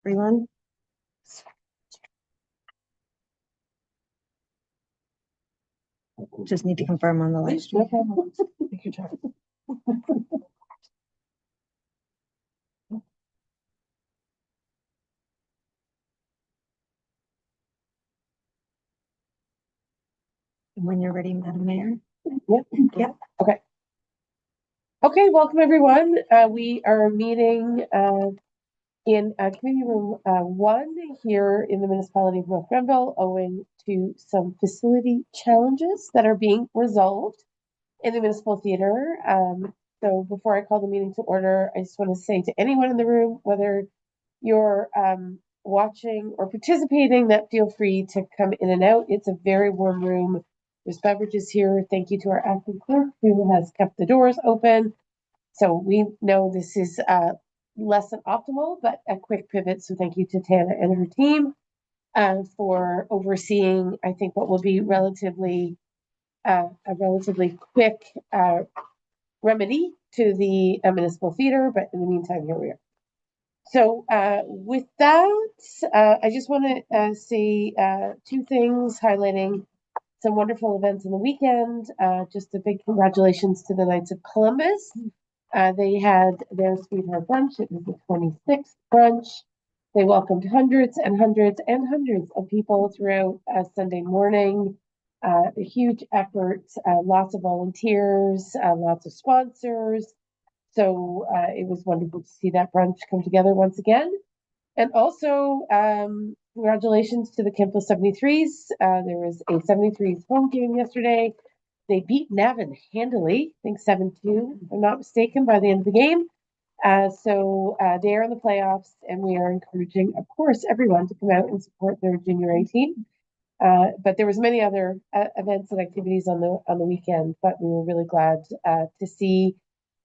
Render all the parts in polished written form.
Everyone. Just need to confirm on the live stream. Take your time. When you're ready, Madam Mayor. Yep. Okay, welcome everyone. We are meeting in community room 1 here in the municipality of North Grenville, owing to some facility challenges that are being resolved in the municipal theater. So before I call the meeting to order, I just want to say to anyone in the room, whether you're watching or participating, that feel free to come in and out. It's a very warm room. There's beverages here. Thank you to our acting clerk who has kept the doors open. So we know this is less than optimal, but a quick pivot. So thank you to Tana and her team for overseeing, I think, what will be a relatively quick remedy to the municipal theater. But in the meantime, here we are. So with that, I just want to say two things highlighting some wonderful events in the weekend. Just a big congratulations to the Knights of Columbus. They had their Sweetheart Brunch. It was the 26th brunch. They welcomed hundreds and hundreds and hundreds of people throughout Sunday morning. A huge effort, lots of volunteers, lots of sponsors. So it was wonderful to see that brunch come together once again. And also, congratulations to the Kemptville 73s. There was a 73s home game yesterday. They beat Navan handily, I think 7-2, if I'm not mistaken, by the end of the game. So they are in the playoffs, and we are encouraging, of course, everyone to come out and support their junior A team. But there was many other events and activities on the weekend, but we were really glad to see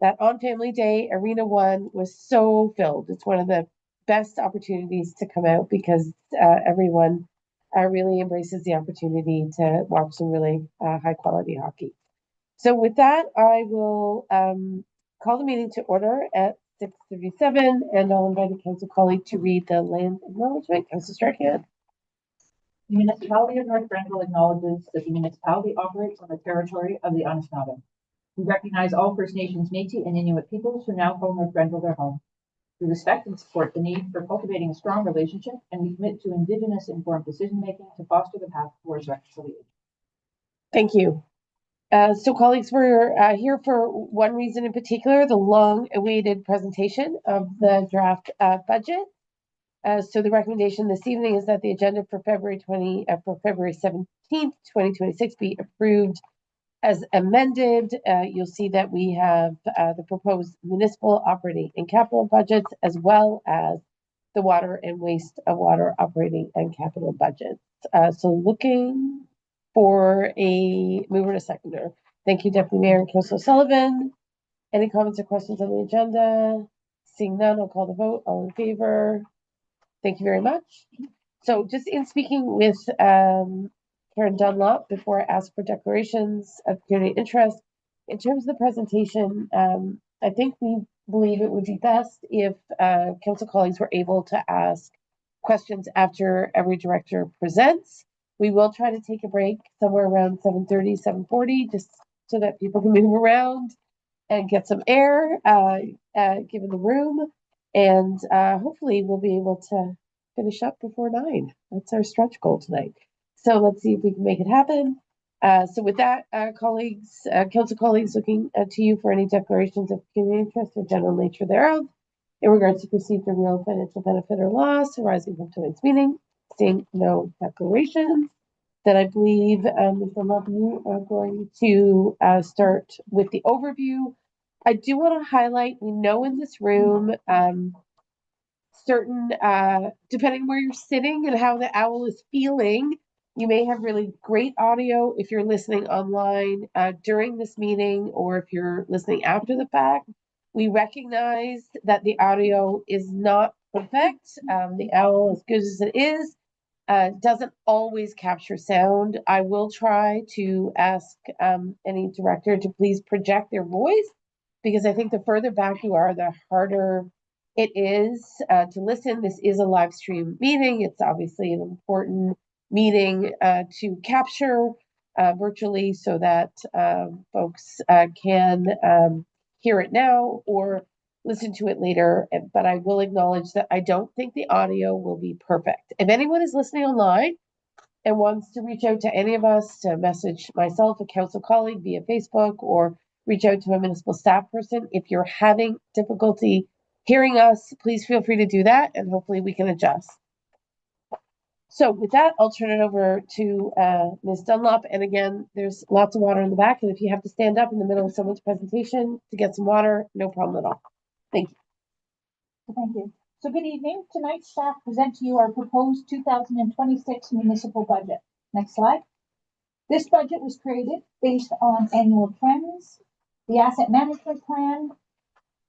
that on Family Day, Arena 1 was so filled. It's one of the best opportunities to come out because everyone really embraces the opportunity to watch some really high quality hockey. So with that, I will call the meeting to order at 6:37, and I'll invite a council colleague to read the land acknowledgement. Council Strachan. The municipality of North Grenville acknowledges that the municipality operates on the territory of the Anishinaabe. We recognize all First Nations, Métis, and Inuit peoples who now call North Grenville their home. We respect and support the need for cultivating a strong relationship, and we commit to Indigenous informed decision-making to foster the path towards reconciliation. Thank you. So colleagues, we're here for one reason in particular, the long-awaited presentation of the draft budget. So the recommendation this evening is that the agenda for February 17th, 2026 be approved as amended. You'll see that we have the proposed municipal operating and capital budgets, as well as the water and wastewater operating and capital budgets. So looking for a mover and a seconder. Thank you, Deputy Mayor and Councilor Sullivan. Any comments or questions on the agenda? Seeing none, I'll call the vote. All in favor? Thank you very much. So just in speaking with Karen Dunlop, before I ask for declarations of community interest, in terms of the presentation, I think we believe it would be best if council colleagues were able to ask questions after every director presents. We will try to take a break somewhere around 7:30, 7:40, just so that people can move around and get some air, given the room. And hopefully we'll be able to finish up before 9. That's our stretch goal tonight. So let's see if we can make it happen. So with that, colleagues, council colleagues, looking to you for any declarations of community interest or general nature thereof in regards to perceived or real financial benefit or loss arising from tonight's meeting. Seeing no declarations, then I believe Mr. Love, you are going to start with the overview. I do want to highlight, we know in this room, certain, depending where you're sitting and how the owl is feeling, you may have really great audio if you're listening online during this meeting, or if you're listening after the fact. We recognize that the audio is not perfect. The owl, as good as it is, doesn't always capture sound. I will try to ask any director to please project their voice, because I think the further back you are, the harder it is to listen. This is a live stream meeting. It's obviously an important meeting to capture virtually so that folks can hear it now or listen to it later. But I will acknowledge that I don't think the audio will be perfect. If anyone is listening online and wants to reach out to any of us, to message myself, a council colleague via Facebook, or reach out to a municipal staff person, if you're having difficulty hearing us, please feel free to do that, and hopefully we can adjust. So with that, I'll turn it over to Ms. Dunlop. And again, there's lots of water in the back, and if you have to stand up in the middle of someone's presentation to get some water, no problem at all. Thank you. Thank you. So good evening. Tonight, staff present to you our proposed 2026 municipal budget. Next slide. This budget was created based on annual trends, the asset management plan,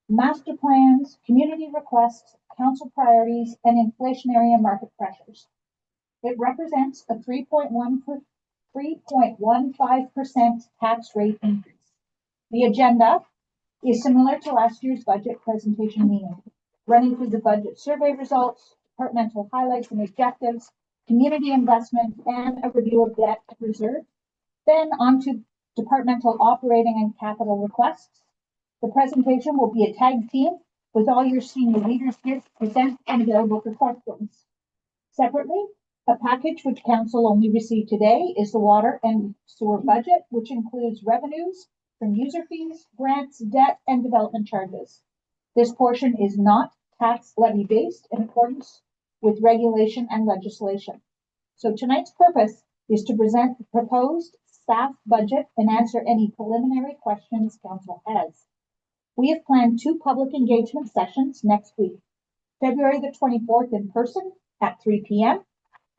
master plans, community requests, council priorities, and inflationary and market pressures. It represents a 3.15% tax rate increase. The agenda is similar to last year's budget presentation meeting, running through the budget survey results, departmental highlights and objectives, community investment, and a review of debt reserve. Then on to departmental operating and capital requests. The presentation will be a tag team with all your senior leaders here to present and available for questions. Separately, a package which council only received today is the water and sewer budget, which includes revenues from user fees, grants, debt, and development charges. This portion is not tax levy based in accordance with regulation and legislation. So tonight's purpose is to present the proposed staff budget and answer any preliminary questions council has. We have planned 2 public engagement sessions next week, February the 24th in person at 3 p.m.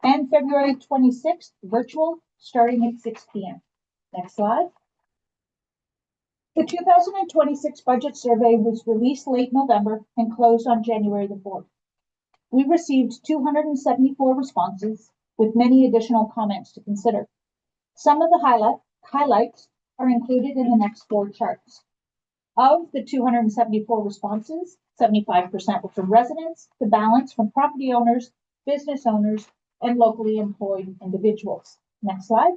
and February 26th virtual starting at 6 p.m. Next slide. The 2026 budget survey was released late November and closed on January the 4th. We received 274 responses with many additional comments to consider. Some of the highlights are included in the next 4 charts. Of the 274 responses, 75% were from residents, the balance from property owners, business owners, and locally employed individuals. Next slide.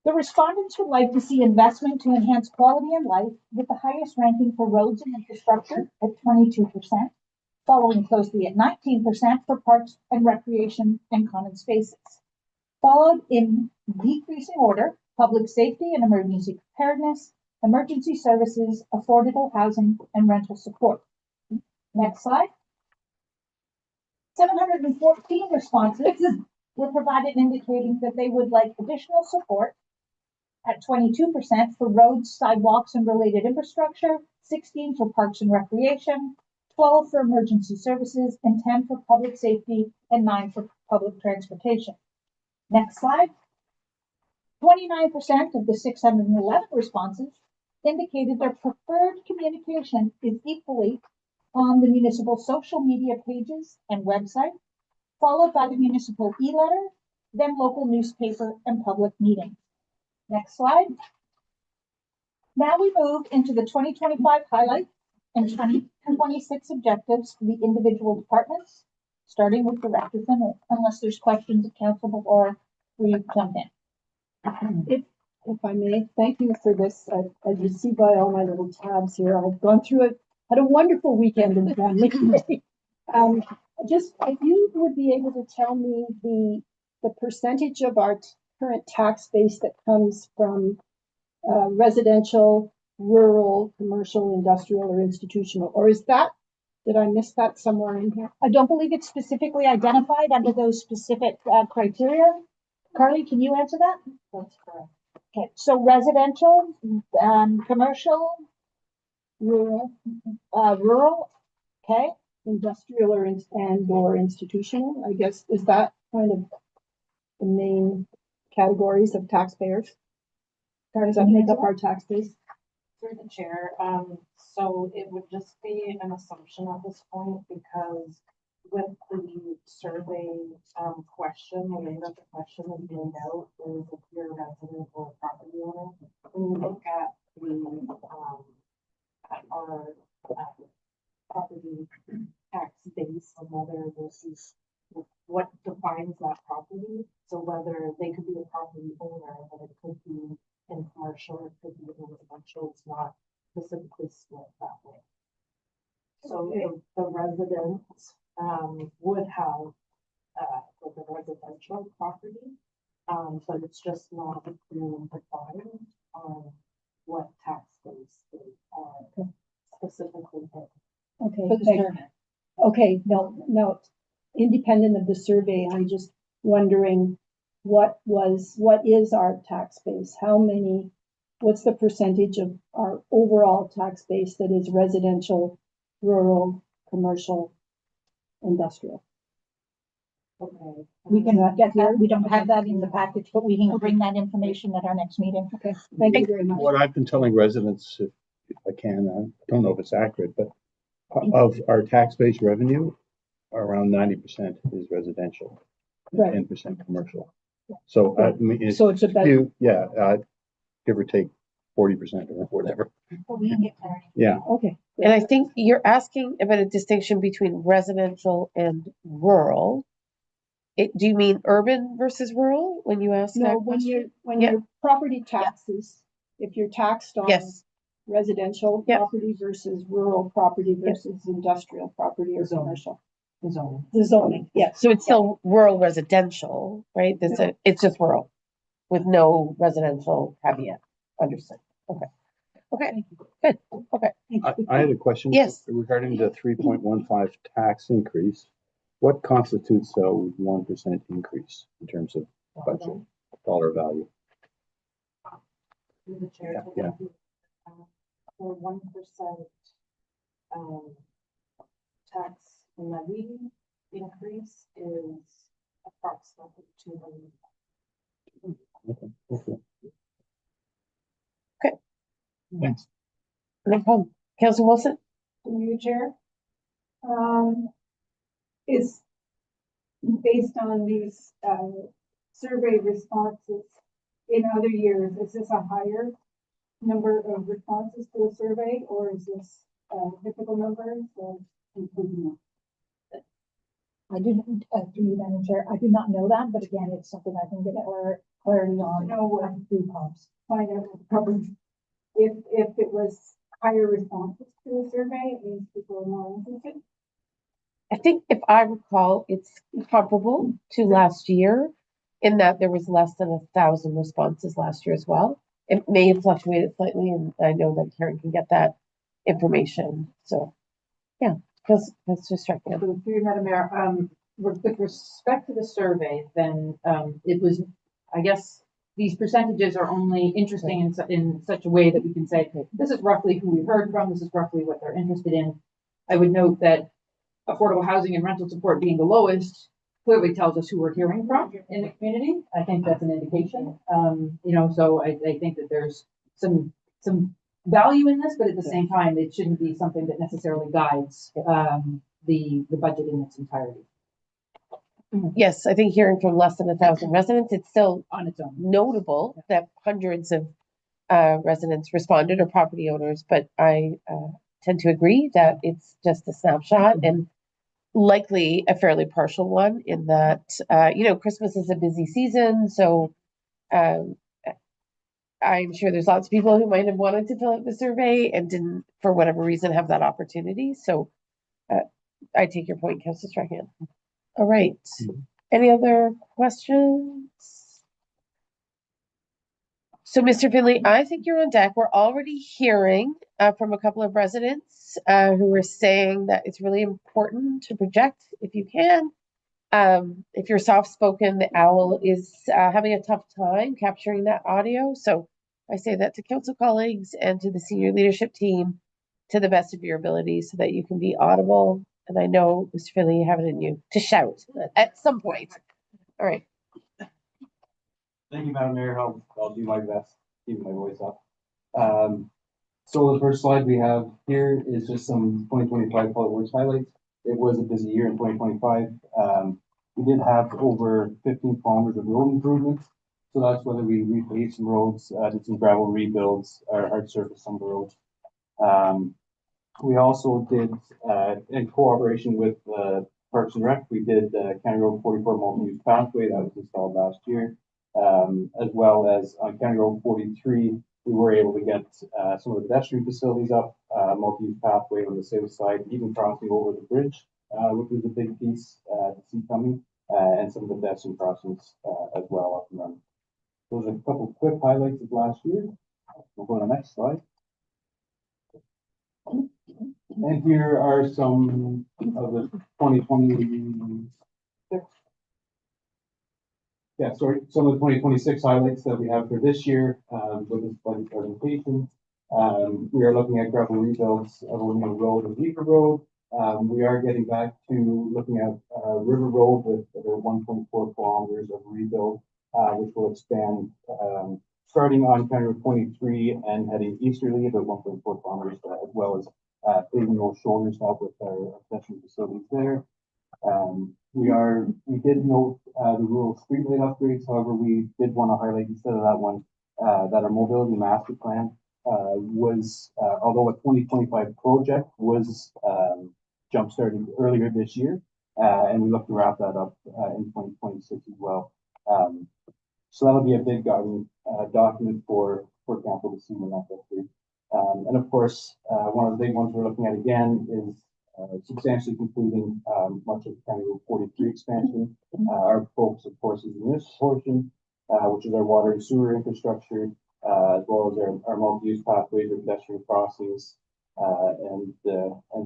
The respondents would like to see investment to enhance quality of life, with the highest ranking for roads and infrastructure at 22%, following closely at 19% for parks and recreation and common spaces. Followed in decreasing order, public safety and emergency preparedness, emergency services, affordable housing, and rental support. Next slide. 714 responses were provided indicating that they would like additional support at 22% for roads, sidewalks, and related infrastructure, 16 for parks and recreation, 12 for emergency services, and 10 for public safety, and 9 for public transportation. Next slide. 29% of the 611 responses indicated their preferred communication is equally on the municipal social media pages and website, followed by the municipal e-letter, then local newspaper and public meetings. Next slide. Now we move into the 2025 highlights and 2026 objectives for the individual departments, starting with Director Finlay, unless there's questions of council before we jump in. If I may, thank you for this. As you see by all my little tabs here, I've gone through it, had a wonderful weekend in family. Just if you would be able to tell me the percentage of our current tax base that comes from residential, rural, commercial, industrial, or institutional, or is that, did I miss that somewhere in here? I don't believe it's specifically identified under those specific criteria. Carly, can you answer that? That's correct. Okay, so residential, commercial, Rural, rural, okay, industrial, or institutional, I guess, is that kind of the main categories of taxpayers? Does that make up our tax base? Through the chair, so it would just be an assumption at this point, because with the survey question, the way that the question is laid out is if you're a resident or a property owner. When you look at the at our property tax base and whether this is what defines that property. So whether they could be a property owner, but it could be in commercial, it could be in residential, it's not specifically split that way. So the residents, would have, like a residential property, but it's just not clearly defined on what tax base they are specifically in. Okay, For the thank- survey. okay, no, independent of the survey, I'm just wondering what is our tax base? What's the percentage of our overall tax base that is residential, rural, commercial, industrial? Okay. We can get that, we don't have that in the package, but we can bring that information at our next meeting. Okay, thank you very much. What I've been telling residents, if I can, I don't know if it's accurate, but of our tax-based revenue, around 90% is residential, Right. 10% commercial. So, I mean, it's So it's about, give or take 40% or whatever. But we can get clarity. Yeah, okay, And I think you're asking about a distinction between residential and rural. Do you mean urban versus rural when you ask that no, when question? when Yeah. your property taxes, if you're taxed on Yes, residential Yep. property versus rural property versus industrial property or Zoning. commercial. The zone. The zoning, yes. so it's still rural residential, right? It's just rural with no residential caveat. Understood. Okay. Okay, good. Okay. I had a question. Yes. Regarding the 3.15 tax increase. What constitutes a 1% increase in terms of budget, dollar value? Through the chair. Yeah. For 1%, tax levy increase is approximately 200. Okay. Okay. Thanks. No problem. Councilor Wilson? Through you, Chair. Is based on these, survey responses in other years, is this a higher number of responses to a survey, or is this a typical number, or improvement? I didn't, through you, Madam Chair, I do not know that, but again, it's something I can get clarity on. No, Through Pops. Find out probably if it was higher responses to a survey, it means people are more interested. I think if I recall, it's comparable to last year in that there was less than 1,000 responses last year as well. It may have fluctuated slightly, and I know that Karen can get that information. So, yeah, that's just striking. So through you, Madam Mayor, with respect to the survey, then, it was, I guess, these percentages are only interesting in such a way that we can say, this is roughly who we heard from, this is roughly what they're interested in. I would note that affordable housing and rental support being the lowest clearly tells us who we're hearing from in the community. I think that's an indication. So I think that there's some value in this, but at the same time, it shouldn't be something that necessarily guides, the budget in its entirety Yes, I think hearing from less than 1,000 residents, it's still on its own. notable that hundreds of residents responded or property owners, but I tend to agree that it's just a snapshot and likely a fairly partial one in that, Christmas is a busy season. So I'm sure there's lots of people who might have wanted to fill out the survey and didn't, for whatever reason, have that opportunity. So I take your point, Councilor Strahan. All right. Any other questions? So, Mr. Finley, I think you're on deck. We're already hearing from a couple of residents who are saying that it's really important to project if you can. If you're soft-spoken, the owl is having a tough time capturing that audio. So I say that to council colleagues and to the senior leadership team to the best of your ability so that you can be audible. And I know, Mr. Finley, you have it in you to shout at some point. All right. Thank you, Madam Mayor. I'll do my best, keeping my voice up. So the first slide we have here is just some 2025 Public Works highlights. It was a busy year in 2025. We did have over 15 kilometers of road improvements. So that's whether we repaved some roads, did some gravel rebuilds, or hard surface some of the roads. We also did, in cooperation with, Parks and Rec, we did, County Road 44 multi-use pathway that was installed last year. As well as on County Road 43, we were able to get, some of the pedestrian facilities up, multi-use pathway on the south side, even crossing over the bridge, which was a big piece, to see coming, and some of the pedestrian crossings, as well up and running. Those are a couple of quick highlights of last year. We'll go to the next slide. And here are some of the 2026. Yeah, sorry, some of the 2026 highlights that we have for this year, with this budget presentation. We are looking at gravel rebuilds of O'Neill Road and Beaver Road. We are getting back to looking at, River Road with about 1.4 kilometers of rebuild, which will expand, starting on County Road 23 and heading easterly about 1.4 kilometers, as well as paving those shoulders to help with our pedestrian facilities there. We did note the rural streetlight upgrades. However, we did want to highlight instead of that one, that our mobility master plan was, although a 2025 project was jump-started earlier this year, and we look to wrap that up in 2026 as well. So that'll be a big guiding document for council to see when that gets through. And of course, one of the big ones we're looking at again is substantially completing much of the County Road 43 expansion. Our focus, of course, is in this portion, which is our water and sewer infrastructure, as well as our multi-use pathways, our pedestrian crossings, and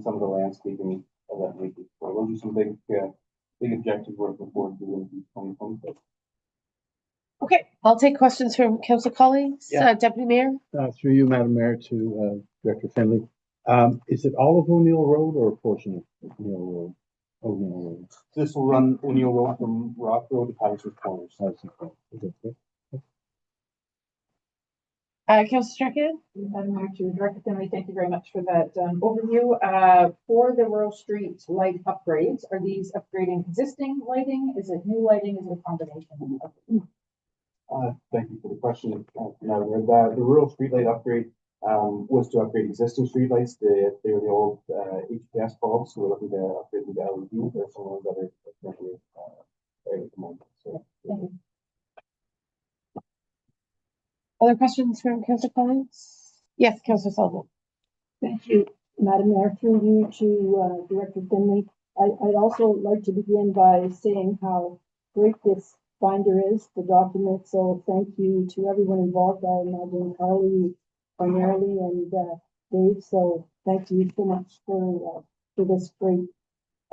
some of the landscaping of that region. So those are some big objectives we're looking forward to in 2026. Okay, I'll take questions from council colleagues. Yeah. Deputy Mayor? Through you, Madam Mayor, to Director Finley. Is it all of O'Neill Road or a portion of O'Neill Road? O'Neill Road. This will run O'Neill Road from Rock Road to Patterson's Corners. Council Strachan? Madam Mayor, to Director Finley, thank you very much for that overview. For the rural street light upgrades, are these upgrading existing lighting? Is it new lighting? Is it a combination of? Thank you for the question. The rural streetlight upgrade was to upgrade existing streetlights. They were the old HPS bulbs, so we're looking to upgrade them to LED. There's some ones that are currently there at the moment. So, Thank you. Other questions from council colleagues? Yes, Councillor Sullivan. Thank you, Madam Mayor. Through you to Director Finley. I'd also like to begin by saying how great this binder is, the document. So thank you to everyone involved. I imagine Carly primarily and Dave. So thank you so much for this great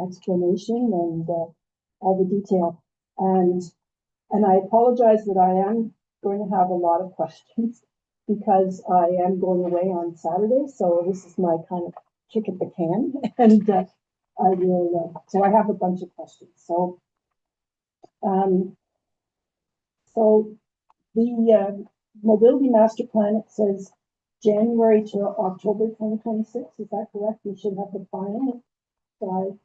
explanation and all the detail. And I apologize that I am going to have a lot of questions because I am going away on Saturday. So this is my kind of kick at the can, and I will. So I have a bunch of questions. So, the mobility master plan, it says January to October 2026. Is that correct? We should have the final by.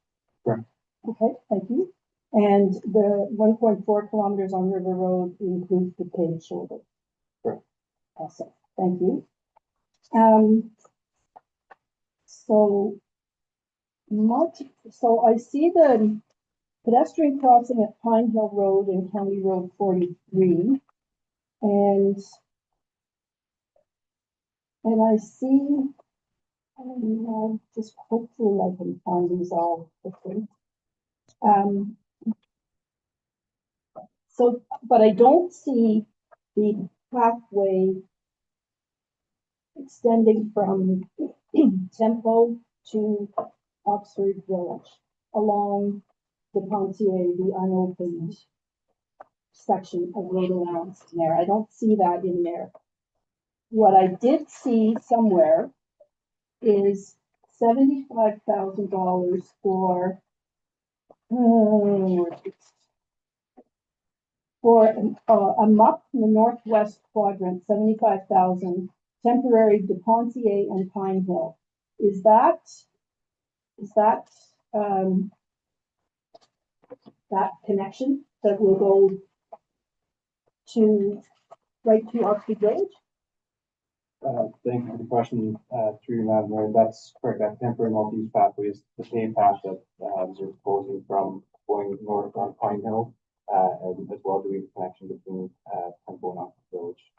Correct. Okay, thank you. And the 1.4 kilometers on River Road includes the paved shoulder. Correct. Awesome, thank you. So I see the pedestrian crossing at Pine Hill Road and County Road 43. And I see, just hopefully I can find these all quickly. So, but I don't see the pathway extending from Tempo to Oxford Village along the Pontier, the unopened section of road allowance there. I don't see that in there. What I did see somewhere is $75,000 for a MUP in the northwest quadrant, 75,000, temporary de Pontier and Pine Hill. Is that that connection that will go to right to Oxford Village? Thank you for the question, through you, Madam Mayor. That's correct. That temporary multi-use pathway is the same path that, we're proposing from going north on Pine Hill, and as well doing the connection between, Temple and Oxford Village.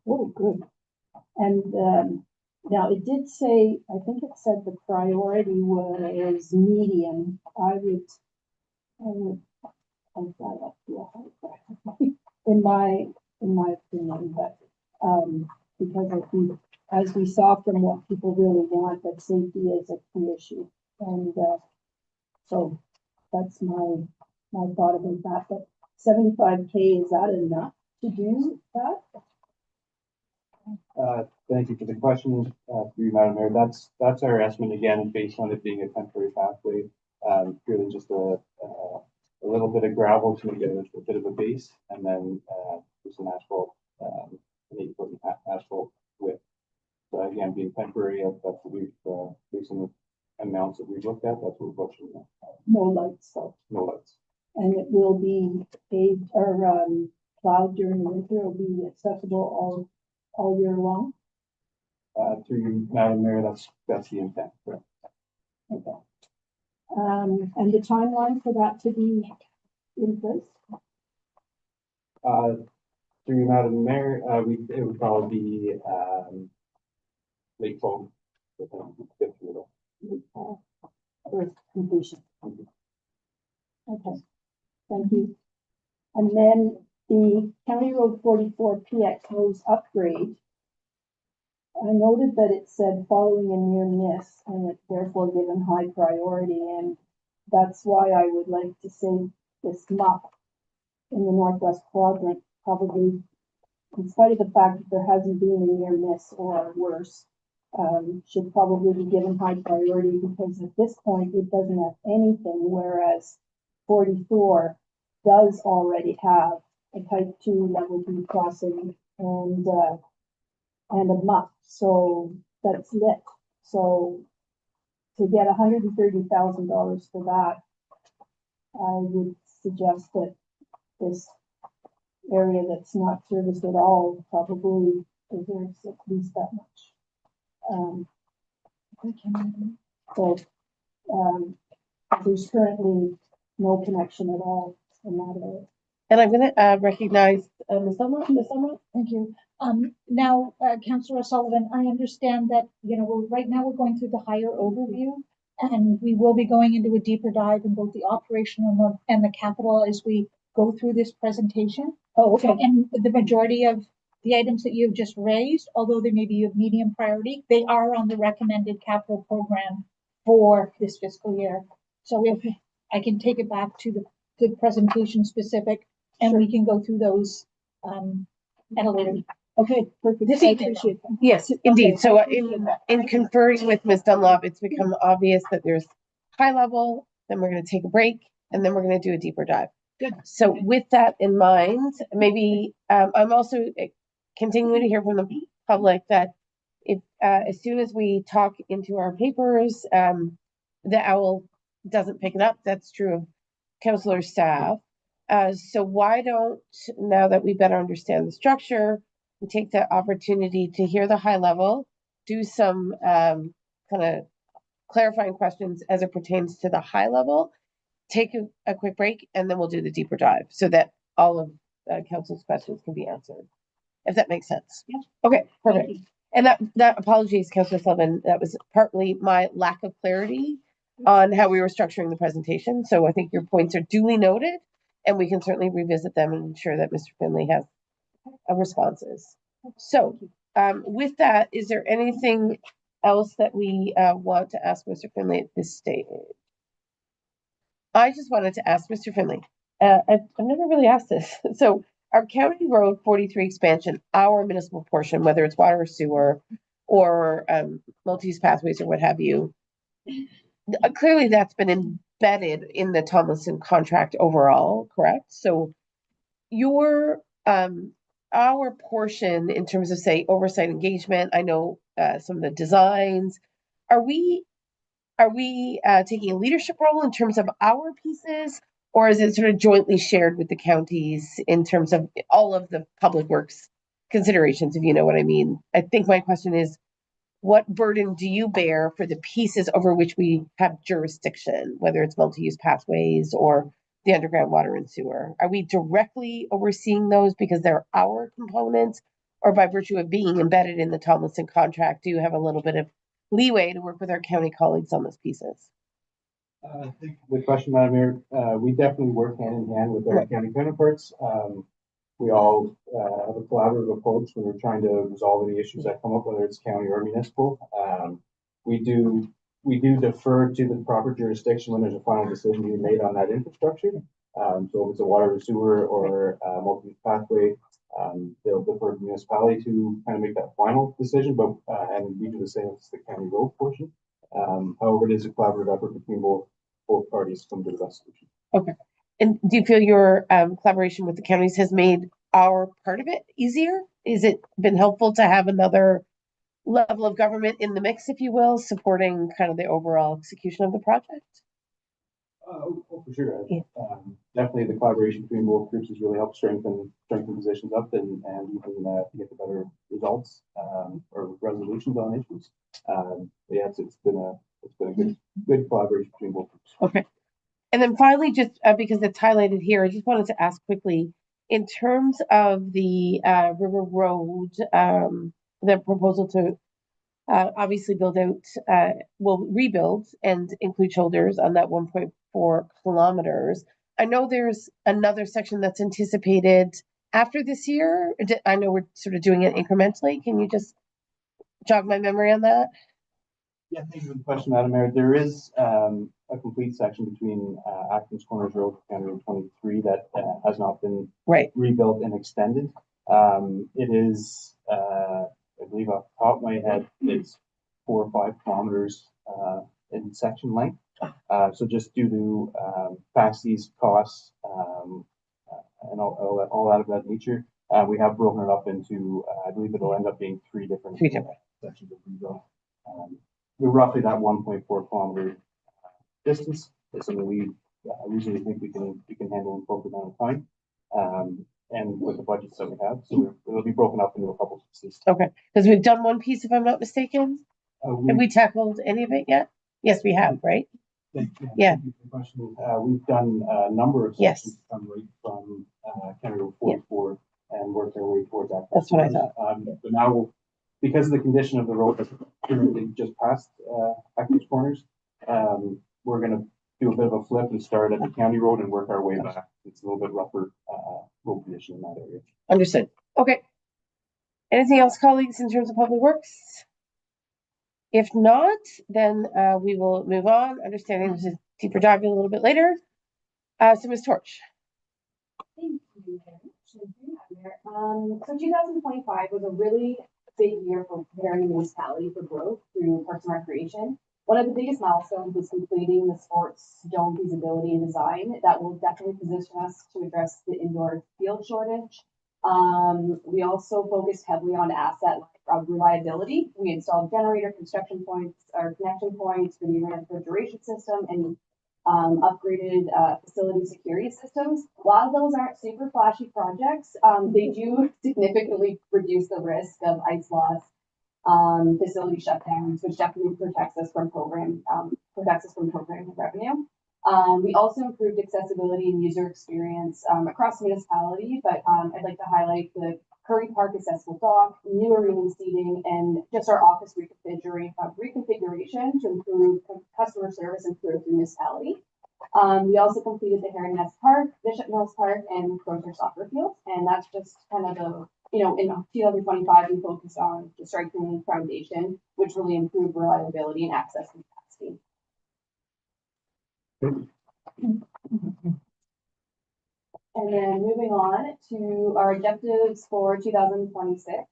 Oh, good. And, now it did say, I think it said the priority was medium. I would bump that up to a high priority, in my opinion, but, because I think, as we saw from what people really want, that safety is a key issue. And, so that's my thought about that, but 75K, is that enough to do that? Thank you for the question, through you, Madam Mayor. That's our estimate, again, based on it being a temporary pathway. Purely just a little bit of gravel to make it a bit of a base, and then, just an asphalt, an 8-foot asphalt width. So again, being temporary, that's what we've, based on the amounts that we've looked at, that's what we're pushing. No lights, so. No lights. And it will be paved or plowed during the winter. It'll be accessible all year long. Through you, Madam Mayor, that's the intent, correct? Okay. And the timeline for that to be in place? Through you, Madam Mayor, it would probably be, late fall. Or completion? Okay, thank you. And then the County Road 44 PXO's upgrade. I noted that it said following a near miss and it's therefore given high priority, and that's why I would like to say this MUP in the northwest quadrant, probably in spite of the fact that there hasn't been a near miss or worse, should probably be given high priority, because at this point it doesn't have anything, whereas 44 does already have a type 2 level 2 crossing and a MUP, so that's lit. So to get $130,000 for that, I would suggest that this area that's not serviced at all probably deserves at least that much. So, there's currently no connection at all in that area. And I'm gonna recognize Ms. Elmont. Ms. Elmont? Thank you. Now, Councillor Sullivan, I understand that, right now we're going through the higher overview, and we will be going into a deeper dive in both the operational and the capital as we go through this presentation. Oh, okay. And the majority of the items that you've just raised, although they may be of medium priority, they are on the recommended capital program for this fiscal year. So if I can take it back to the presentation specific, and we can go through those at a later. Okay, perfect. This I evening. appreciate that. Yes, indeed. Okay, So I appreciate that. in conferring with Ms. Dunlop, it's become obvious that there's high level, then we're gonna take a break, and then we're gonna do a deeper dive. Good. So with that in mind, maybe, I'm also continuing to hear from the public that if, as soon as we talk into our papers, the owl doesn't pick it up. That's true of councillor staff. So why don't, now that we better understand the structure, we take the opportunity to hear the high level, do some kind of clarifying questions as it pertains to the high level, take a quick break, and then we'll do the deeper dive so that all of council's questions can be answered, if that makes sense. Yeah. Okay, perfect. And that apologies, Councillor Sullivan, that was partly my lack of clarity on how we were structuring the presentation. So I think your points are duly noted, and we can certainly revisit them and ensure that Mr. Finley has responses. So with that, is there anything else that we want to ask Mr. Finley at this stage? I just wanted to ask Mr. Finley, I've never really asked this. So our County Road 43 expansion, our municipal portion, whether it's water or sewer or multi-use pathways or what have you, clearly that's been embedded in the Tomlinson contract overall, correct? So your our portion in terms of, say, oversight engagement, I know some of the designs, are we taking a leadership role in terms of our pieces, or is it sort of jointly shared with the counties in terms of all of the public works considerations, if you know what I mean. I think my question is, what burden do you bear for the pieces over which we have jurisdiction, whether it's multi-use pathways or the underground water and sewer? Are we directly overseeing those because they're our components, or by virtue of being embedded in the Tomlinson contract, do you have a little bit of leeway to work with our county colleagues on those pieces? I think the question, Madam Mayor, we definitely work hand in hand with our Right. county counterparts. We all have a collaborative approach when we're trying to resolve any issues that come up, whether it's county or municipal. We do defer to the proper jurisdiction when there's a final decision being made on that infrastructure. So if it's a water or sewer or a multi-use pathway, they'll defer to the municipality to kind of make that final decision, but and we do the same as the county road portion. However, it is a collaborative effort between both parties to come to the best solution. Okay. And do you feel your collaboration with the counties has made our part of it easier? Is it been helpful to have another level of government in the mix, if you will, supporting kind of the overall execution of the project? For sure. Yeah. Definitely the collaboration between both groups has really helped strengthen positions up and even get the better results or resolutions on issues. Yeah, it's been a good collaboration between both groups. Okay. And then finally, just because it's highlighted here, I just wanted to ask quickly, in terms of the River Road, the proposal to obviously build out, rebuild and include shoulders on that 1.4 kilometers. I know there's another section that's anticipated after this year. I know we're sort of doing it incrementally. Can you just jog my memory on that? Yeah, thank you for the question, Madam Mayor. There is a complete section between Atkins Corners Road and County Road 23 that has not been Right. rebuilt and extended. It is, I believe off the top of my head, it's 4 or 5 kilometers in section length. So just due to taxis, costs, and all that of that nature, we have broken it up into, I believe it'll end up being 3 different sections of rebuild. We're roughly that 1.4 kilometer distance. It's something we reasonably think we can handle in appropriate amount of time. And with the budgets that we have, so it'll be broken up into a couple of pieces. Okay, because we've done one piece, if I'm not mistaken. Have We, we tackled any of it yet? Yes, we have, right? Yeah. thank you for the question. We've done a number of Yes. sections come right from County Road 44 and worked our way towards that. That's what I thought. But now, because of the condition of the road that's currently just past Atkins Corners, we're gonna do a bit of a flip and start at the county road and work our way back. It's a little bit rougher road condition in that area. Understood. Okay. Anything else, colleagues, in terms of public works? If not, then we will move on, understanding this is deeper diving a little bit later. So Ms. Torch. Thank you, Mayor. So 2025 was a really big year for preparing the municipality for growth through Parks and Recreation. One of the biggest milestones was completing the sports dome feasibility and design that will definitely position us to address the indoor field shortage. We also focused heavily on asset reliability. We installed generator construction points or connection points for the refrigeration system and upgraded facility security systems. A lot of those aren't super flashy projects. They do significantly reduce the risk of ice loss, facility shutdowns, which definitely protects us from program revenue. We also improved accessibility and user experience across the municipality, but I'd like to highlight the Curry Park accessible dock, new arena seating, and just our office reconfiguration to improve customer service and growth in the municipality. We also completed the Heron Nest Park, Bishop Mills Park, and Crozier Soccer Field, and that's just kind of the, in 2025, we focused on the strengthening foundation, which really improved reliability and access and capacity. And then moving on to our objectives for 2026.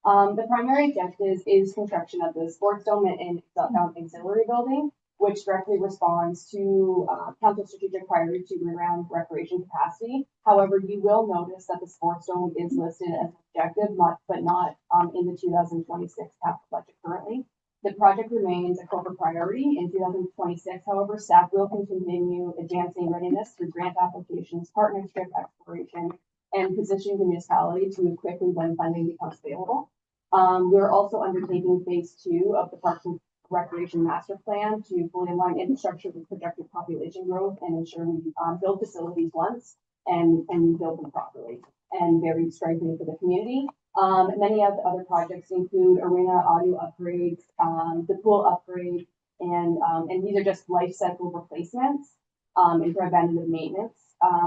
The primary objective is construction of the sports dome and auxiliary building, which directly responds to council strategic priority to around recreation capacity. However, you will notice that the sports dome is listed as an objective, but not in the 2026 capital budget currently. The project remains a corporate priority in 2026. However, staff will continue advancing readiness through grant applications, partnership exploration, and positioning the municipality to move quickly when funding becomes available. We're also undertaking phase 2 of the Parks and Recreation Master Plan to fully align infrastructure with projected population growth and ensure we build facilities once and build them properly and very striking for the community. Many of the other projects include arena audio upgrades, the pool upgrade, and these are just life cycle replacements and preventative maintenance.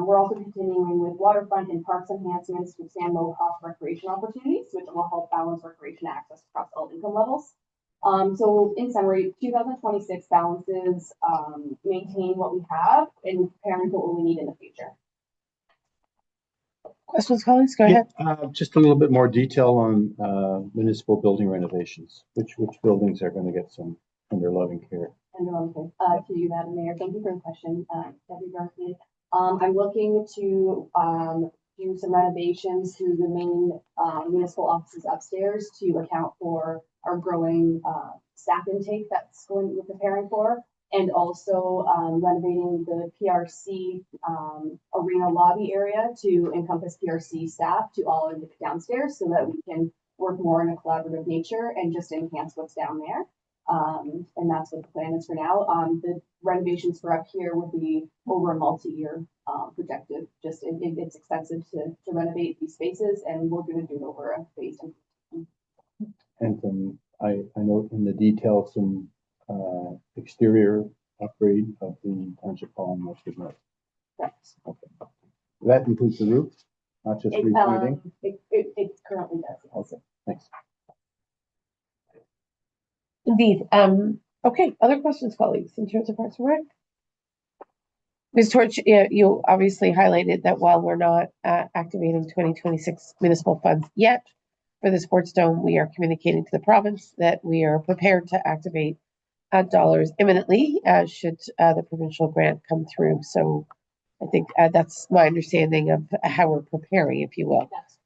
We're also continuing with waterfront and parks enhancements to expand low-cost recreation opportunities, which will help balance recreation access across all income levels. So in summary, 2026 balances maintain what we have and preparing for what we need in the future. Questions, colleagues? Go Yeah, ahead. just a little bit more detail on municipal building renovations. Which buildings are going to get some under loving care? And to you, Madam Mayor, thank you for the question, Debbie Garfield. I'm looking to do some renovations to the main municipal offices upstairs to account for our growing staff intake that's we're preparing for, and also renovating the PRC arena lobby area to encompass PRC staff to all in the downstairs so that we can work more in a collaborative nature and just enhance what's down there. And that's what the plan is for now. The renovations for up here will be over a multi-year projected. Just it's expensive to renovate these spaces, and we're going to do it over a phase. And I note in the detail some exterior upgrade of the township hall in Westwood North. Correct. Okay. That includes the roof, not just repainting? It currently does. Yes. Okay, thanks. Indeed. Okay, other questions, colleagues, in terms of Parks and Rec? Ms. Torch, you obviously highlighted that while we're not activating 2026 municipal funds yet for the Sports Dome, we are communicating to the province that we are prepared to activate dollars imminently should the provincial grant come through. So I think that's my understanding of how we're preparing, if you will. Yes.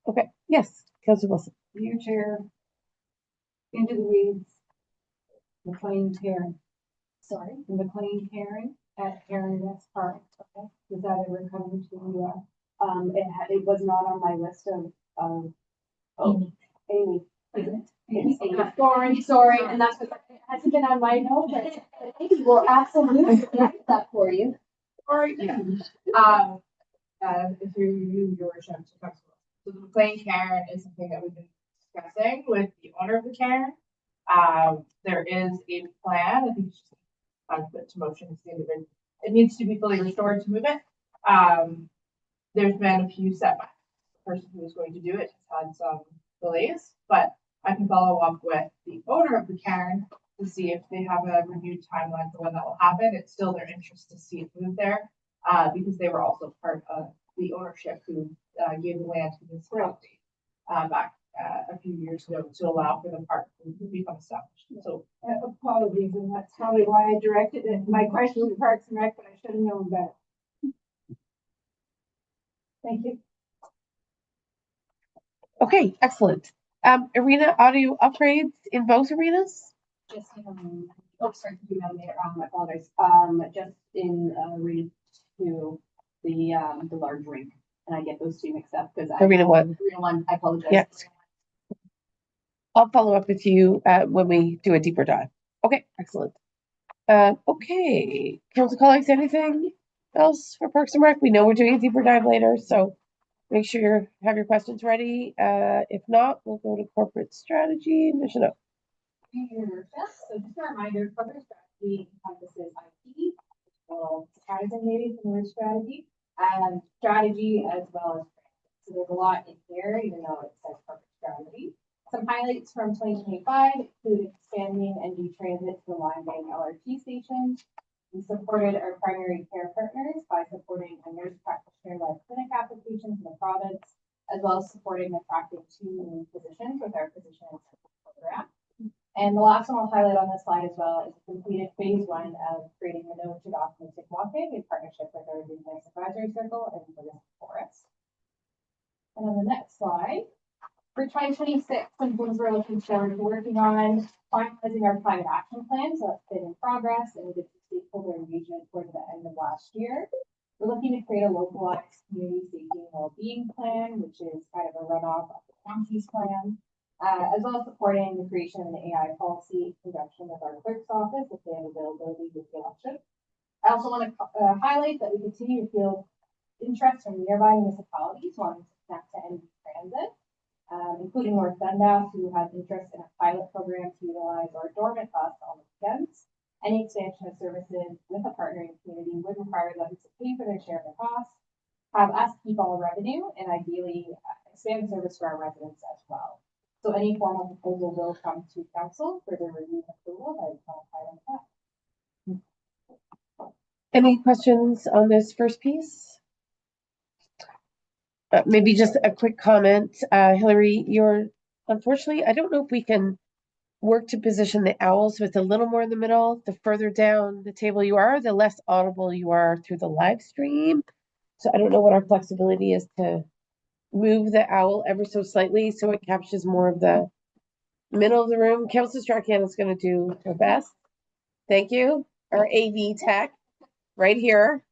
Okay, yes, Councilor Wilson. Your chair, into the weeds, McLean Cairn. Sorry, the McLean Cairn at Cairn West Park. Okay, does that ever come to? It was not on my list of Amy. Is it? It's Amy. Sorry, and that's what it hasn't been on my note, but Amy will absolutely get that for you. Or, yeah. Through you, your worship, to Council. So the McLean Cairn is something that we've been discussing with the owner of the cairn. There is a plan, I think it's just put to motion. It needs to be fully restored to move it. There's been a few setbacks. The person who is going to do it has had some delays, but I can follow up with the owner of the cairn to see if they have a renewed timeline for when that will happen. It's still their interest to see it move there, because they were also part of the ownership who gave the land to this property back a few years ago to allow for the park to become established. So Apologies, and that's probably why I directed it. My question to Parks and Rec, but I should have known better. Thank you. Okay, excellent. Arena audio upgrades in both arenas? Just sorry, Madam Mayor, I apologize. Just in Arena 2, the large rink, and I get those two mixed up because Arena 1. Arena 1, I apologize. Yeah. I'll follow up with you when we do a deeper dive. Okay, excellent. Okay, council colleagues, anything else for Parks and Rec? We know we're doing a deeper dive later, so make sure you have your questions ready. If not, we'll go to corporate strategy. Mission up. So just a reminder, corporate strategy encompasses IT, well, surprising maybe from the word strategy, strategy as well as transit. So there's a lot in here, even though it says corporate strategy. Some highlights from 2025 include expanding NG Transit to the Line Bank LRT station. We supported our primary care partners by supporting a nurse practitioner-led clinic applications in the province, as well as supporting attracting 2 new physicians with our physician incentive program. And the last one I'll highlight on this slide as well is completed phase 1 of creating a no to optimistic walking in partnership with our Indigenous Advisory Circle and Buddhist Forest. And on the next slide, for 2026, some things we're looking forward to working on, finalizing our climate action plan. So that's been in progress and we did some stakeholder engagement towards the end of last year. We're looking to create a localized community safety and well-being plan, which is kind of a runoff of the county's plan, as well as supporting the creation of an AI policy in conjunction with our clerk's office if they have availability with the election. I also want to highlight that we continue to field interest from nearby municipalities wanting to connect to NV Transit, including North Dundas, who has interest in a pilot program to utilize our dormant bus on the weekends. Any expansion of services with a partnering community would require them to pay for their share of the cost, have us keep all revenue, and ideally expand service for our residents as well. So any formal proposal will come to council for their review and approval by the item that. Any questions on this first piece? Maybe just a quick comment. Hillary, unfortunately, I don't know if we can work to position the owls with a little more in the middle. The further down the table you are, the less audible you are through the live stream. So I don't know what our flexibility is to move the owl ever so slightly so it captures more of the middle of the room. Councilor Strachan is going to do her best. Thank you. Our AV tech right here.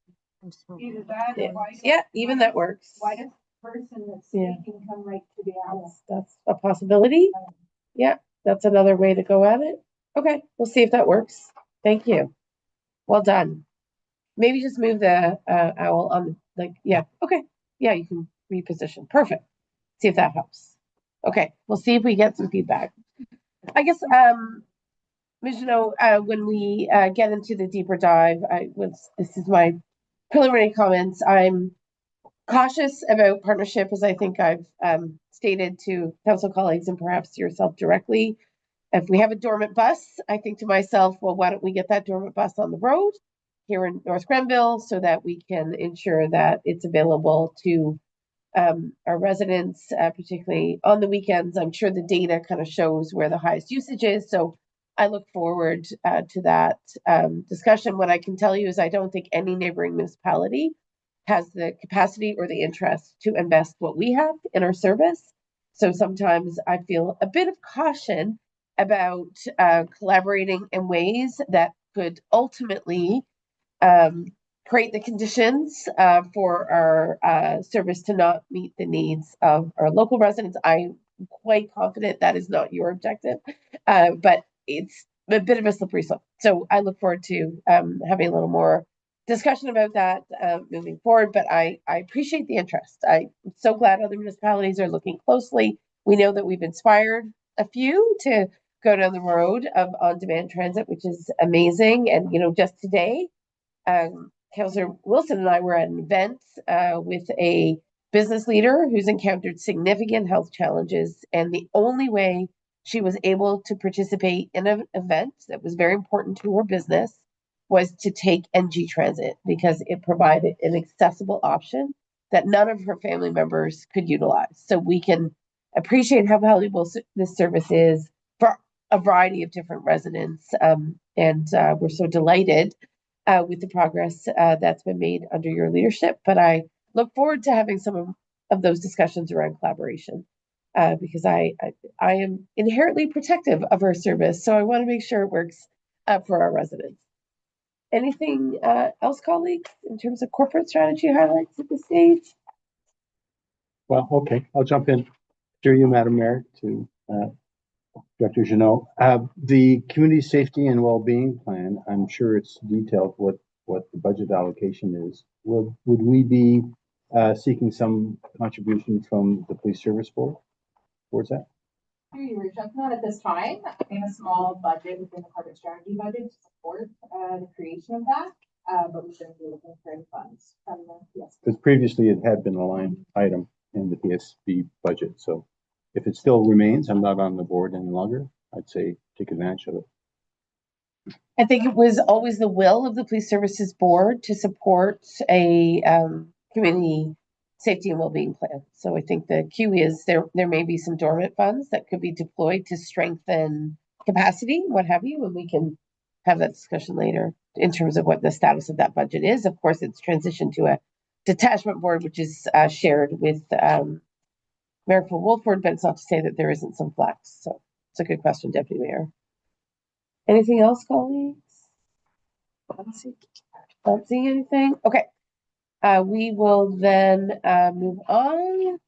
Either that or why? Yeah, even that works. Why does the person that's Yeah. speaking come right to the owl? That's a possibility. Yeah, that's another way to go at it. Okay, we'll see if that works. Thank you. Well done. Maybe just move the owl on yeah, okay. Yeah, you can reposition. Perfect. See if that helps. Okay, we'll see if we get some feedback. I guess, Mijano, when we get into the deeper dive, this is my preliminary comments. I'm cautious about partnership, as I think I've stated to council colleagues and perhaps yourself directly. If we have a dormant bus, I think to myself, well, why don't we get that dormant bus on the road here in North Grenville so that we can ensure that it's available to our residents, particularly on the weekends. I'm sure the data kind of shows where the highest usage is. So I look forward to that discussion. What I can tell you is I don't think any neighboring municipality has the capacity or the interest to invest what we have in our service. So sometimes I feel a bit of caution about collaborating in ways that could ultimately create the conditions for our service to not meet the needs of our local residents. I'm quite confident that is not your objective, but it's a bit of a slippery slope. So I look forward to having a little more discussion about that moving forward, but I appreciate the interest. I'm so glad other municipalities are looking closely. We know that we've inspired a few to go down the road of on-demand transit, which is amazing. And, just today, Councillor Wilson and I were at an event with a business leader who's encountered significant health challenges. And the only way she was able to participate in an event that was very important to her business was to take NG Transit because it provided an accessible option that none of her family members could utilize. So we can appreciate how valuable this service is for a variety of different residents. And we're so delighted with the progress that's been made under your leadership. But I look forward to having some of those discussions around collaboration because I am inherently protective of our service. So I want to make sure it works for our residents. Anything else, colleagues, in terms of corporate strategy highlights at this stage? Well, okay, I'll jump in through you, Madam Mayor, to Director Jeannot. The community safety and well-being plan, I'm sure it's detailed what the budget allocation is. Would we be seeking some contribution from the police service board towards that? Not at this time. We have a small budget within the corporate strategy budget to support the creation of that, but we shouldn't be looking for any funds from the PSB. Because previously it had been a line item in the PSB budget. So if it still remains, I'm not on the board any longer, I'd say take advantage of it. I think it was always the will of the Police Services Board to support a community safety and well-being plan. So I think the cue is there may be some dormant funds that could be deployed to strengthen capacity, what have you, and we can have that discussion later in terms of what the status of that budget is. Of course, it's transitioned to a detachment board, which is shared with Mayor for Wolford, but it's not to say that there isn't some flex. So it's a good question, Deputy Mayor. Anything else, colleagues? Not seeing anything. Okay. We will then move on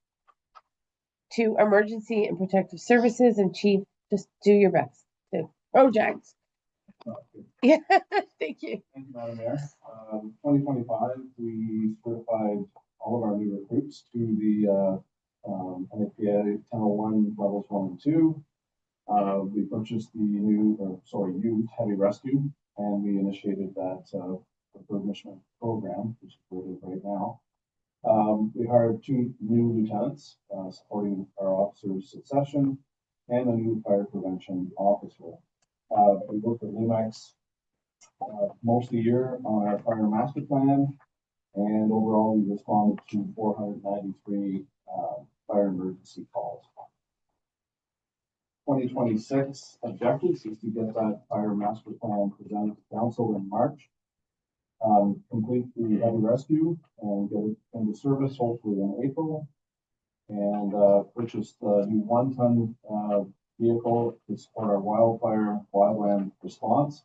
to emergency and protective services, and Chief, just do your best. To projects. Yeah, thank you. Thank you, Madam Mayor. 2025, we certified all of our new recruits to the NFPA 1001 levels 1 and 2. We purchased the used heavy rescue, and we initiated that preferred mission program, which is what it is right now. We hired 2 new lieutenants supporting our officers' succession, and a new fire prevention officer. We worked with LUMAX most of the year on our fire master plan, and overall we responded to 493 fire emergency calls. 2026 objectives is to get that fire master plan presented to council in March. Complete the heavy rescue and get it into service hopefully in April, and purchase the new 1-ton vehicle to support our wildland response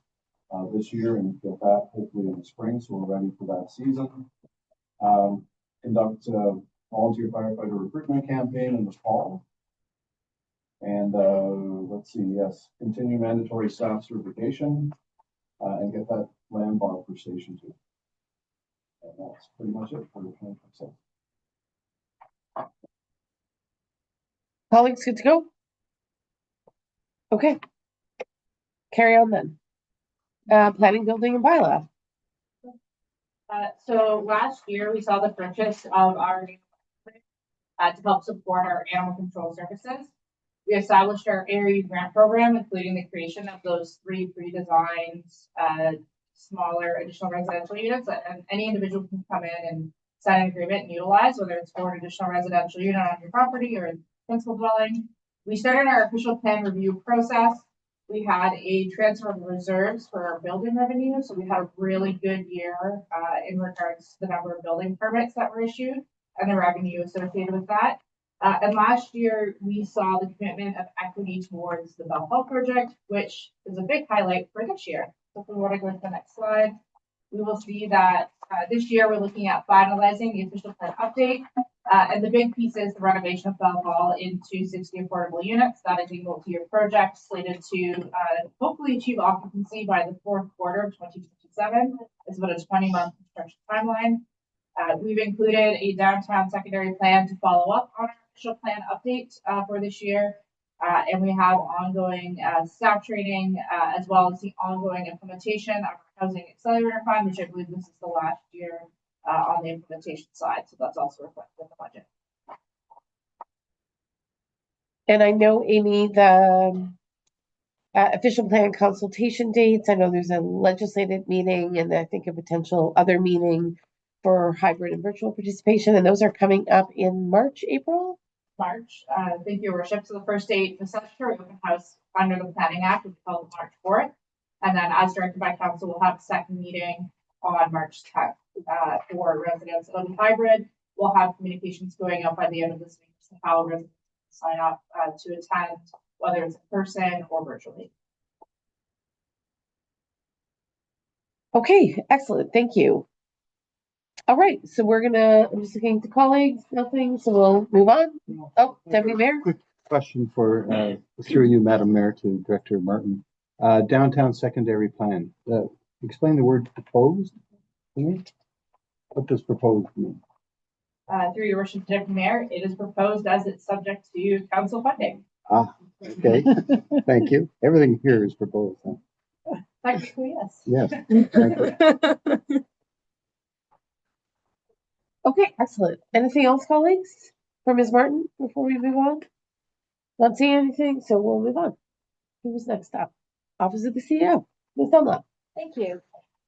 this year, and get that hopefully in the spring, so we're ready for that season. Conduct a volunteer firefighter recruitment campaign in the fall. And let's see, yes, continue mandatory staff certification and get that land bond for Station 2. And that's pretty much it for 2026. Colleagues, good to go? Okay. Carry on then. Planning, building, and bylaw. So last year, we saw the purchase of our new to help support our animal control services. We established our area grant program, including the creation of those 3 pre-designed smaller additional residential units, and any individual can come in and sign an agreement and utilize, whether it's for an additional residential unit on your property or a principal dwelling. We started our official plan review process. We had a transfer of reserves for our building revenue, so we had a really good year in regards to the number of building permits that were issued and the revenue associated with that. And last year, we saw the commitment of equity towards the Bell Hall project, which is a big highlight for this year. So if we want to go to the next slide, we will see that this year we're looking at finalizing the official plan update. And the big piece is the renovation of Bell Hall into 60 affordable units. That is a multi-year project slated to hopefully achieve occupancy by the 4th quarter of 2027. It's about a 20-month construction timeline. We've included a downtown secondary plan to follow up on our official plan update for this year. And we have ongoing staff training, as well as the ongoing implementation of our Housing Accelerator Fund, which I believe this is the last year on the implementation side. So that's also reflected in the budget. And I know, Amy, the official plan consultation dates, I know there's a legislative meeting and I think a potential other meeting for hybrid and virtual participation, and those are coming up in March, April? March. Thank you, Your Worship. So the first date, the statutory open house under the Planning Act will be held March 4th. And then as directed by council, we'll have a second meeting on March 10th for residents. It'll be hybrid. We'll have communications going up by the end of this week to how residents sign up to attend, whether it's in person or virtually. Okay, excellent. Thank you. All right, so I'm just looking at the colleagues, nothing, so we'll move on. Oh, Deputy Mayor? Quick question for, through you, Madam Mayor, to Director Martin. Downtown secondary plan. Explain the word proposed to me. What does proposed mean? Through Your Worship, Deputy Mayor, it is proposed as it's subject to council funding. Ah, okay. Thank you. Everything here is proposed. Huh? Technically, yes. Yes. Thank you. Okay, excellent. Anything else, colleagues, for Ms. Martin before we move on? Not seeing anything, so we'll move on. Who's next up? Office of the CEO, Ms. Dunlop. Thank you.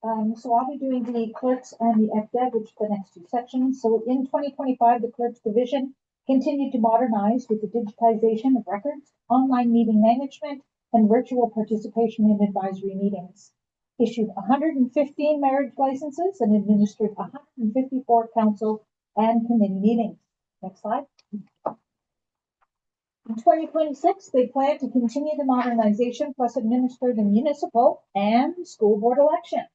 So I'll be doing the clerks and the FDEV, which are the next 2 sections. So in 2025, the clerks division continued to modernize with the digitization of records, online meeting management, and virtual participation in advisory meetings. Issued 115 marriage licenses and administered 154 council and committee meetings. Next slide. In 2026, they plan to continue the modernization plus administer the municipal and school board election.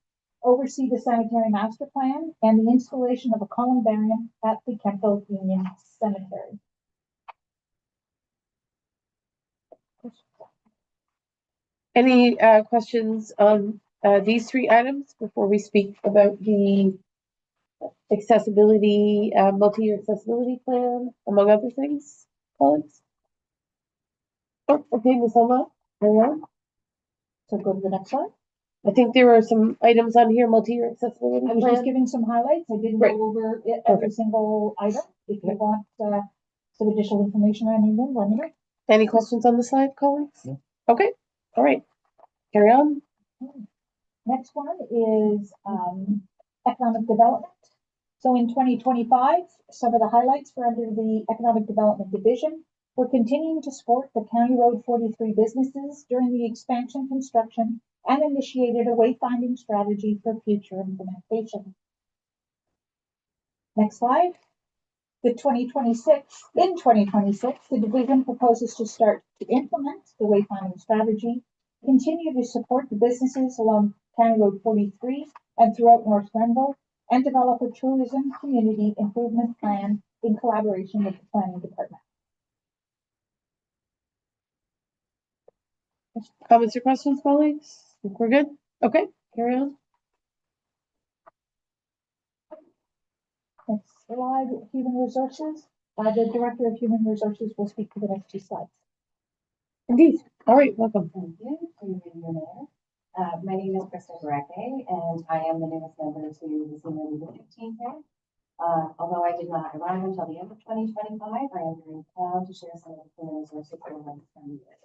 oversee the sanitary master plan and the installation of a columbarium at the Kemptville Union Cemetery. Any questions on these three items before we speak about the accessibility, multi-year accessibility plan, among other things, colleagues? Oh, okay, Ms. Alma, carry on. So go to the next slide. I think there are some items on here, multi-year accessibility I was just plan. giving some highlights. I didn't Great. go over it, every Perfect. single item. If you want some additional information on any of them, let me know. Any questions on the slide, colleagues? No. Okay, all right, carry on. Next one is economic development. So in 2025, some of the highlights were under the economic development division. We're continuing to support the County Road 43 businesses during the expansion construction and initiated a wayfinding strategy for future implementation. Next slide. In 2026, the division proposes to start to implement the wayfinding strategy, continue to support the businesses along County Road 43 and throughout North Grenville, and develop a tourism community improvement plan in collaboration with the planning department. Comments or questions, colleagues? Think we're good? Okay, carry on. Next slide, human resources. The director of human resources will speak to the next two slides. Indeed. All right, welcome. Thank you, through you, Mayor. My name is Krista Bareke, and I am the newest member to the senior leadership team here. Although I did not arrive until the end of 2025, I am very proud to share some of the human resources programs from the year.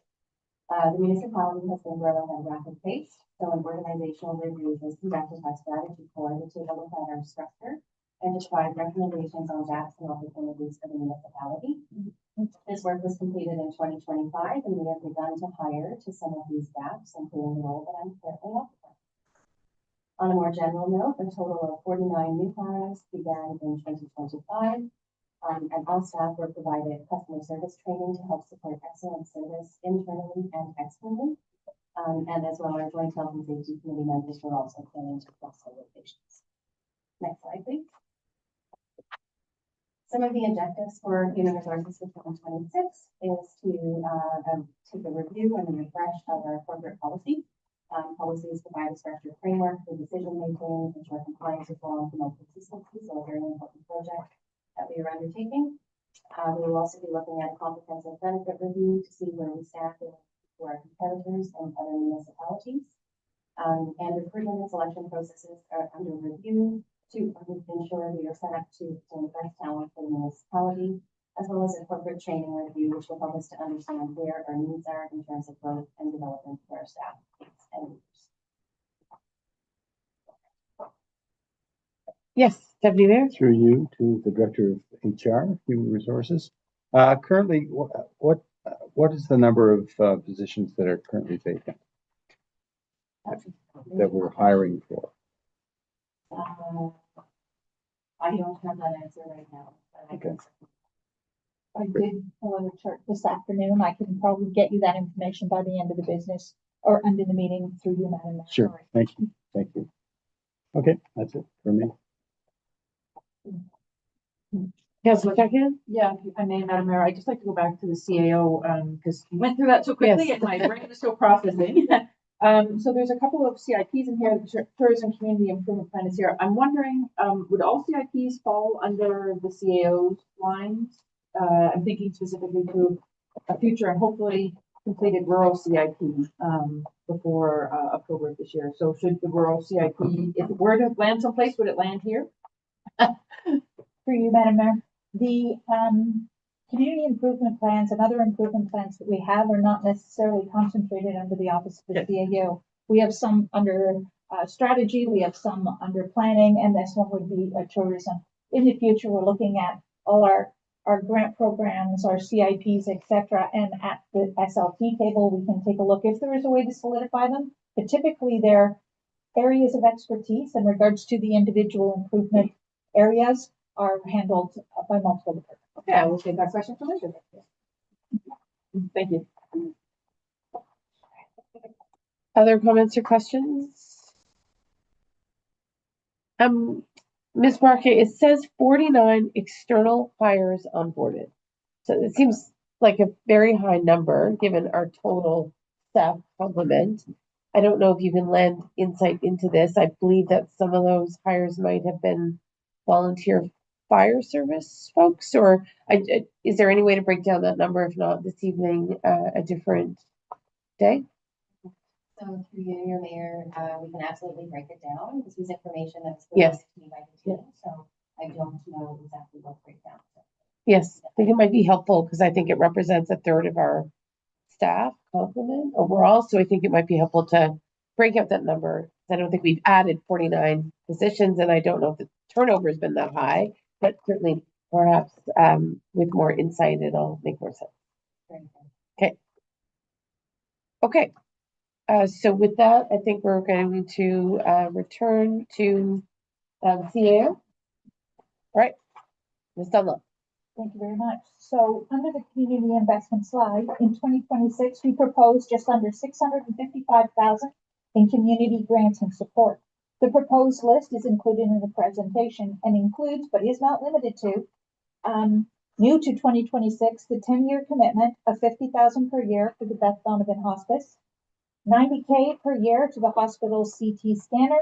The municipality has been growing at a rapid pace, so an organizational review was conducted by Strategy Core to take a look at our structure and to provide recommendations on gaps and opportunities for the municipality. This work was completed in 2025, and we have begun to hire to some of these gaps, including the role that I'm currently occupying. On a more general note, a total of 49 new hires began in 2025, and all staff were provided customer service training to help support excellent service internally and externally. And as well, our joint health and safety committee members were also trained across our locations. Next slide, please. Some of the objectives for human resources for 2026 is to take a review and a refresh of our corporate policy. Policies provide a structured framework for decision making, ensure compliance with law and promote consistency, so a very important project that we are undertaking. We will also be looking at a comprehensive benefit review to see where we stand with our competitors and other municipalities. And recruitment and selection processes are under review to ensure we are set up to obtain the best talent for the municipality, as well as a corporate training review, which will help us to understand where our needs are in terms of growth and development for our staff and leaders. Yes, Deputy Mayor. Through you to the Director of HR, Human Resources. Currently, what is the number of positions that are currently vacant that we're hiring for? I don't have that answer right now. But Okay. I did pull out a chart this afternoon. I can probably get you that information by the end of the business or under the meeting through you, Madam Mayor. Sure, thank you, thank you. Okay, that's it for me. Councilor Chacon? Yeah, if I may, Madam Mayor, I'd just like to go back to the CAO, because we went through that so quickly Yes. and my brain was still processing. So there's a couple of CIPs in here, the Tourism Community Improvement Plan is here. I'm wondering, would all CIPs fall under the CAO lines? I'm thinking specifically to a future and hopefully completed rural CIP, before, October of this year. So should the rural CIP, if it were to land someplace, would it land here? For you, Madam Mayor, the community improvement plans and other improvement plans that we have are not necessarily concentrated under the Office of the CAO. We have some under strategy, we have some under planning, and this one would be tourism. In the future, we're looking at all our grant programs, our CIPs, etc. And at the SLT table, we can take a look if there is a way to solidify them. But typically, they're areas of expertise in regards to the individual improvement areas are handled by multiple departments. Okay, I will take that question for later. Thank you. Other comments or questions? Ms. Markey, it says 49 external hires onboarded. So it seems like a very high number, given our total staff complement. I don't know if you can lend insight into this. I believe that some of those hires might have been volunteer fire service folks, or is there any way to break down that number? If not this evening, a different day? So through you, your mayor, we can absolutely break it down. This was information that's Yes. provided to me by the team, so I don't know exactly what breakdown. Yes, I think it might be helpful because I think it represents a third of our staff complement overall. So I think it might be helpful to break out that number. I don't think we've added 49 positions, and I don't know if the turnover has been that high, but certainly perhaps with more insight, it'll make more sense. Okay. Okay. So with that, I think we're going to return to CAO. All right, Ms. Dunlop. Thank you very much. So under the community investment slide, in 2026, we proposed just under 655,000 in community grants and support. The proposed list is included in the presentation and includes, but is not limited to, new to 2026, the 10-year commitment of 50,000 per year for the Beth Donovan Hospice, 90K per year to the hospital's CT scanner,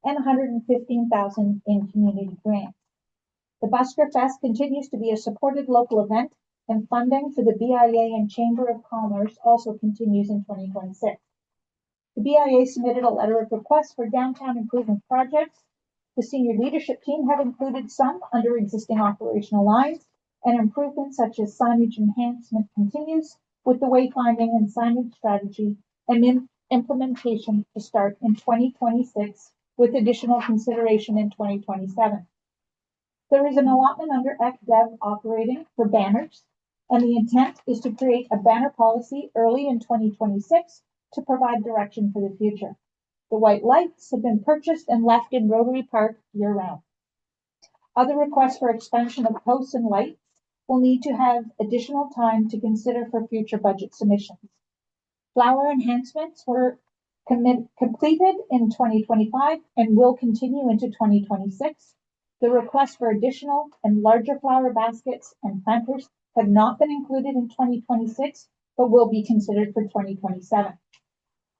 and 115,000 in community grants. The Busker Fest continues to be a supported local event, and funding for the BIA and Chamber of Commerce also continues in 2026. The BIA submitted a letter of request for downtown improvement projects. The senior leadership team have included some under existing operational lines, and improvements such as signage enhancement continues, with the wayfinding and signage strategy and implementation to start in 2026, with additional consideration in 2027. There is an allotment under FDev operating for banners, and the intent is to create a banner policy early in 2026 to provide direction for the future. The white lights have been purchased and left in Rotary Park year-round. Other requests for expansion of posts and lights will need to have additional time to consider for future budget submissions. Flower enhancements were completed in 2025 and will continue into 2026. The requests for additional and larger flower baskets and planters have not been included in 2026, but will be considered for 2027.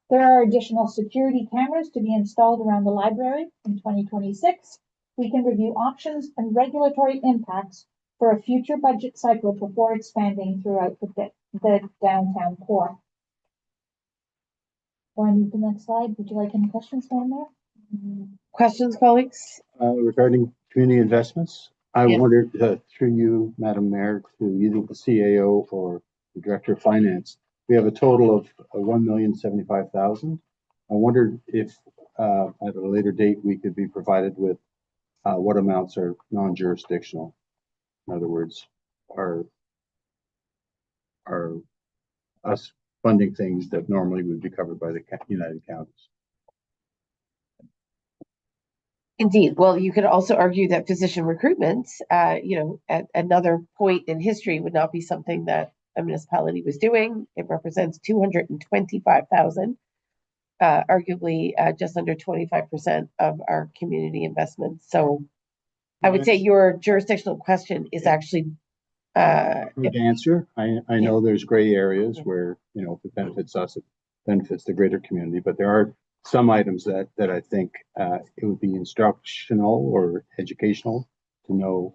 There are additional security cameras to be installed around the library in 2026. We can review options and regulatory impacts for a future budget cycle before expanding throughout the downtown core. Before I move to the next slide, would you like any questions, Madam Mayor? Questions, colleagues? Regarding community investments, I Yes. wondered through you, Madam Mayor, to either the CAO or the Director of Finance, we have a total of 1,075,000. I wondered if at a later date we could be provided with what amounts are non-jurisdictional. In other words, are us funding things that normally would be covered by the United Counties. Indeed. Well, you could also argue that physician recruitment, at another point in history would not be something that a municipality was doing. It represents 225,000, arguably just under 25% of our community investments. So I would say your jurisdictional question is actually Good answer. I know there's gray areas where, if it benefits us, it benefits the greater community, but there are some items that I think it would be instructional or educational to know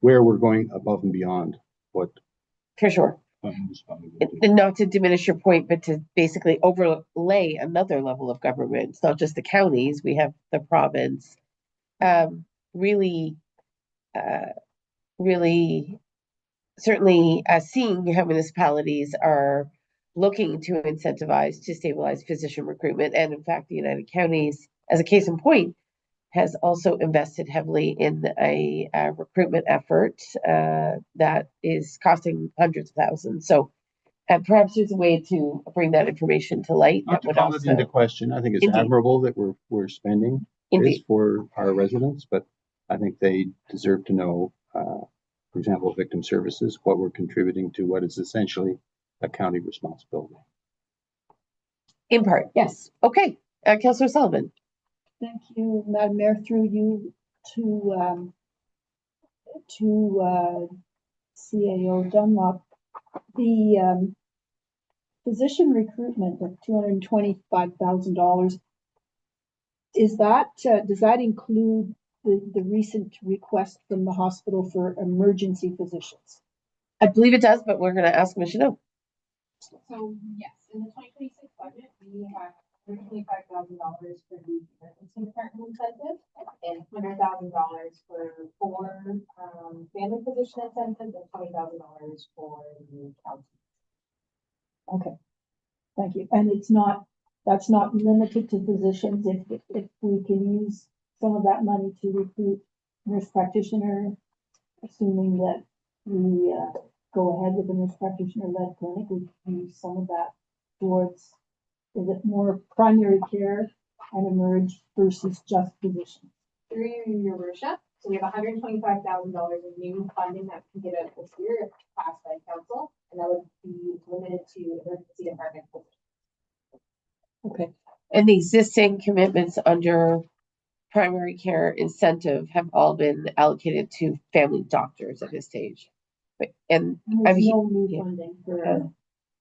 where we're going above and beyond what. for sure. And not to diminish your point, but to basically overlay another level of government. It's not just the counties, we have the province. Really, certainly seeing how municipalities are looking to incentivize to stabilize physician recruitment. And in fact, the United Counties, as a case in point, has also invested heavily in a recruitment effort that is costing hundreds of thousands. So perhaps there's a way to bring that information to light. Not to call it into question. I think it's Indeed. admirable that we're spending this for our residents, but I think they deserve to know, for example, victim services, what we're contributing to what is essentially a county responsibility. In part, yes. Okay, Councillor Sullivan. Thank you, Madam Mayor, through you to CAO Dunlop. The physician recruitment of $225,000, is that, does that include the recent request from the hospital for emergency physicians? I believe it does, but we're gonna ask Michelle. So yes, in the 2026 budget, we have $125,000 for the emergency department incentive and $100,000 for four family physician incentives and $20,000 for the county. Okay, thank you. And that's not limited to physicians. If we can use some of that money to recruit nurse practitioner, assuming that we go ahead with the nurse practitioner-led clinic, we can use some of that towards, is it more primary care and emerge versus just physicians? Through your worship, so we have $125,000 in new funding that we can get out this year if passed by council, and that would be limited to emergency department physicians. Okay, And the existing commitments under primary care incentive have all been allocated to family doctors at this stage. But, and there's mean, no new yeah. funding for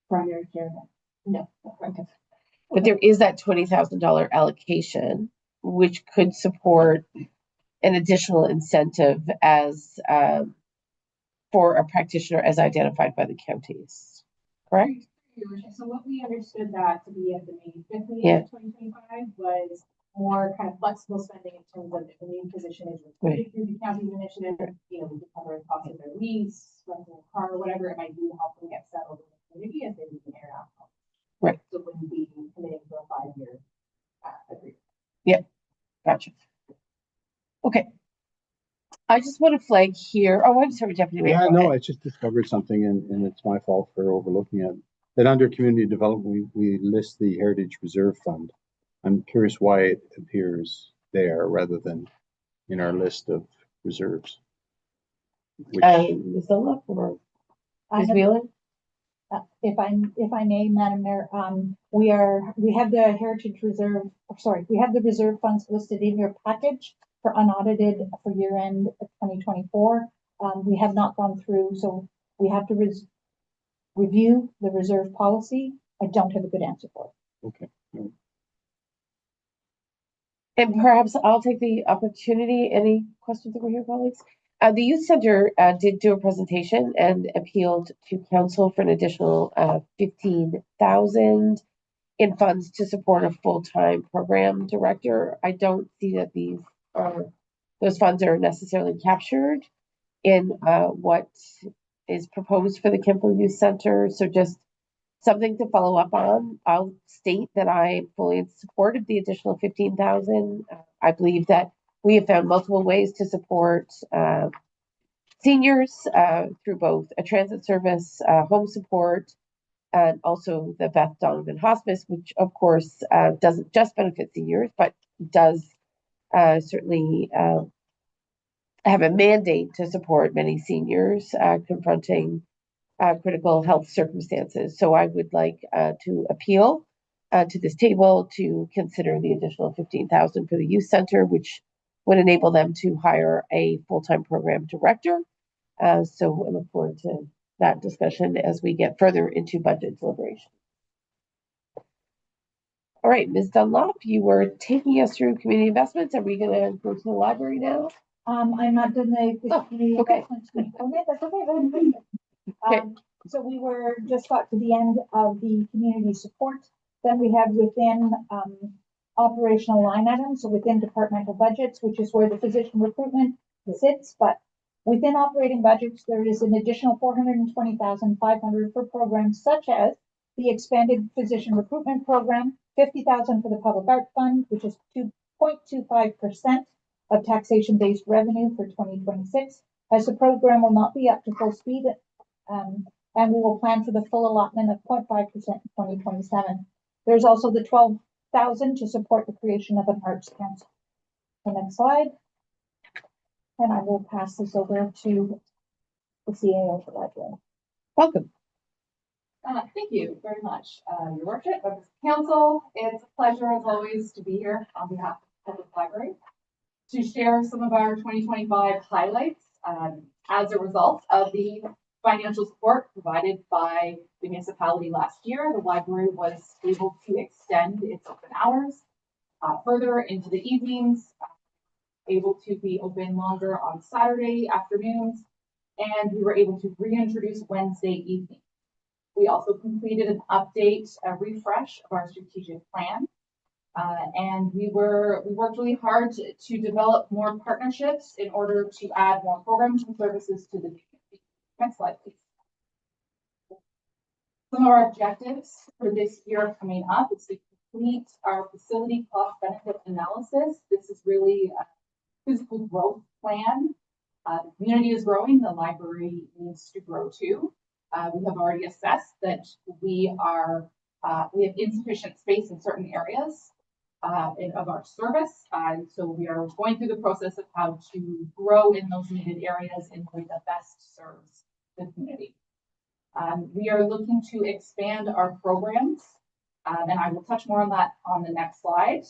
primary care then? No. Okay. but there is that $20,000 allocation, which could support an additional incentive as for a practitioner as identified by the counties, correct? Your worship, so what we understood that to be at the May 5th meeting Yeah. of 2025 was more kind of flexible spending in terms of if a new position is recruited through the county's initiative, you know, we could cover the cost of their lease, renting a car, whatever it might be to help them get settled in the community as they move international. Right. So it wouldn't be committing to a 5-year agreement. Gotcha. Okay. I just want to flag here. Oh, I'm sorry, Deputy Mayor. Yeah, go no, ahead. I just discovered something and it's my fault for overlooking it. That under community development, we list the Heritage Reserve Fund. I'm curious why it appears there rather than in our list of reserves. Which, Ms. Dunlop or I Ms. have- Wheeler? If I may, Madam Mayor, we have the Heritage Reserve, we have the reserve funds listed in your package for unaudited for year end 2024. We have not gone through, so we have to review the reserve policy. I don't have a good answer for it. okay. And perhaps I'll take the opportunity. Any questions over here, colleagues? The youth center did do a presentation and appealed to council for an additional $15,000 in funds to support a full-time program director. I don't see that those funds are necessarily captured in what is proposed for the Kimberley Youth Center. So just something to follow up on. I'll state that I fully in support of the additional $15,000. I believe that we have found multiple ways to support seniors through both a transit service, home support, and also the Beth Donovan Hospice, which of course doesn't just benefit seniors, but does certainly have a mandate to support many seniors confronting critical health circumstances. So I would like to appeal to this table to consider the additional $15,000 for the youth center, which would enable them to hire a full-time program director. So I look forward to that discussion as we get further into budget deliberation. All right, Ms. Dunlop, you were taking us through community investments. Are we going to go to the library now? I'm not done the community okay. investments. Okay, that's okay. Okay. So we just got to the end of the community support. Then we have within operational line items, so within departmental budgets, which is where the physician recruitment sits. But within operating budgets, there is an additional $420,500 for programs such as the expanded physician recruitment program, $50,000 for the public art fund, which is 2.25% of taxation-based revenue for 2026, as the program will not be up to full speed, and we will plan for the full allotment of 0.5% in 2027. There's also the $12,000 to support the creation of an arts council. The next slide. And I will pass this over to the CAO for library. Welcome. Thank you very much, Your Worship, members of council. It's a pleasure as always to be here on behalf of Public Library to share some of our 2025 highlights as a result of the financial support provided by the municipality last year. The library was able to extend its open hours further into the evenings, able to be open longer on Saturday afternoons, and we were able to reintroduce Wednesday evening. We also completed an update, a refresh of our strategic plan. And we worked really hard to develop more partnerships in order to add more programs and services to the community. Next slide, please. Some of our objectives for this year coming up is to complete our facility cost benefit analysis. This is really a physical growth plan. The community is growing, the library needs to grow too. We have already assessed that we have insufficient space in certain areas of our service. So we are going through the process of how to grow in those needed areas in a way that best serves the community. We are looking to expand our programs, and I will touch more on that on the next slide.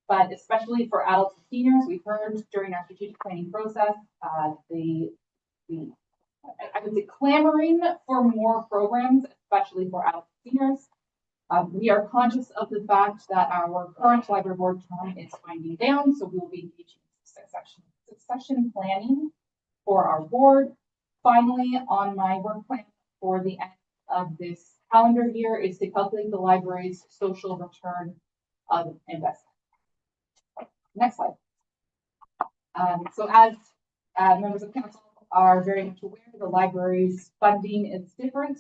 But especially for adults and seniors, we heard during our strategic planning process, I would say clamoring for more programs, especially for adults and seniors. We are conscious of the fact that our current library board term is winding down, so we will be engaging in succession planning for our board. Finally, on my work plan for the end of this calendar year is to calculate the library's social return of investment. Next slide. So as members of council are very much aware, the library's funding is different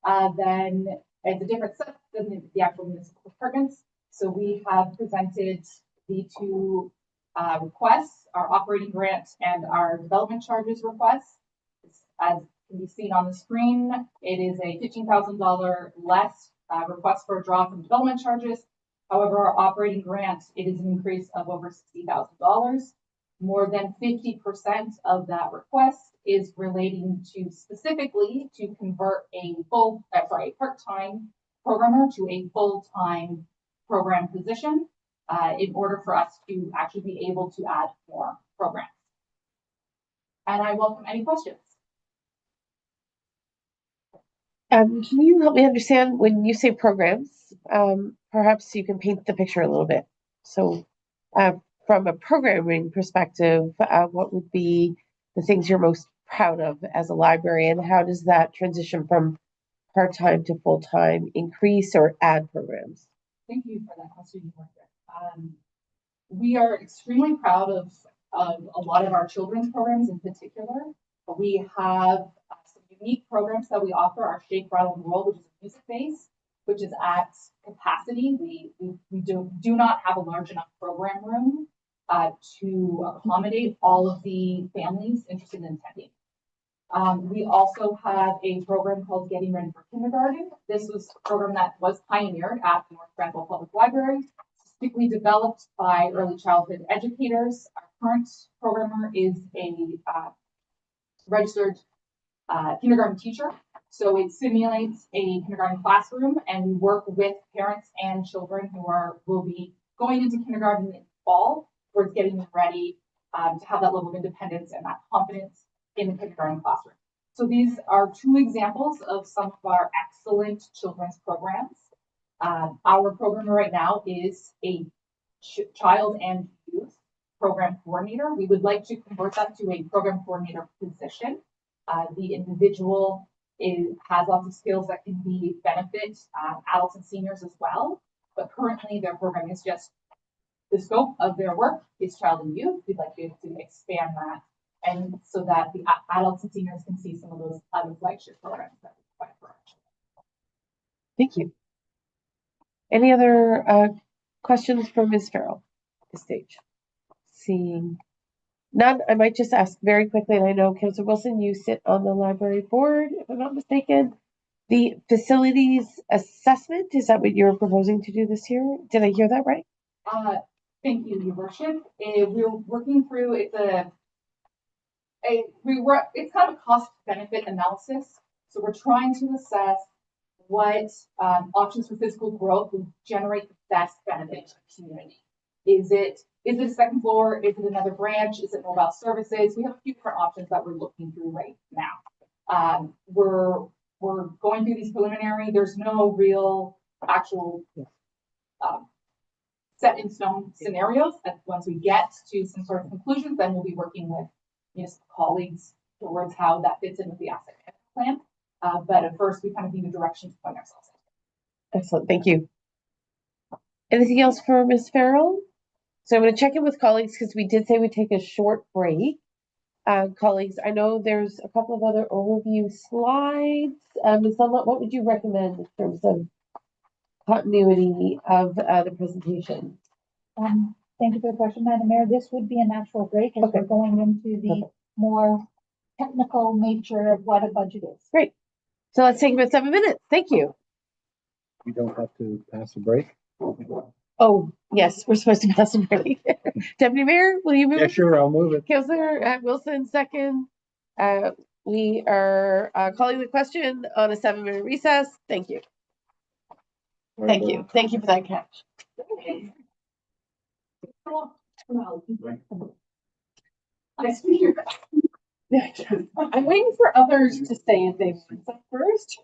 than it's a different set than the actual municipal departments. So we have presented the two requests, our operating grant and our development charges requests. As can be seen on the screen, it is a $15,000 less request for a draw from development charges. However, our operating grant, it is an increase of over $60,000. More than 50% of that request is relating to specifically to convert a part-time programmer to a full-time program position in order for us to actually be able to add more programs. And I welcome any questions. Can you help me understand when you say programs, perhaps you can paint the picture a little bit. So from a programming perspective, what would be the things you're most proud of as a library, and how does that transition from part-time to full-time increase or add programs? Thank you for that question. We are extremely proud of a lot of our children's programs in particular. We have some unique programs that we offer. Our Shake, Rattle, and Roll, which is a music base, which is at capacity. We do not have a large enough program room to accommodate all of the families interested in attending. We also have a program called Getting Ready for Kindergarten. This was a program that was pioneered at the North Grenville Public Library, specifically developed by early childhood educators. Our current programmer is a registered kindergarten teacher. So it simulates a kindergarten classroom, and we work with parents and children who will be going into kindergarten in the fall, towards getting them ready to have that level of independence and that confidence in the kindergarten classroom. So these are two examples of some of our excellent children's programs. Our programmer right now is a child and youth program coordinator. We would like to convert that to a program coordinator position. The individual has lots of skills that can benefit adults and seniors as well. But currently their program is just the scope of their work is child and youth. We'd like to be able to expand that, and so that the adults and seniors can see some of those other flagship programs that we provide for our children. Thank you. Any other questions for Ms. Farrell at this stage? Seeing none, I might just ask very quickly, and I know Councillor Wilson, you sit on the library board, if I'm not mistaken. The facilities assessment, is that what you're proposing to do this year? Did I hear that right? Thank you, Your Worship. We're working through it's kind of a cost benefit analysis. So we're trying to assess what options for physical growth will generate the best benefit to the community. Is it a second floor? Is it another branch? Is it mobile services? We have a few different options that we're looking through right now. We're going through these preliminary, there's no real actual set in stone scenarios. And once we get to some sort of conclusions, then we'll be working with municipal colleagues towards how that fits in with the asset management plan. But at first, we kind of need a direction to point ourselves in. Excellent, thank you. Anything else for Ms. Farrell? So I'm going to check in with colleagues because we did say we'd take a short break. Colleagues, I know there's a couple of other overview slides. Ms. Dunlop, what would you recommend in terms of continuity of the presentation? Thank you for the question, Madam Mayor. This would be a natural break as Okay. we're going into the Okay. more technical nature of what a budget is. Great. So let's take about 7 minutes. Thank you. You don't have to pass a break. Oh, yes, we're supposed to pass a break. Deputy Mayor, will you move? Yeah, sure, I'll move it. Councillor Wilson, second. We are calling the question on a 7-minute recess. Thank you. Thank you. Thank you for that catch. I'm waiting for others to say if they want some first.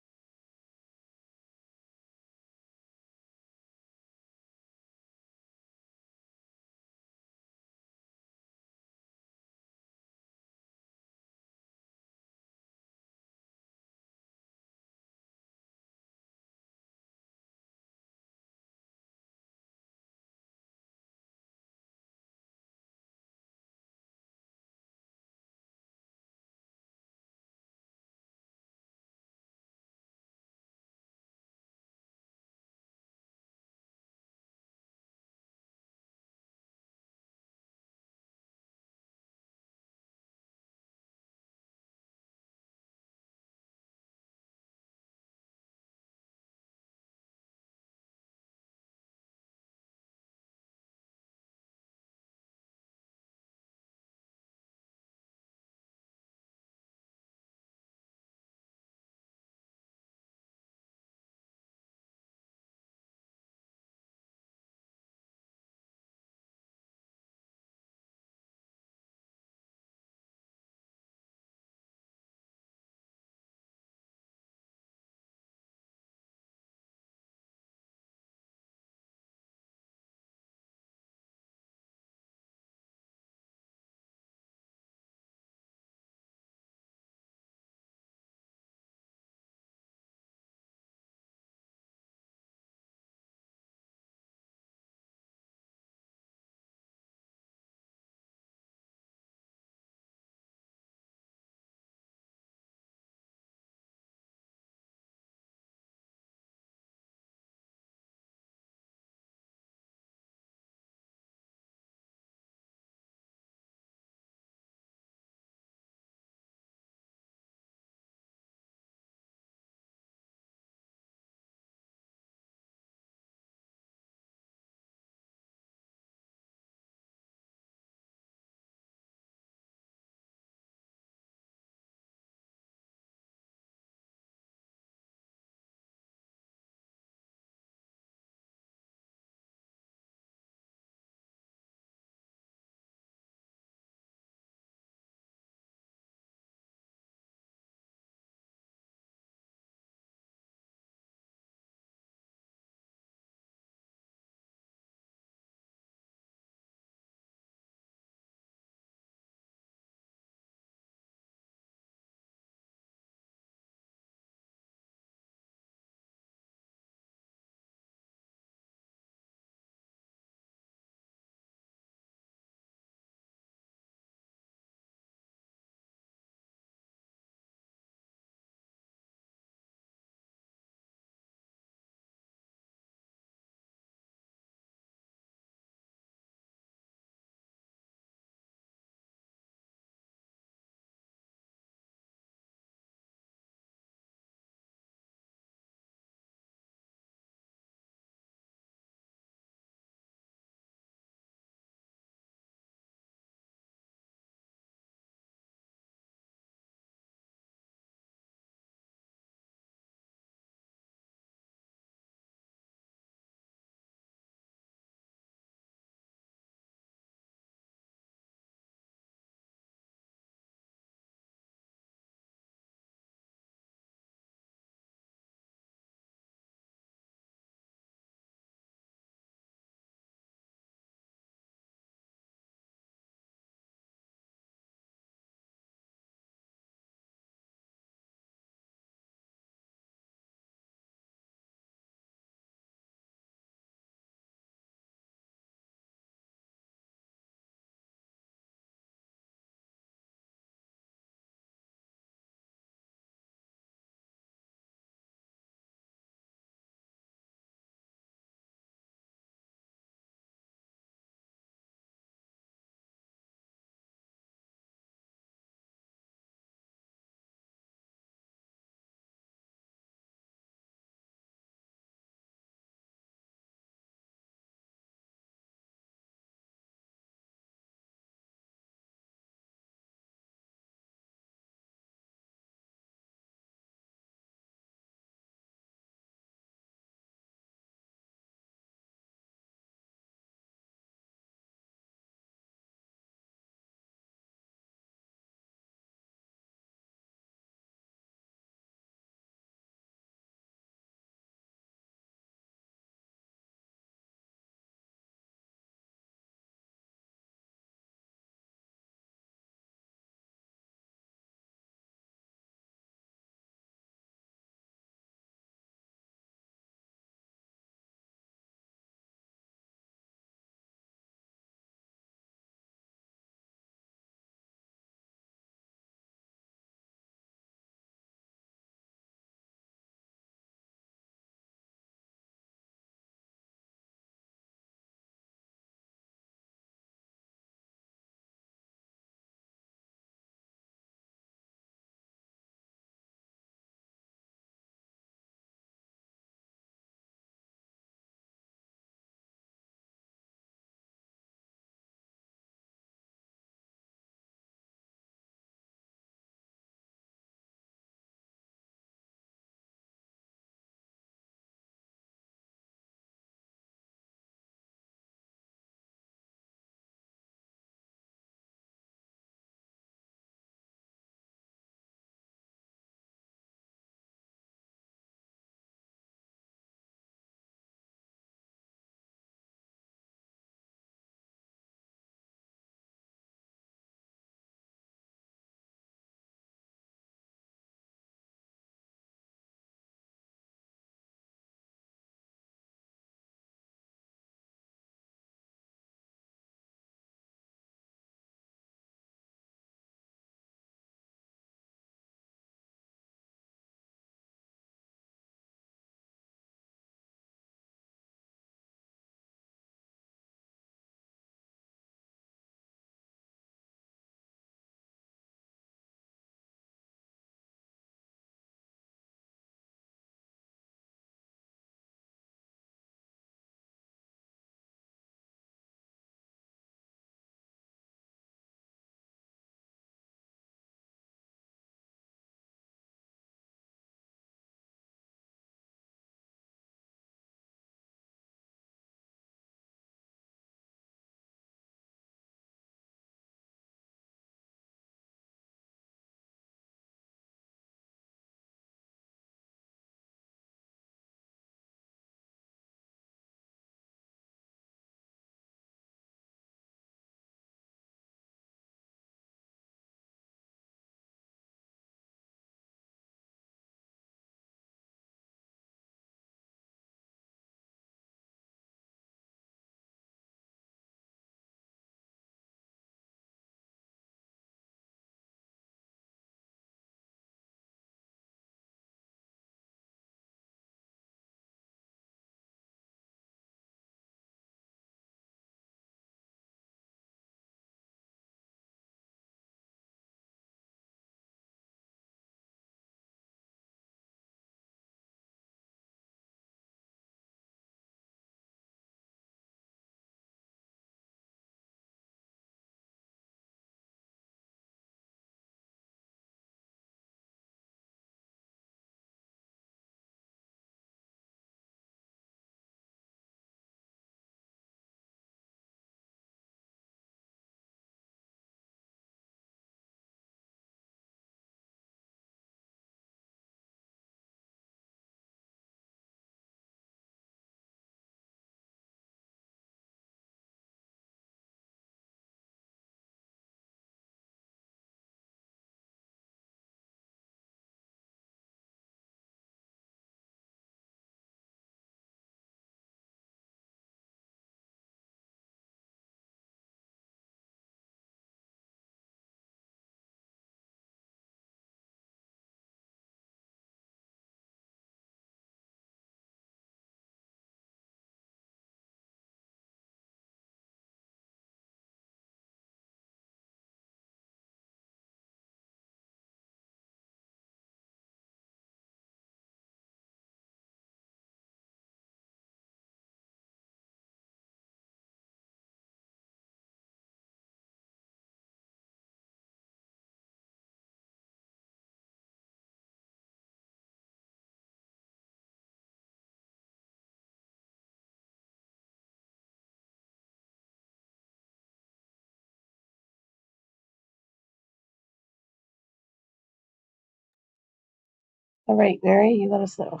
All right, Mary, you let us know.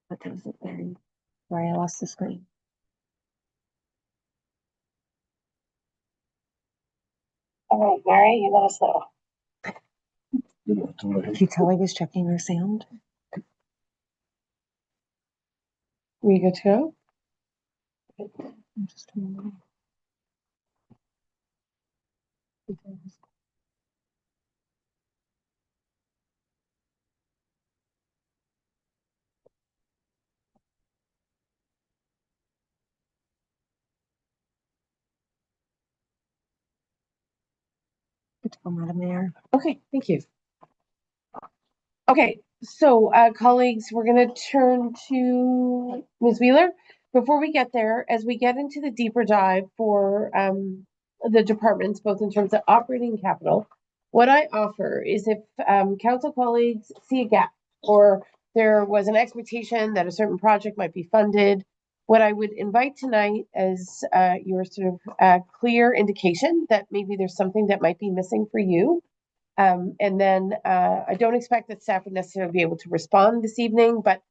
What time is it there? Sorry, I lost the screen. All right, Mary, you let us know. Can you tell I was checking her sound? We good to go? Just a moment. Good to go, Madam Mayor. Okay, thank you. Okay, so colleagues, we're going to turn to Ms. Wheeler. Before we get there, as we get into the deeper dive for the departments, both in terms of operating capital, what I offer is if council colleagues see a gap or there was an expectation that a certain project might be funded, what I would invite tonight is your sort of clear indication that maybe there's something that might be missing for you. And then I don't expect that staff would necessarily be able to respond this evening, but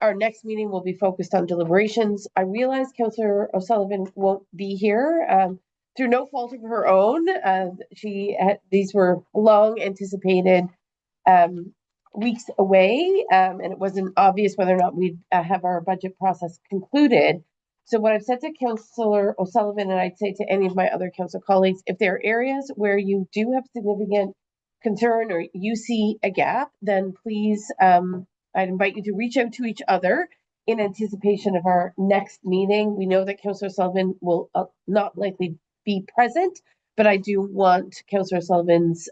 our next meeting will be focused on deliberations. I realize Councillor O'Sullivan won't be here through no fault of her own. These were long anticipated weeks away, and it wasn't obvious whether or not we'd have our budget process concluded. So what I've said to Councillor O'Sullivan, and I'd say to any of my other council colleagues, if there are areas where you do have significant concern or you see a gap, then please, I'd invite you to reach out to each other in anticipation of our next meeting. We know that Councillor Sullivan will not likely be present, but I do want Councillor Sullivan's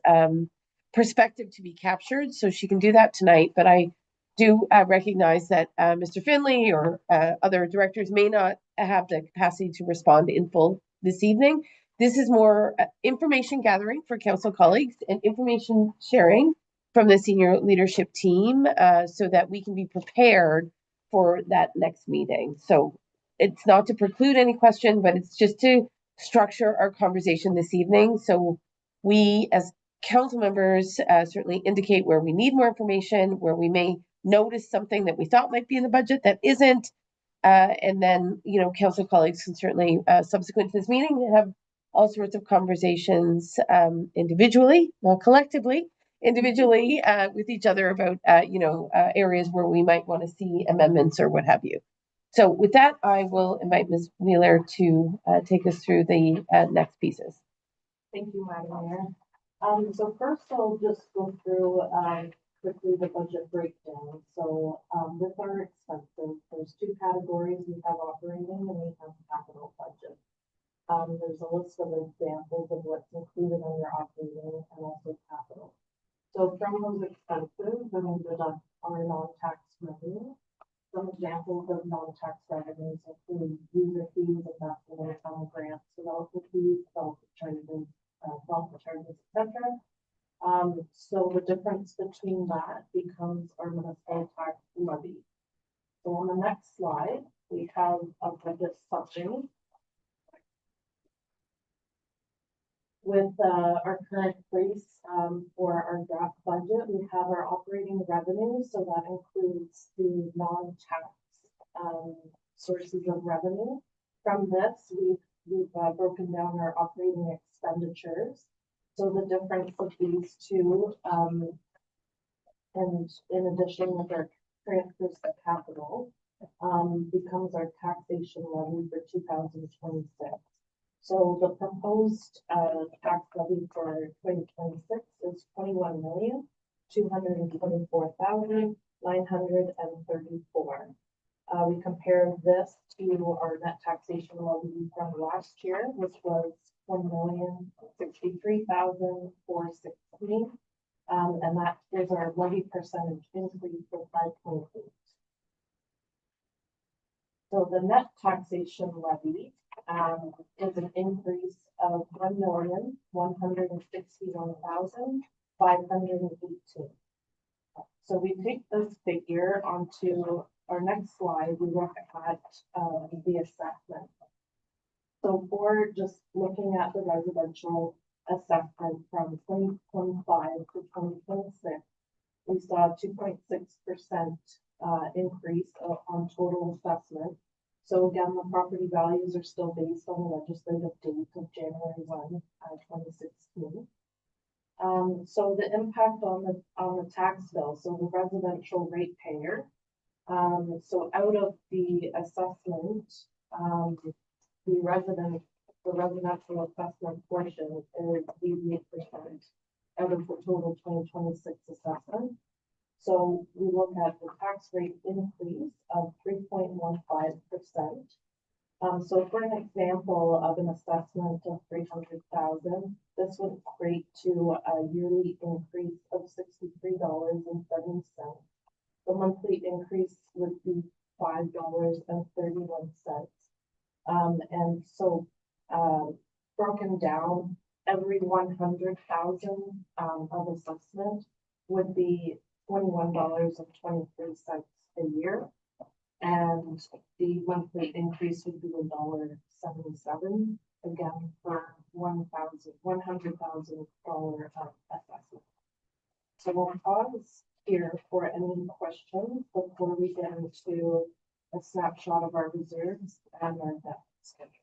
perspective to be captured, so she can do that tonight. But I do recognize that Mr. Finley or other directors may not have the capacity to respond in full this evening. This is more information gathering for council colleagues and information sharing from the senior leadership team so that we can be prepared for that next meeting. So it's not to preclude any question, but it's just to structure our conversation this evening. So we as council members certainly indicate where we need more information, where we may notice something that we thought might be in the budget that isn't. And then, you know, council colleagues can certainly, subsequent to this meeting, have all sorts of conversations individually, not collectively, individually with each other about, areas where we might want to see amendments or what have you. So with that, I will invite Ms. Wheeler to take us through the next pieces. Thank you, Madam Mayor. So first I'll just go through quickly the budget breakdown. So with our expenses, there's two categories. We have operating and we have capital budget. There's a list of examples of what's included under operating and also capital. So from those expenses, then we deduct our non-tax revenue. Some examples of non-tax revenues include user fees, investment income, grants, developer fees, self-charges, etc. So the difference between that becomes our municipal tax levy. So on the next slide, we have a budget summary with our current place for our draft budget. We have our operating revenue, so that includes the non-tax sources of revenue. From this, we've broken down our operating expenditures. So the difference of these two, and in addition with our transfers to capital, becomes our taxation levy for 2026. So the proposed tax levy for 2026 is 21,224,934. We compare this to our net taxation levy from last year, which was 1,063,416, and that is our levy percentage increase of 5.8. So the net taxation levy is an increase of 1,161,518. So we take this figure onto our next slide. We look at the assessment. So for just looking at the residential assessment from 2025 to 2026, we saw a 2.6% increase on total assessment. So again, the property values are still based on the legislative date of January 1, 2016. So the impact on the tax bill, so the residential ratepayer. So out of the assessment, the residential assessment portion is 88% out of the total 2026 assessment. So we look at the tax rate increase of 3.15%. So for an example of an assessment of 300,000, this would equate to a yearly increase of $63.70. The monthly increase would be $5.31. And so, broken down, every 100,000 of assessment would be $21.23 a year. And the monthly increase would be $1.77, again, for $100,000 assessment. So we'll pause here for any questions before we get into a snapshot of our reserves and our debt schedule.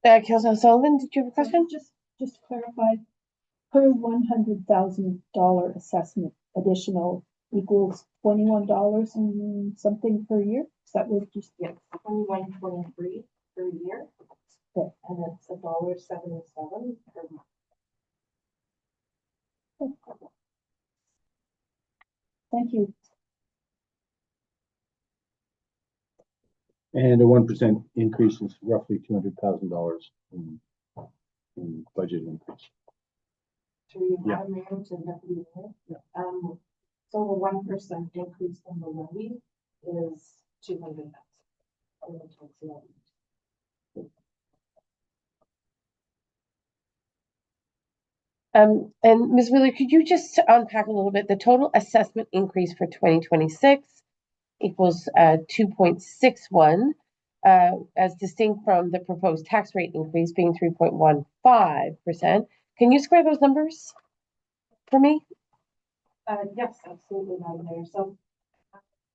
Councilor Sullivan, did you have a question? Just to clarify, per $100,000 assessment, additional equals $21 and something per year? Is that what you Yes, $21.23 per year. Okay. And it's $1.77 per month. Thank you. And a 1% increase is roughly $200,000 in budget increase. Through you, Yeah. Madam Mayor, to Deputy Mayor. Yeah. So a 1% increase in the levy is $200,000. And Ms. Wheeler, could you just unpack a little bit? The total assessment increase for 2026 equals 2.61, as distinct from the proposed tax rate increase being 3.15%. Can you square those numbers for me? Yes, absolutely, Madam Mayor. So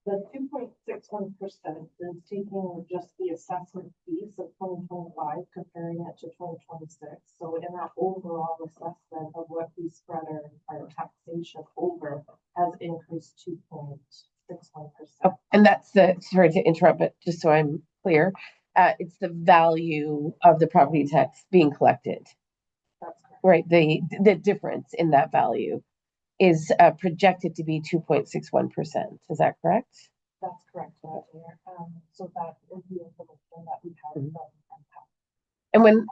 the 2.61% is taking just the assessment piece of 2025, comparing it to 2026. So in our overall assessment of what we spread our taxation over has increased 2.61%. And that's sorry to interrupt, but just so I'm clear, it's the value of the property tax being collected, That's correct. right? The difference in that value is projected to be 2.61%. Is that correct? That's correct, Madam Mayor. So that is the information that we have from MPAC. And when,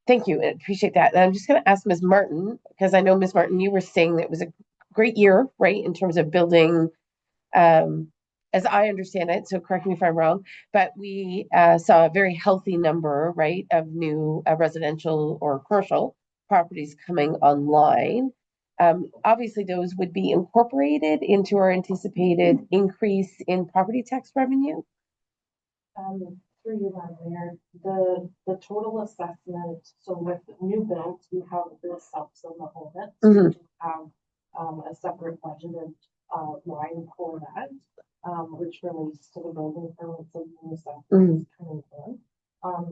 thank you, I appreciate that. And I'm just going to ask Ms. Martin, because I know, Ms. Martin, you were saying that it was a great year, right, in terms of building, as I understand it, so correct me if I'm wrong, but we saw a very healthy number, right, of new residential or commercial properties coming online. Obviously, those would be incorporated into our anticipated increase in property tax revenue. Through you, Madam Mayor, the total assessment, so with new builds, we have the subs and the omits. Mhm. We do have a separate budgeted line for that, which relates to the building permits and new assessments coming in.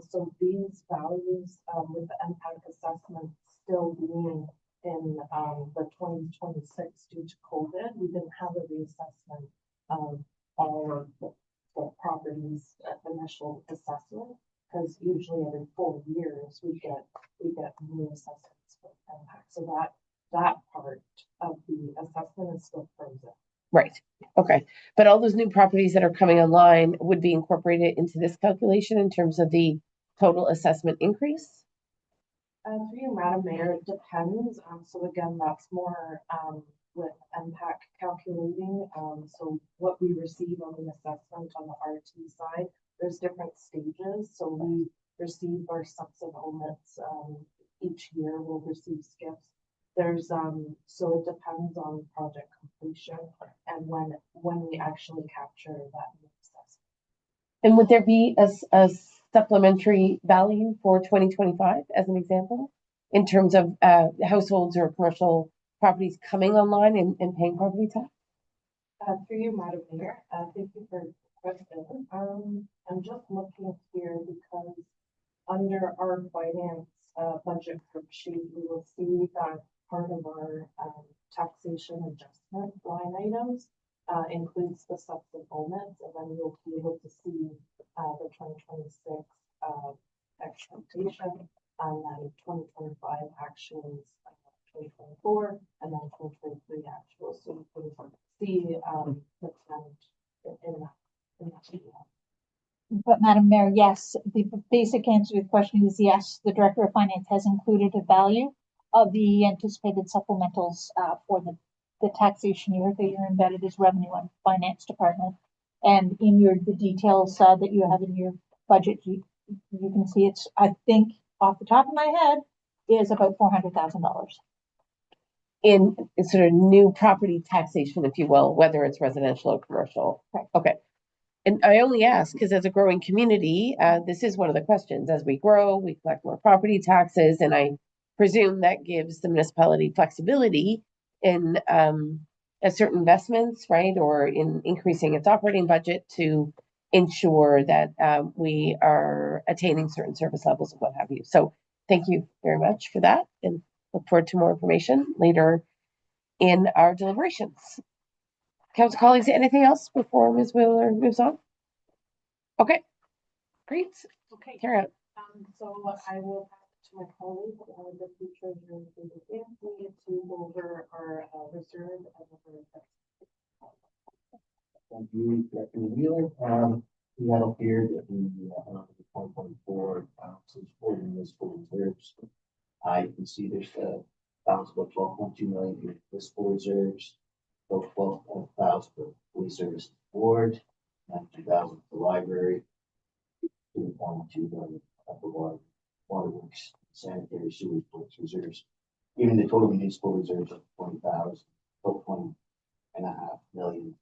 So these values with the MPAC assessment still being in the 2026 due to COVID, we didn't have a reassessment of all of the properties initial assessment, because usually every 4 years we get new assessments for MPAC. So that part of the assessment is still frozen. Right. Okay. But all those new properties that are coming online would be incorporated into this calculation in terms of the total assessment increase? Through you, Madam Mayor, it depends. So again, that's more with MPAC calculating. So what we receive on the assessment on the RT side, there's different stages. So we receive our subs and omits each year. We'll receive skips. There's so it depends on project completion and when we actually capture that new assessment. And would there be a supplementary value for 2025 as an example? In terms of households or commercial properties coming online and paying property tax? Through you, Madam Mayor, thank you for the question. I'm just looking here because under our finance budget worksheet, we will see that part of our taxation adjustment line items includes the supplements, and then you'll be able to see the 2026 expectation and then 2025 actuals, 2024, and then 2023 actuals. So you can see the trend in that. Video. But Madam Mayor, yes, the basic answer to the question is yes, the Director of Finance has included a value of the anticipated supplementals for the taxation year that you're embedded as revenue and finance department. And in the details that you have in your budget, you can see it's, I think off the top of my head, is about $400,000. In sort of new property taxation, if you will, whether it's residential or commercial. Right. Okay. And I only ask because as a growing community, this is one of the questions. As we grow, we collect more property taxes, and I presume that gives the municipality flexibility in certain investments, right, or in increasing its operating budget to ensure that we are attaining certain service levels and what have you. So thank you very much for that, and look forward to more information later in our deliberations. Council colleagues, anything else before Ms. Wheeler moves on? Okay, great. Okay. Carry on. So I will pass it to my colleague, the future Anthony, to go over our reserve and Thank you, Director Wheeler. We had up here that the 2024 balances for municipal reserves. I can see there's a balance of 12.2 million in municipal reserves, about 12,000 for police service board, 92,000 for the library, 2.2 million for waterworks, sanitary sewage works reserves. Even the total municipal reserves of 20,000, about $20.5 million.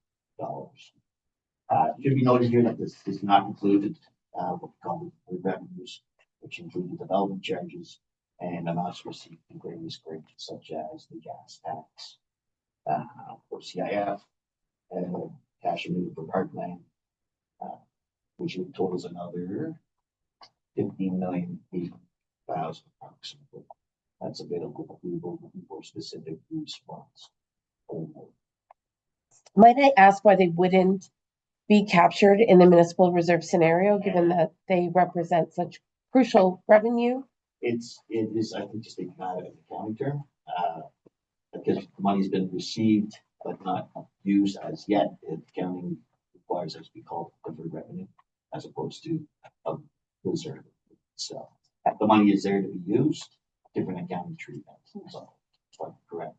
Should be noted here that this is not included what we call the revenues, which include the development charges and amounts received in various grants such as the gas tax, for CIF, and cash removed for parkland, which totals another 15,080,000 approximately. That's available for specific response. Might I ask why they wouldn't be captured in the municipal reserve scenario, given that they represent such crucial revenue? It is, I think, just taken out of the accounting term, because the money's been received but not used as yet. Accounting requires us to be called deferred revenue as opposed to a reserve. So the money is there to be used, different accounting treatment. So correct.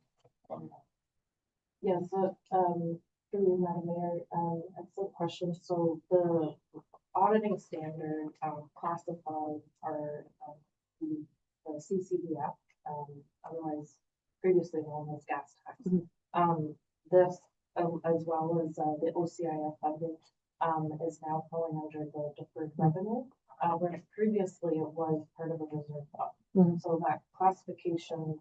Yes, through you, Madam Mayor, excellent question. So the auditing standard classifies our the CCDF, otherwise previously known as gas tax. This, as well as the OCIF funding, is now falling under the deferred revenue, whereas previously it was part of a reserve fund. So that classification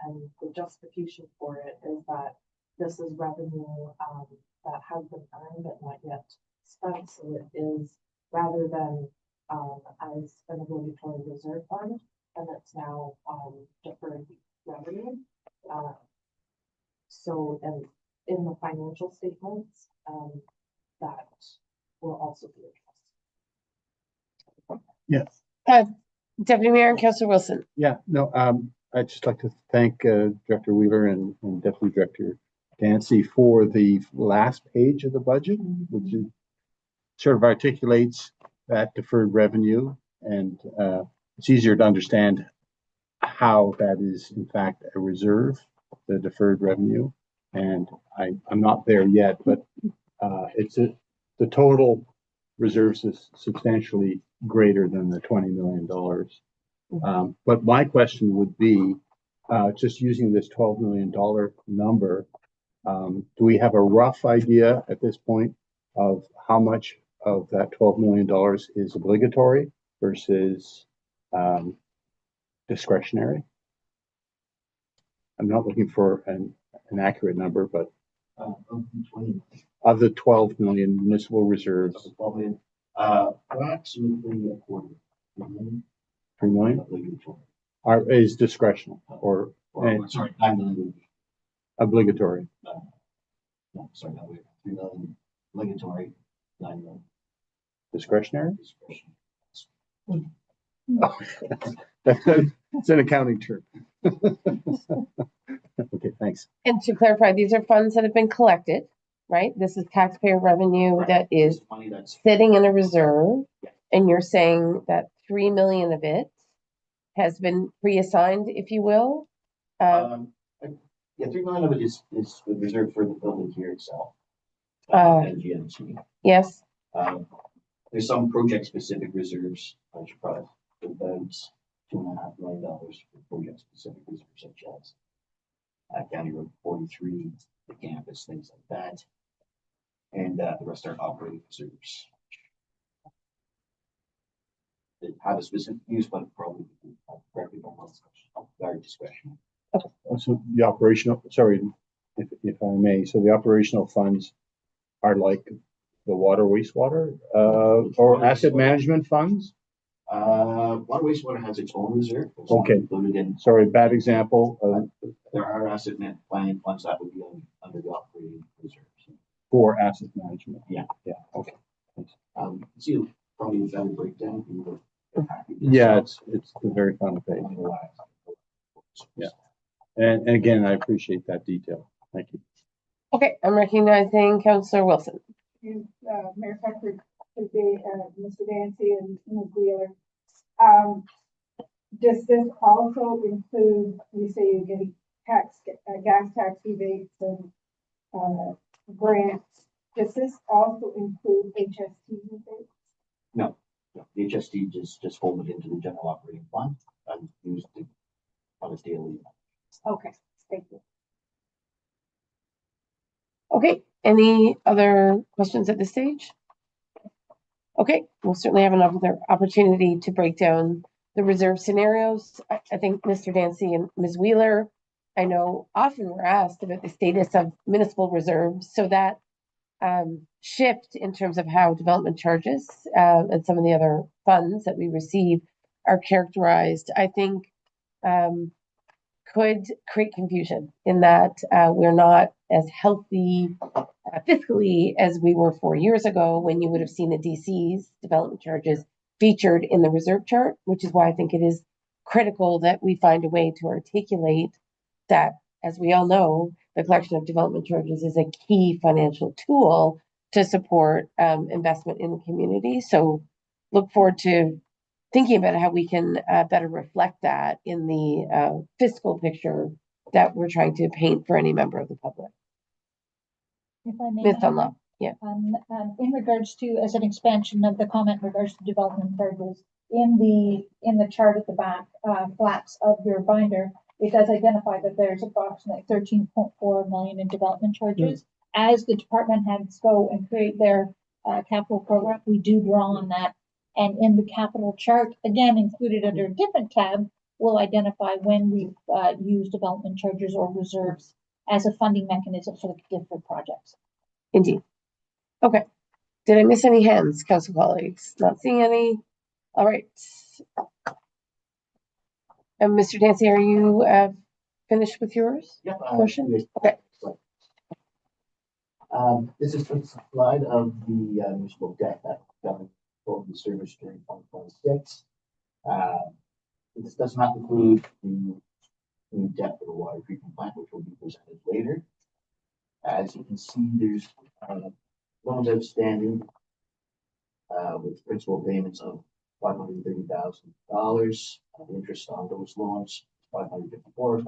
and the justification for it is that this is revenue that has been earned but not yet spent. So it is, rather than as an obligatory reserve fund, and it's now deferred revenue. So, and in the financial statements, that will also be addressed. Yes. Deputy Mayor and Councillor Wilson. Yeah, no, I'd just like to thank Director Wheeler and Deputy Director Dancy for the last page of the budget, which is, sort of articulates that deferred revenue, and it's easier to understand how that is in fact a reserve, the deferred revenue. And I'm not there yet, but the total reserves is substantially greater than the $20 million. But my question would be, just using this $12 million number, do we have a rough idea at this point of how much of that $12 million is obligatory versus discretionary? I'm not looking for an accurate number, but Of the 20, of the 12 million municipal reserves, approximately a quarter. 3 million Obligatory. is discretional or Sorry, 9 million would be, obligatory. no, sorry, no, 3 million obligatory, 9 million Discretionary? discretion. It's an accounting term. Okay, thanks. And to clarify, these are funds that have been collected, right? This is taxpayer revenue that is Money that's, sitting in a reserve. And you're saying that 3 million of it has been pre-assigned, if you will? yeah, 3 million of it is reserved for the building here itself. And GMC. Yes, There's some project-specific reserves, I should probably, about $2.5 million for project-specific reserves such as County Road 43, the campus, things like that. And the rest are operating reserves. They have a specific use, but probably correctly don't know, very discretionary. So the operational, sorry, if I may, so the operational funds are like the water, wastewater, or asset management funds? Water wastewater has its own reserve. It's not Okay. included in, Sorry, bad example, there are asset planning funds that would be under the operating reserves. for asset management. Yeah. Yeah, okay. See, probably a better breakdown. If you were happy. Yeah, it's the very final page. Yeah. And again, I appreciate that detail. Thank you. okay, I'm recognizing Councillor Wilson. Mayor Patrick, Mr. Dancy and Ms. Wheeler. Does this also include, you say you're getting gas tax rebates and, grants? Does this also include HST rebates? No, the HST just folded into the general operating fund and used it on a daily. Okay, thank you. Okay, any other questions at this stage? Okay, we'll certainly have another opportunity to break down the reserve scenarios. I think Mr. Dancy and Ms. Wheeler, I know often we're asked about the status of municipal reserves, so that shift in terms of how development charges and some of the other funds that we receive are characterized, I think could create confusion in that we're not as healthy fiscally as we were 4 years ago, when you would have seen the DC's development charges featured in the reserve chart, which is why I think it is critical that we find a way to articulate that, as we all know, the collection of development charges is a key financial tool to support investment in the community. So look forward to thinking about how we can better reflect that in the fiscal picture that we're trying to paint for any member of the public. If I may. Ms. Dunlop, yeah. In regards to, as an expansion of the comment in regards to development charges, in the chart at the back, flaps of your binder, it does identify that there's approximately 13.4 million in development charges. As the department heads go and create their capital program, we do draw on that. And in the capital chart, again, included under a different tab, we'll identify when we've used development charges or reserves as a funding mechanism for the different projects. Indeed. Okay. Did I miss any hands, council colleagues? Not seeing any. All right. And Mr. Dancy, are you finished with yours? Yep. Portion? Okay. This is a slide of the municipal debt that government will be serviced during 2026. This does not include the new debt for the water treatment plant, which will be presented later. As you can see, there's loans outstanding with principal payments of $530,000. The interest on those loans $554,000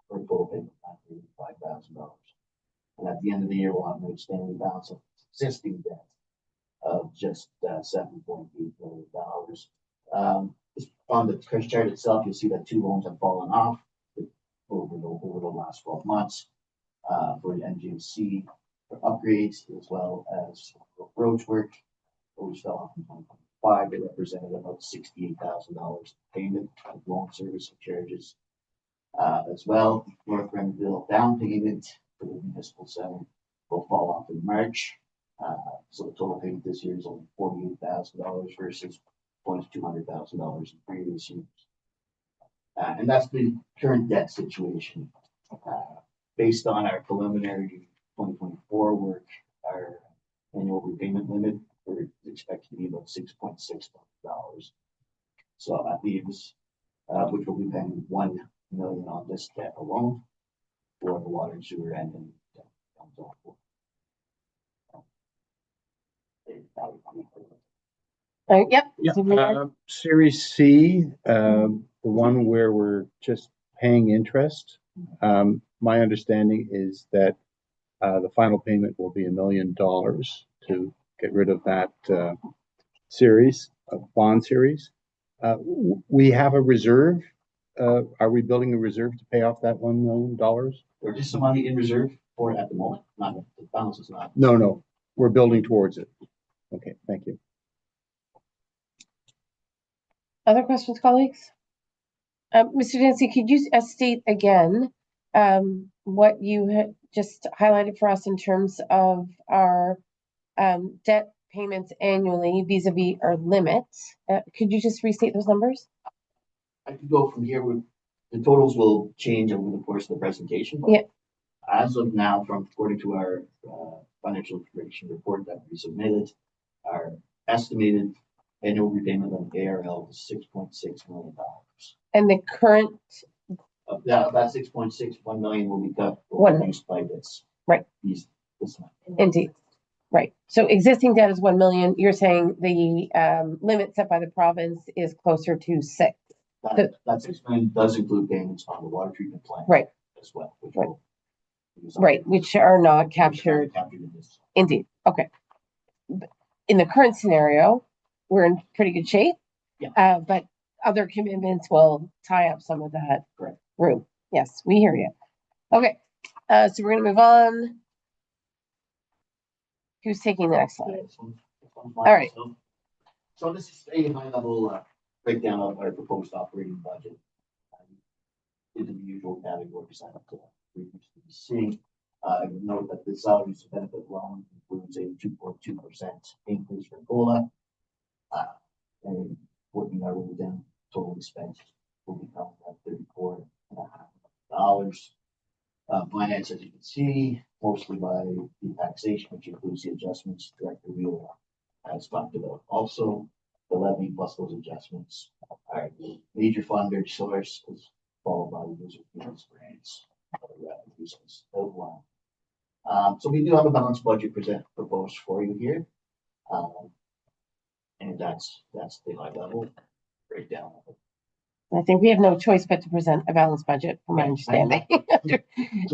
for a total payment of $985,000. And at the end of the year, we'll have an outstanding balance of existing debt of just $7.8 million. On the chart itself, you'll see that 2 loans have fallen off over the last 12 months for the NGC for upgrades, as well as roads work always fell off in 2025. It represented about $68,000 payment of loan servicing charges. As well, North Renville down payment for the municipal center will fall off in March. So the total payment this year is only $48,000 versus close to $200,000 in previous years. And that's the current debt situation. Based on our preliminary 2024 work, our annual repayment limit, we're expected to be about $6.6 million. So that leaves, which will be paying $1 million on this debt alone for the water and sewer and then comes off. Yep. Yeah, Superintendent? Series C, the one where we're just paying interest. My understanding is that the final payment will be $1 million to get rid of that series, bond series. We have a reserve. Are we building a reserve to pay off that $1 million? There is some money in reserve for it at the moment, not the balance is not. No, we're building towards it. Okay, thank you. Other questions, colleagues? Mr. Dancy, could you state again what you had just highlighted for us in terms of our debt payments annually vis-a-vis our limits? Could you just restate those numbers? I could go from here with, the totals will change over the course of the presentation. But Yeah. as of now, according to our financial information report that we submitted, our estimated annual repayment on ARL is $6.6 million. And the current, That 6.6, 1 million will be cut One. used by this. Right. This month. indeed, right. So existing debt is 1 million. You're saying the limit set by the province is closer to 6. That 6 million does include payments on the water treatment plant. Right. As well. Which Right. will use up- Right, which are not captured. Captured in this. Indeed, okay. In the current scenario, we're in pretty good shape. Yeah. But other commitments will tie up some of that Correct. room. Yes, we hear you. Okay, so we're gonna move on. Who's taking the next slide? This one's All right. So this is a high level breakdown of our proposed operating budget. Into the usual categories that we used to be seeing. Note that the salaries to benefit loan includes a 2.2% increase for COLA. And working our way down, total expense will become at $34.5 million. Finance, as you can see, mostly by the taxation, which includes the adjustments Director Wheeler has talked about. Also, the levy plus those adjustments are the major funder source is followed by user fees, grants, other revenues as well. So we do have a balanced budget proposed for you here. And that's the high level breakdown of it. I think we have no choice but to present a balanced budget, from my understanding. Just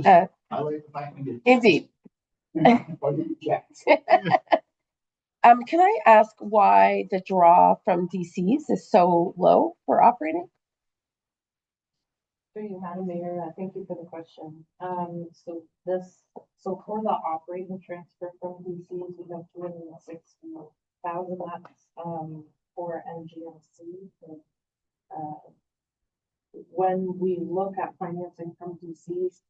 Uh, highlight the fact we did. Indeed. Can I ask why the draw from DCs is so low for operating? Through you, Madam Mayor, thank you for the question. So for the operating transfer from DCs, we have 260,000, that's, for NGLC. When we look at financing from DCs,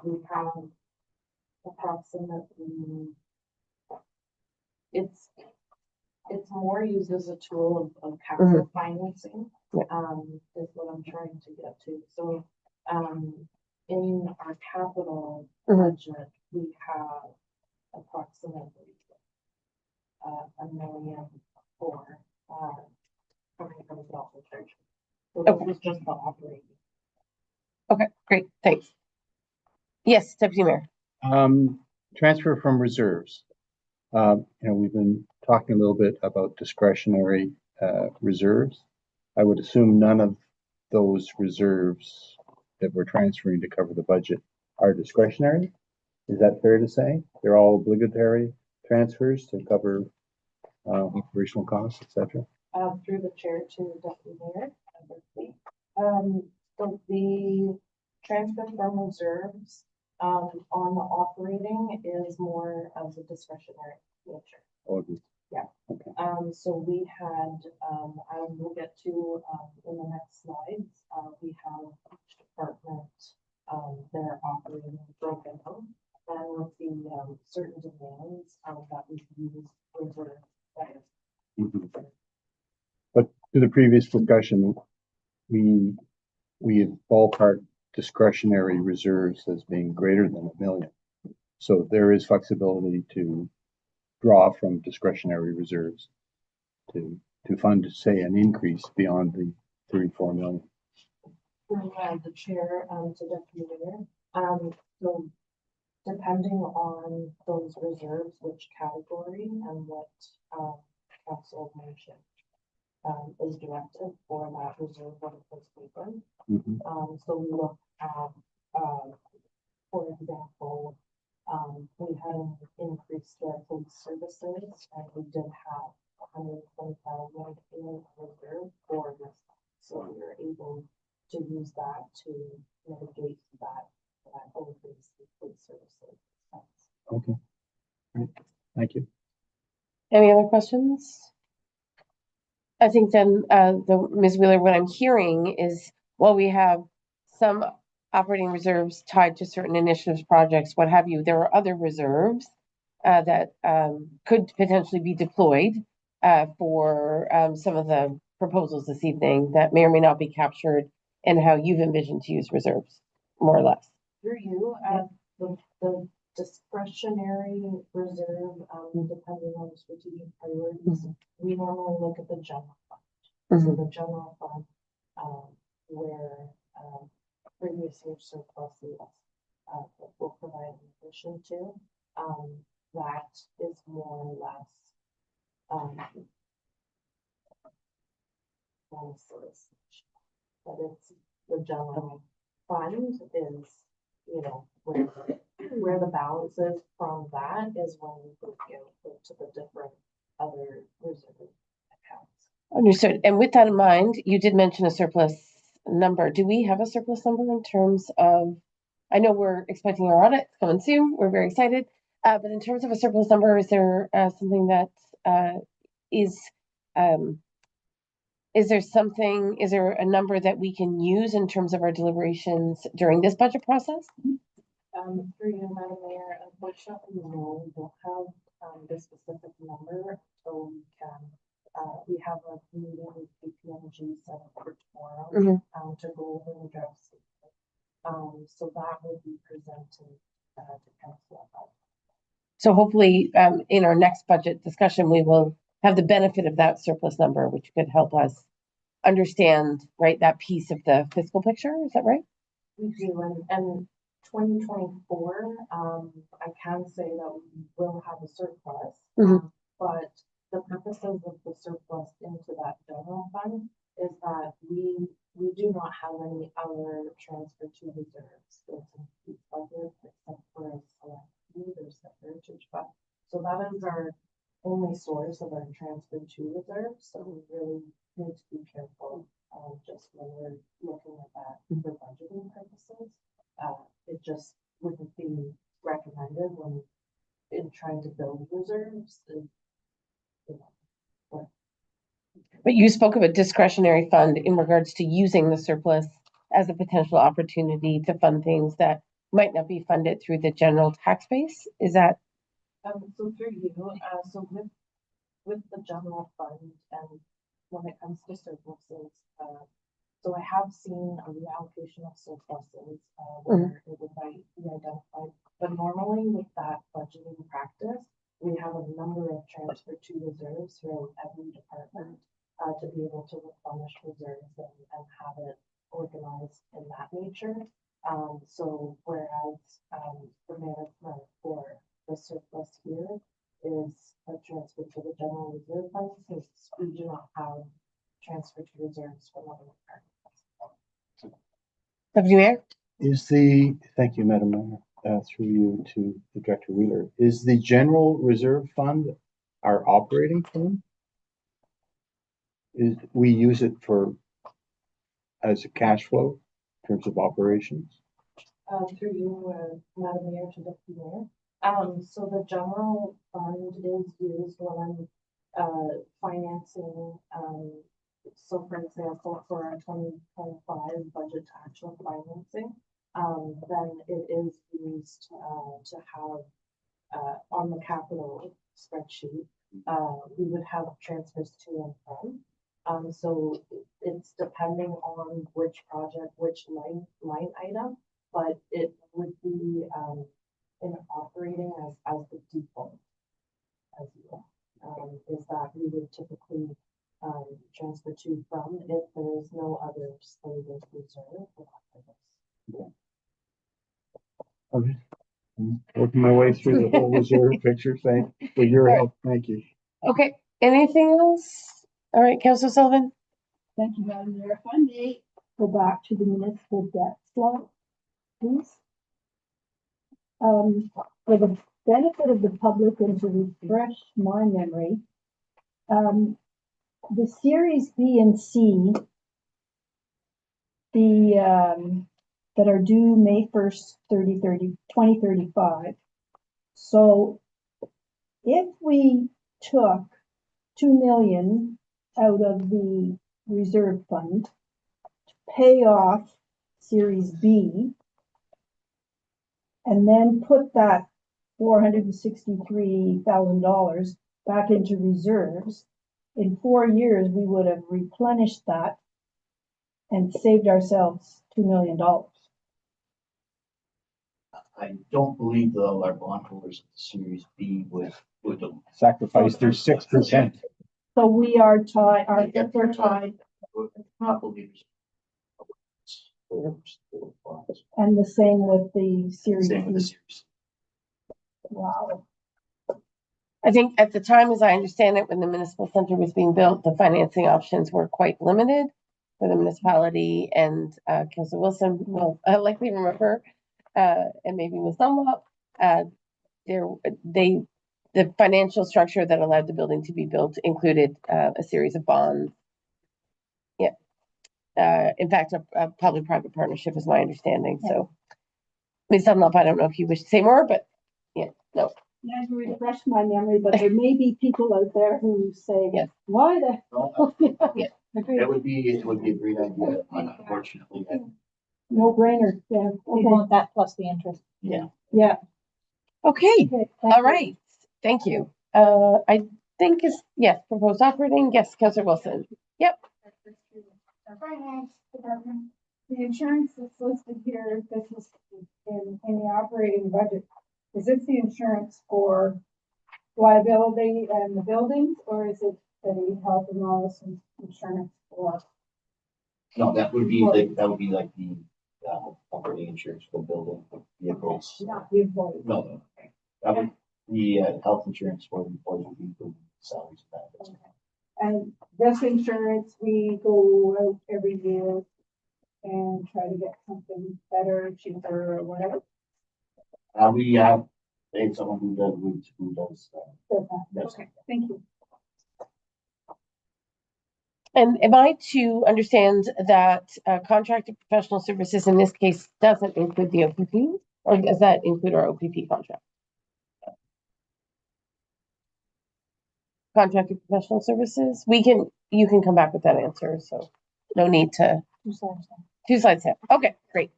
we have approximately, it's more used as a tool of capital financing, is what I'm trying to get to. So, in our capital budget, we have approximately $1 million for coming from the Delta Church. So this was just the operating. Okay, great, thanks. Yes, Deputy Mayor. Transfer from reserves. We've been talking a little bit about discretionary reserves. I would assume none of those reserves that we're transferring to cover the budget are discretionary. Is that fair to say? They're all obligatory transfers to cover operational costs, etc. Through the chair to Deputy Mayor. So the transfer from reserves on the operating is more as a discretionary nature. Okay. Yeah. So we had, I will get to, in the next slides, we have each department, their operating broken out. And with the, certain demands, that we use over. But to the previous discussion, we have ballpark discretionary reserves as being greater than $1 million. So there is flexibility to draw from discretionary reserves to fund, say, an increase beyond the 34 million. Through the chair, to Deputy Mayor, so depending on those reserves, which category and what, council motion, is directed for that reserve on the first paper. So we look at, for example, we had an increase to our police services, and we did have 125 million in reserve for this. So we were able to use that to mitigate that increase in police services. Okay. Great. Thank you. Any other questions? I think then, Ms. Wheeler, what I'm hearing is, while we have some operating reserves tied to certain initiatives, projects, what have you, there are other reserves that could potentially be deployed for some of the proposals this evening that may or may not be captured in how you've envisioned to use reserves, more or less. Through you, the discretionary reserve, depending on the strategic priorities, we normally look at the general fund. So the general fund, where previous year surpluses will provide an addition to, that is more or less but it's the general fund is, you know, where the balance is from that is when we go to the different other reserve accounts. Understood. And with that in mind, you did mention a surplus number. Do we have a surplus number in terms of, I know we're expecting our audit coming soon. We're very excited. But in terms of a surplus number, is there something that is there a number that we can use in terms of our deliberations during this budget process? Through you, Madam Mayor, unfortunately, no, we don't have the specific number, so we can, we have a meeting with KPMG set up for tomorrow to go over the draft statement. So that will be presented to council. So hopefully, in our next budget discussion, we will have the benefit of that surplus number, which could help us understand, right, that piece of the fiscal picture. Is that right? We do, and 2024, I can say that we will have a surplus, but the purposes of the surplus into that general fund is that we do not have any other transfer to reserves. It's in each budget except for a select few, there's the heritage fund. So that is our only source of our transfer to reserves. So we really need to be careful just when we're looking at that for budgeting purposes. It just wouldn't be recommended when in trying to build reserves. But you spoke of a discretionary fund in regards to using the surplus as a potential opportunity to fund things that might not be funded through the general tax base. Is that? So through you, so with the general fund and when it comes to surpluses, so I have seen a reallocation of surpluses where it would be identified, but normally with that budgeting practice, we have a number of transfer to reserves throughout every department to be able to replenish reserves and have it organized in that nature. So whereas the management for the surplus here is a transfer to the general reserve fund, since we do not have transfer to reserves from other departments. Deputy Mayor? Thank you, Madam Mayor, through you to the Director Wheeler. Is the general reserve fund our operating fund? We use it as a cash flow in terms of operations? Through you, Madam Mayor, to Deputy Mayor. So the general fund is used when I'm financing, so for example, for our 2025 budget to actual financing, then it is used, to have, on the capital spreadsheet, we would have transfers to and from. So it's depending on which project, which line item, but it would be, in operating as the default, as well. Is that we would typically, transfer to from if there is no other slated reserve for that purpose. Okay. I'm working my way through the whole reserve picture. Thank you for your help. Thank you. Okay, anything else? All right, Councilor Sullivan? Thank you, Madam Mayor. If I may go back to the municipal debt slide, please. For the benefit of the public and to refresh my memory, the Series B and C, that are due May 1st, 2035. So if we took 2 million out of the reserve fund to pay off Series B, and then put that $463,000 back into reserves, in 4 years, we would have replenished that and saved ourselves $2 million. I don't believe though our bondholders of the Series B would Sacrifice their 6%. So we are tied, our debts are tied, not believe. and the same with the Series Same with the B. series. Wow. I think at the time, as I understand it, when the municipal center was being built, the financing options were quite limited for the municipality, and Councilor Wilson will likely remember, and maybe Ms. Dunlop, the financial structure that allowed the building to be built included a series of bonds. Yeah. In fact, a public-private partnership is my understanding. Yeah. So, Ms. Dunlop, I don't know if you wish to say more, but yeah, no. Yeah, to refresh my memory, but there may be people out there who say, yes. Why the hell? Yeah. It would be a great idea, unfortunately. No brainer. Yeah. We want that plus the interest. Yeah. Yeah. Okay. All you. right. Thank you. I think it's, yes, proposed operating. Yes, Councilor Wilson. Yep. Our finance department, the insurance that's listed here, this is in the operating budget. Is this the insurance for liability and the buildings, or is it the health and wellness insurance for? No, that would be like the operating insurance for building vehicles. Not the employees. No, that would the health insurance for the employees would be for salaries and benefits. Okay. And this insurance, we go out every year and try to get something better, cheaper, or whatever. We have someone who does Okay, thank you. And am I to understand that contracted professional services in this case doesn't include the OPP, or does that include our OPP contract? Contracted professional services, you can come back with that answer, so no need to. 2 slides here. Okay, great.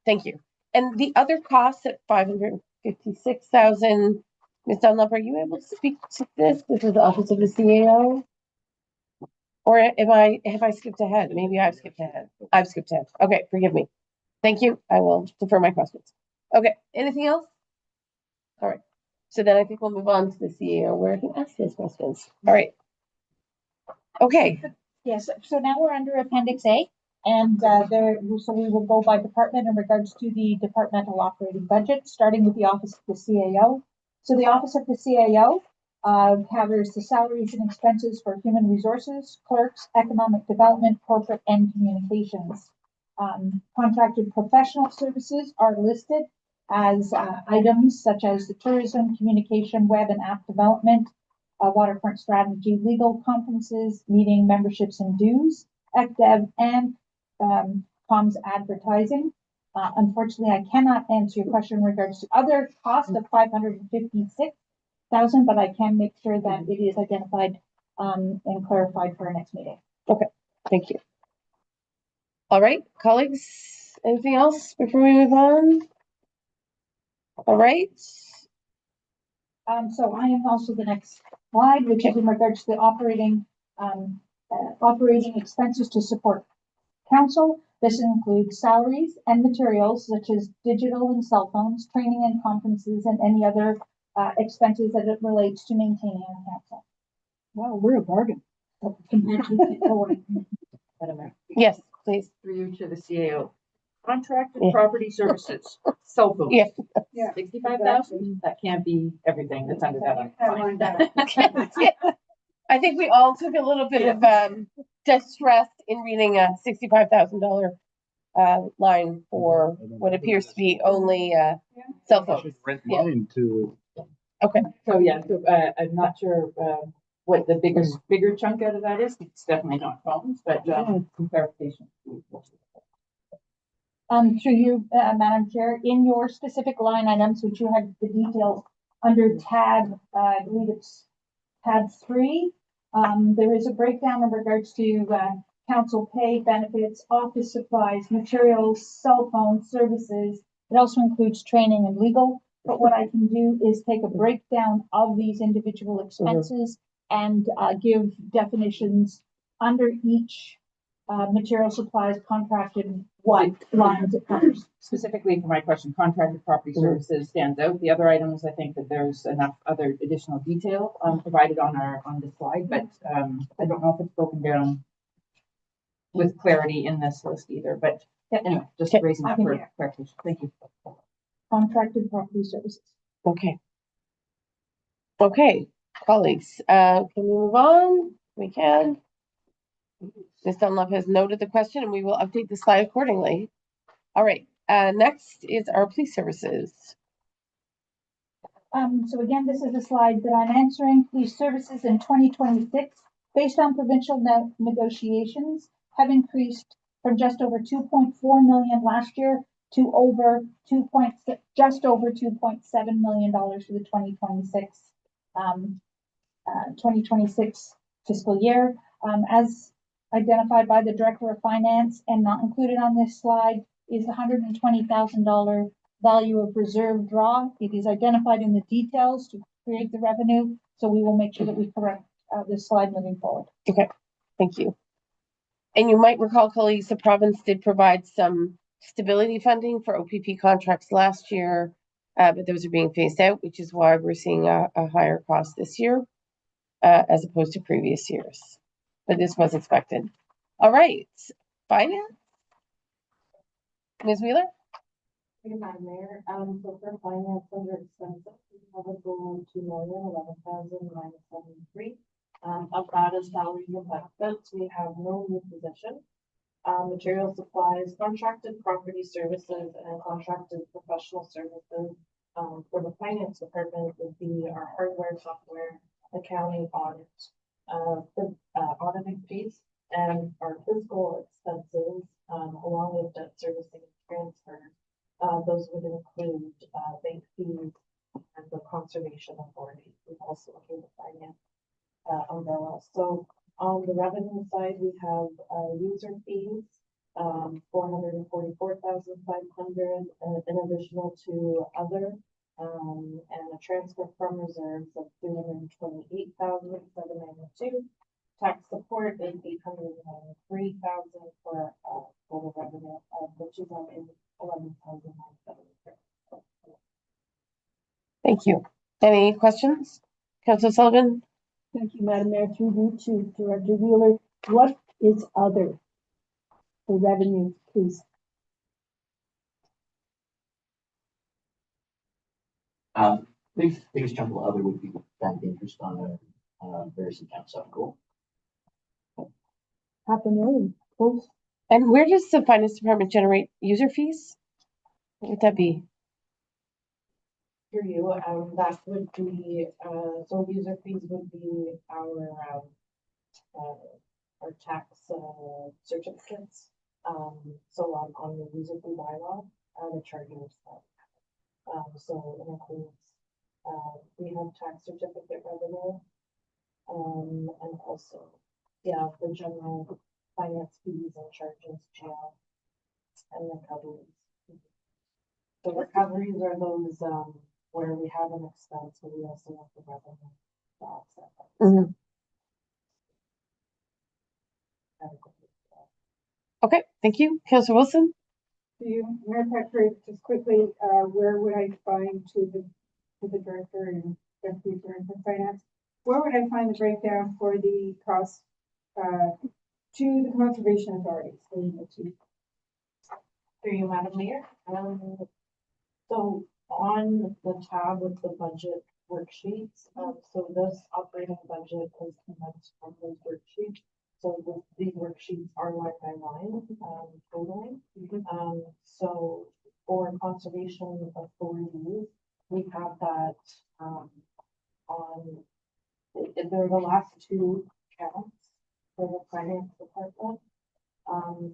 Thank you. And the other costs at 556,000, Ms. Dunlop, are you able to speak to this? This is the Office of the CAO? Or have I skipped ahead? Maybe I've skipped ahead. I've skipped ahead. Okay, forgive me. Thank you. I will defer my questions. Okay, anything else? All right. So then I think we'll move on to the CAO where I can ask those questions. All right. Okay. Yes, so now we're under Appendix A, and so we will go by department in regards to the departmental operating budget, starting with the Office of the CAO. So the Office of the CAO covers the salaries and expenses for human resources, clerks, economic development, corporate, and communications. Contracted professional services are listed as items such as the tourism, communication, web and app development, waterfront strategy, legal conferences, meeting memberships and dues, ECDev, and comms advertising. Unfortunately, I cannot answer your question in regards to other costs of 556,000, but I can make sure that it is identified and clarified for our next meeting. Thank you. All right, colleagues, anything else before we move on? All right. So I am also the next slide, which is in regards to the operating expenses to support council. This includes salaries and materials such as digital and cell phones, training and conferences, and any other expenses that it relates to maintaining our council. Wow, we're a bargain. Compared to Madam Mayor, Yes, please. through you to the CAO. Contracted Yeah. property services, cell phones. Yeah. Yeah. 65,000, that can't be everything that's under that. I think we all took a little bit of distress in reading a $65,000 line for what appears to be only cell phones. Rent Yeah. mine to. So, yeah, so, I'm not sure, what the bigger chunk out of that is. It's definitely not phones, but, some clarification. Through you, Madam Chair, in your specific line items, which you had the details under tab, I believe it's tab 3. There is a breakdown in regards to council pay, benefits, office supplies, materials, cell phone services. It also includes training and legal. But what I can do is take a breakdown of these individual expenses and give definitions under each material supplies contracted, what lines it covers. Specifically for my question, contracted property services stands out. The other items, I think that there's enough other additional detail provided on the slide, but I don't know if it's broken down with clarity in this list either, but anyway, just raising that for clarification. Thank you. Contracted property services. Okay. Okay, colleagues, can we move on? We can. Ms. Dunlop has noted the question and we will update the slide accordingly. All right, next is our police services. So again, this is a slide that I'm answering. Police services in 2026, based on provincial negotiations, have increased from just over 2.4 million last year to over just over 2.7 million dollars for the 2026 fiscal year. As identified by the Director of Finance and not included on this slide is $120,000 value of reserve draw. It is identified in the details to create the revenue, so we will make sure that we correct this slide moving forward. Okay, thank you. And you might recall, colleagues, the province did provide some stability funding for OPP contracts last year, but those are being phased out, which is why we're seeing a higher cost this year as opposed to previous years. But this was expected. All right, finance. Ms. Wheeler? Thank you, Madam Mayor. So for finance under expenses, we have a goal of $2,011,973. Of that is salaries and benefits. We have no new position. Material supplies, contracted property services, and contracted professional services. For the finance department would be our hardware, software, accounting, audit, the auditing fees, and our fiscal expenses, along with debt servicing and transfer. Those would include bank fees and the conservation authority. We've also looked at the finance umbrella. So on the revenue side, we have user fees, 444,500, in additional to other, and a transfer from reserves of 328,792. Tax support is 893,000 for total revenue, which is on 11,973. Thank you. Any questions? Councillor Sullivan? Thank you, Madam Mayor. Through you to Director Wheeler. What is other for revenue, please? Biggest chunk of other would be bank interest on various accounts out goal. $500,000, close. And where does the finance department generate user fees? What would that be? For you, that would be, so user fees would be our tax certificates. So on the user fee bylaw, the charges. So it includes, we have tax certificate revenue, And also, yeah, the general finance fees and charges, jail and recoveries. The recoveries are those, where we have an expense, but we also have the revenue to offset that. Mhm. Okay, thank you. Counselor Wilson? Do you, Mayor Patrick, just quickly, where would I find to the director and deputy director of finance? Where would I find the breakdown for the cost, to the conservation authorities? Through you, Madam Mayor. So on the tab with the budget worksheets, so this operating budget is commenced from those worksheets. So these worksheets are line by line, totaling. So for conservation authorities, we have that, they're the last two counts for the finance department.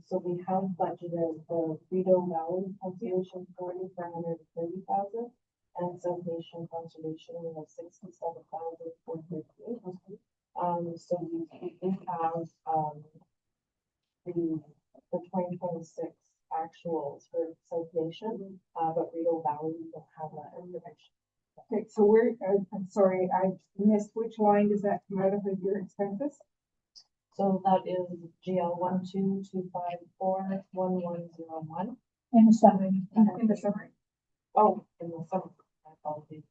So we have budgeted the Rideau Valley Conservation Authority for 130,000 and South Nation Conservation, we have 67,458. So we have, the 2026 actuals for South Nation, but Rideau Valley, we don't have that information. Okay, so where, I'm sorry, I missed which line does that come out of your expenses? So that is GL 122541101. In the summary. In the summary. Oh, in the summer, my apologies.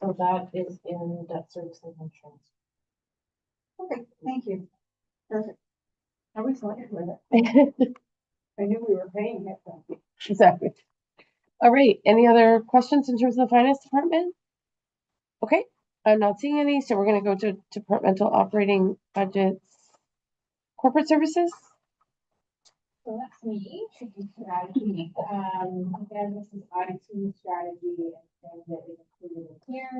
So that is in debt service and insurance. Okay, thank you. Perfect. I was wondering where that, I knew we were paying it, but Exactly. All right, any other questions in terms of the finance department? Okay, I'm not seeing any, so we're gonna go to departmental operating budgets. Corporate services? So that's me, Tricky Strategy. Again, this is IT strategy and that is included in here.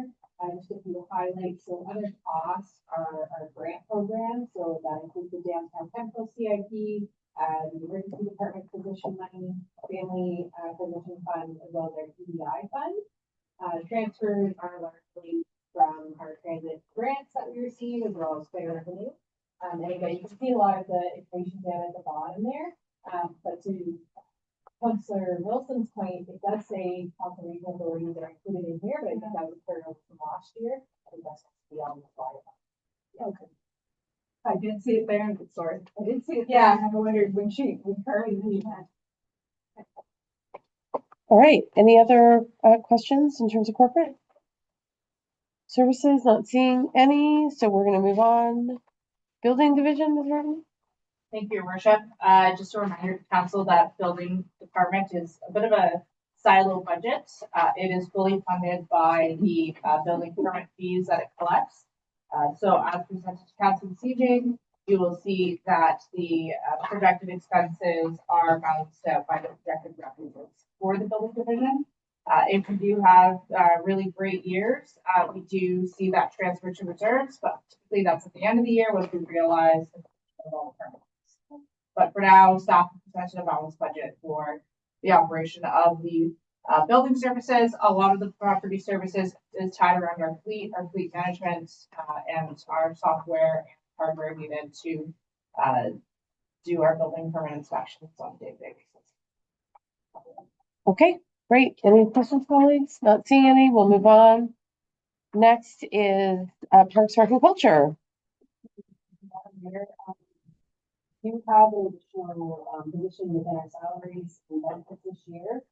Just a few highlights. So other costs are our grant program. So that includes the downtown temple CIP, the emergency department position money, family position fund, as well as our EDI fund. Transfers are largely from our transit grants that we receive, as well as fair revenue. And again, you can see a lot of the information down at the bottom there. But to Councillor Wilson's point, it does say conservation authorities are included in here, but I think that was carried over from last year. I think that's beyond the slide. okay. I did see it there, and sorry, I did see it there, Yeah. and I wondered when Carly did that. All right, any other questions in terms of corporate? Services, not seeing any, so we're gonna move on. Building division, Ms. Martin? Thank you, Your Worship. Just a reminder to council that building department is a bit of a silo budget. It is fully funded by the building permit fees that it collects. So as presented to council this evening, you will see that the projected expenses are balanced out by the projected revenues for the building division. If we do have really great years, we do see that transfer to reserves, but typically that's at the end of the year when we realize all the permits. But for now, staff has presented a balanced budget for the operation of the building services. A lot of the property services is tied around our fleet management, and our software and hardware needed to do our building permit inspections on a day-to-day basis. Okay, great. Any questions, colleagues? Not seeing any, we'll move on. Next is Parks, Rec and Culture. Do have an additional position within our salaries and benefits this year.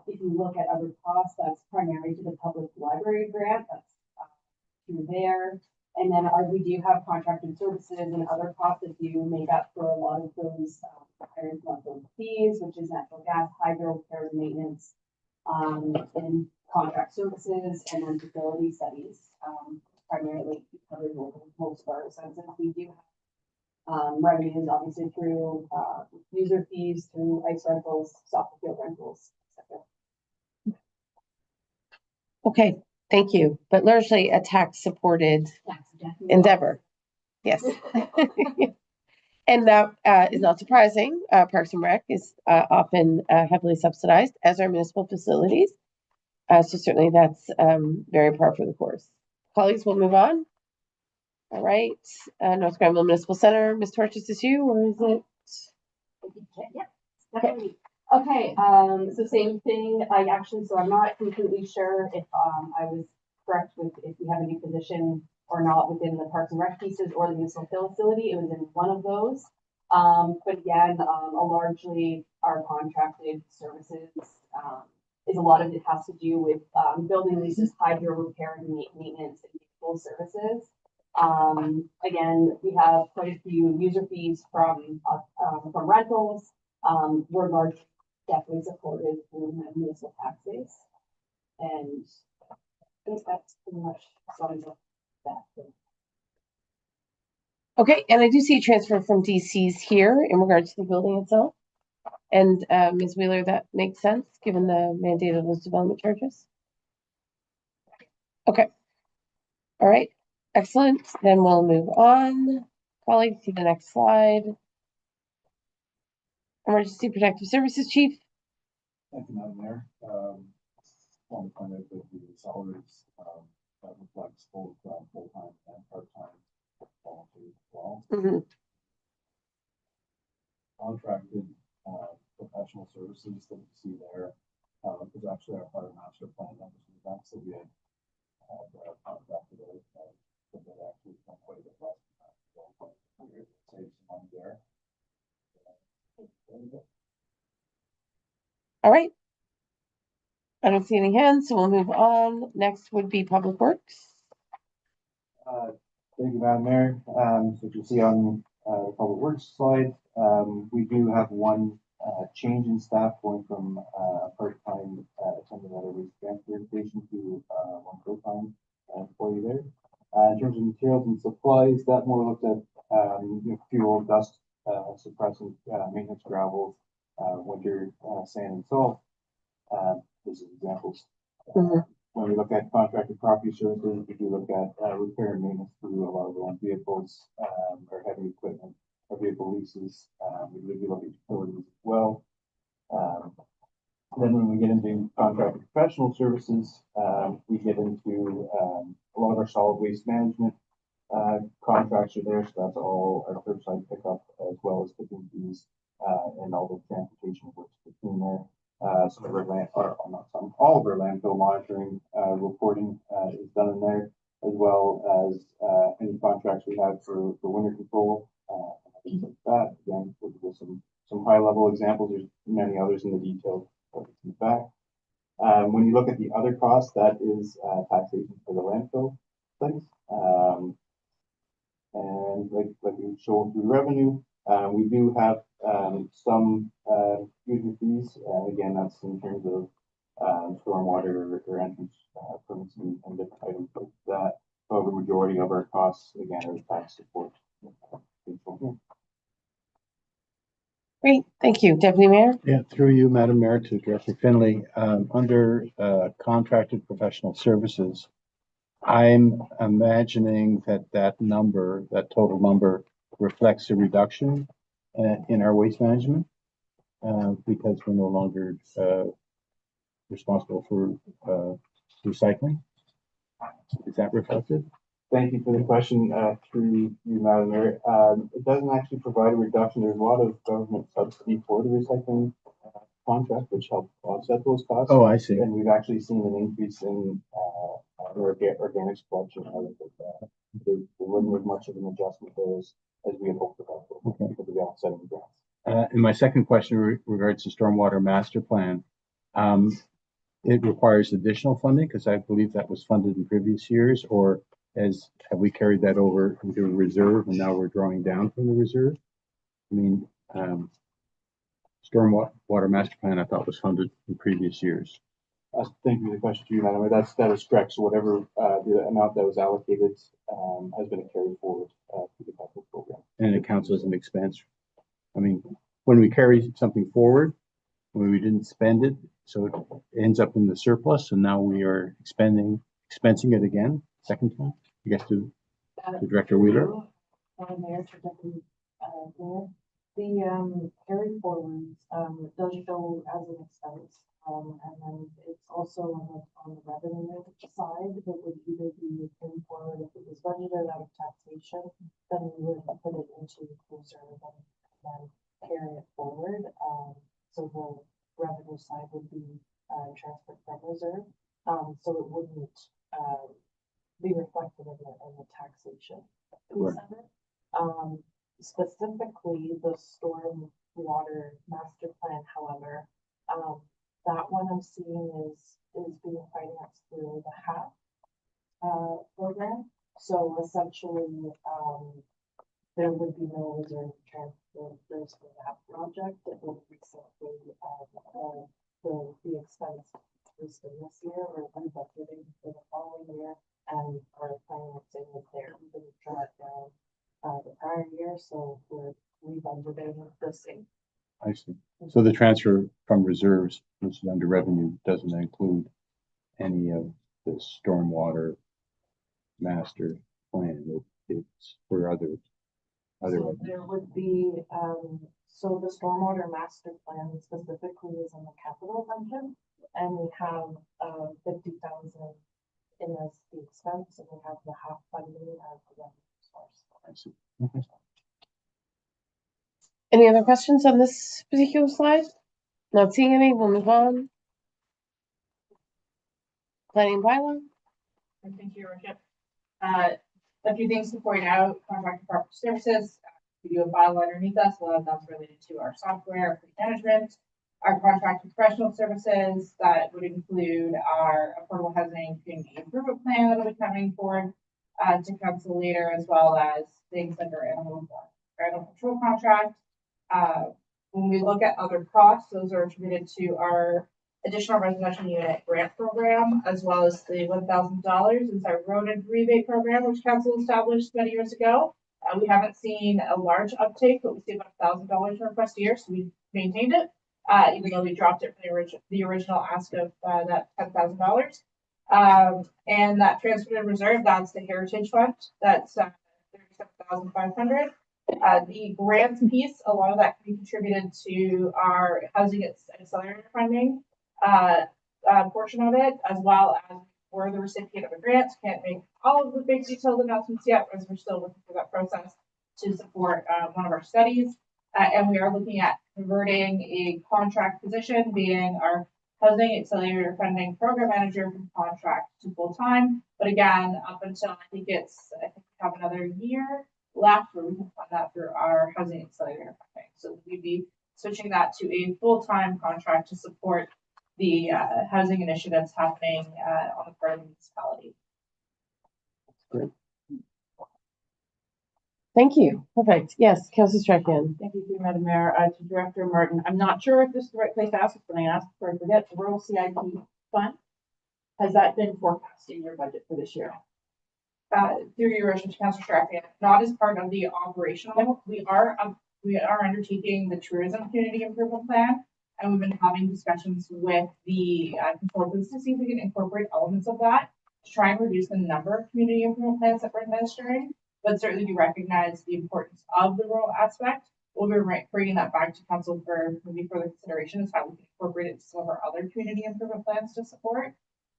If you look at other costs, that's primarily to the public library grant, that's through there. And then we do have contracted services and other costs that do make up for a lot of those higher monthly fees, which is natural gas, hydro, repairs and maintenance, and contract services, and then facility studies, primarily covers most of our expenses. We do have revenues obviously through user fees, through ice rentals, soccer field rentals, etc. Okay, thank you. But largely a tax supported endeavor. Yes. And that is not surprising. Parks and Rec is often heavily subsidized, as are municipal facilities. So certainly that's very par for the course. Colleagues, we'll move on. All right, North Granville Municipal Center, Ms. Torch, is this you, or is it? Yeah, definitely. Okay, so same thing, so I'm not completely sure if, I was correct with if we have a new position or not within the Parks and Rec pieces or the municipal facility, it was in one of those. But again, largely our contracted services, is a lot of it has to do with, building leases, hydro repair and maintenance and vehicle services. Again, we have quite a few user fees from rentals. We're largely definitely supported through my municipal tax base. And I think that's pretty much sums up that. Okay, and I do see a transfer from DC's here in regards to the building itself. And Ms. Wheeler, that makes sense, given the mandate of those development charges? Okay. All right, excellent. Then we'll move on. Colleagues, see the next slide. Emergency Protective Services Chief. Thank you, Madam Mayor. Want to find out that the salaries, that reflects both, full-time and part-time volunteers as well. Contracted, professional services that you see there, was actually our fire master plan numbers and events that we had, contracted out, but that actually went quite a bit less than that. So we saved some money there. All right. I don't see any hands, so we'll move on. Next would be Public Works. Thank you, Madam Mayor. So you can see on the Public Works slide, we do have one change in staff going from a part-time attendant at a waste transfer station to one full-time employee there. In terms of materials and supplies, that more looked at fuel, dust suppressant, maintenance gravels, winter sand and salt. This is examples. When we look at contracted property services, we do look at repair and maintenance through a lot of our own vehicles, our heavy equipment, our vehicle leases. We do look at utilities as well. Then when we get into contracted professional services, we get into a lot of our solid waste management contracts are there. So that's all our curbside pickup as well as tipping fees and all the transportation works between there. Some of our all of our landfill monitoring reporting is done in there, as well as any contracts we have for winter control, things like that. Again, with some high level examples. There's many others in the detail in the back. When you look at the other costs, that is taxation for the landfill things. And like we've shown through revenue, we do have some user fees. Again, that's in terms of stormwater or entrance permits and different items like that. But the majority of our costs, again, are tax support. Great, thank you. Deputy Mayor? Yeah, through you, Madam Mayor, to Director Finley, under contracted professional services, I'm imagining that number, that total number reflects a reduction in our waste management because we're no longer responsible for recycling. Is that reflected? Thank you for the question, through you, Madam Mayor. It doesn't actually provide a reduction. There's a lot of government subsidy for the recycling contract, which helps offset those costs. Oh, I see. And we've actually seen an increase in organics collection. There wasn't much of an adjustment there as we had hoped about because of the offsetting grants. And my second question regards to stormwater master plan. It requires additional funding because I believe that was funded in previous years, or have we carried that over into a reserve and now we're drawing down from the reserve? I mean, stormwater master plan I thought was funded in previous years. Thank you for the question to you, Madam Mayor. That is correct. So whatever the amount that was allocated has been carried forward to the capital program. And it counts as an expense. I mean, when we carry something forward, when we didn't spend it, so it ends up in the surplus, and now we are expensing it again, second time. You guess to Director Wheeler. Mayor, to Deputy Mayor, the carry forwards does show as an expense, and then it's also on the revenue side. It would either be carried forward if it was budgeted out of taxation taxation, then we would put it into reserve and then carry it forward. So the revenue side would be transferred from reserve. So it wouldn't be reflected in the taxation piece of it. Specifically, the storm water master plan, however, that one I'm seeing is being financed through the HAP program. So essentially, there would be no reserve transfers for that project. It would be simply the expense used in this year or budgeting for the following year, and our financing is there. We didn't draw it down the prior year, so we're rebudgeting the same. I see. So the transfer from reserves, which is under revenue, doesn't include any of the stormwater master plan. It's for other. So there would be, so the stormwater master plan specifically is in the capital budget, and we have 50,000 in as the expense, and we have the half funding as the revenue source. I see. Okay. Any other questions on this particular slide? Not seeing any, we'll move on. Planning bylaw. Thank you, Your Worship. A few things to point out, contract for property services, we do a bylaw underneath us, a lot of that's related to our software, fleet management, our contract with professional services, that would include our affordable housing community improvement plan that will be coming forward to council later, as well as things like our animal control contract. When we look at other costs, those are attributed to our additional residential unit grant program, as well as the $1,000 is our road and rebate program, which council established many years ago. We haven't seen a large uptake, but we see about $1,000 request a year, so we maintained it, even though we dropped it from the original ask of that $10,000. And that transfer to reserve, that's the Heritage Fund, that's $37,500. The grants piece, a lot of that can be contributed to our housing accelerator funding portion of it, as well as we're the recipient of a grant. Can't make all of the big detailed announcements yet, as we're still working through that process to support one of our studies. And we are looking at converting a contract position, being our housing accelerator funding program manager, from contract to full time. But again, up until I think we have another year left where we can fund that through our housing accelerator funding. So we'd be switching that to a full-time contract to support the housing initiatives happening on the part of the municipality. Great. Thank you. Perfect. Yes, Councilor Strachan. Thank you, Madam Mayor. To Director Martin, I'm not sure if this is the right place to ask, but I asked before I forget, the rural CIP fund, has that been forecast in your budget for this year? Through your worship, Councilor Strachan, not as part of the operational. We are undertaking the tourism community improvement plan, and we've been having discussions with the consultants to see if we can incorporate elements of that to try and reduce the number of community improvement plans that we're administering. But certainly we recognize the importance of the rural aspect. We'll be bringing that back to council for maybe further consideration as how we can incorporate it to some of our other community improvement plans to support.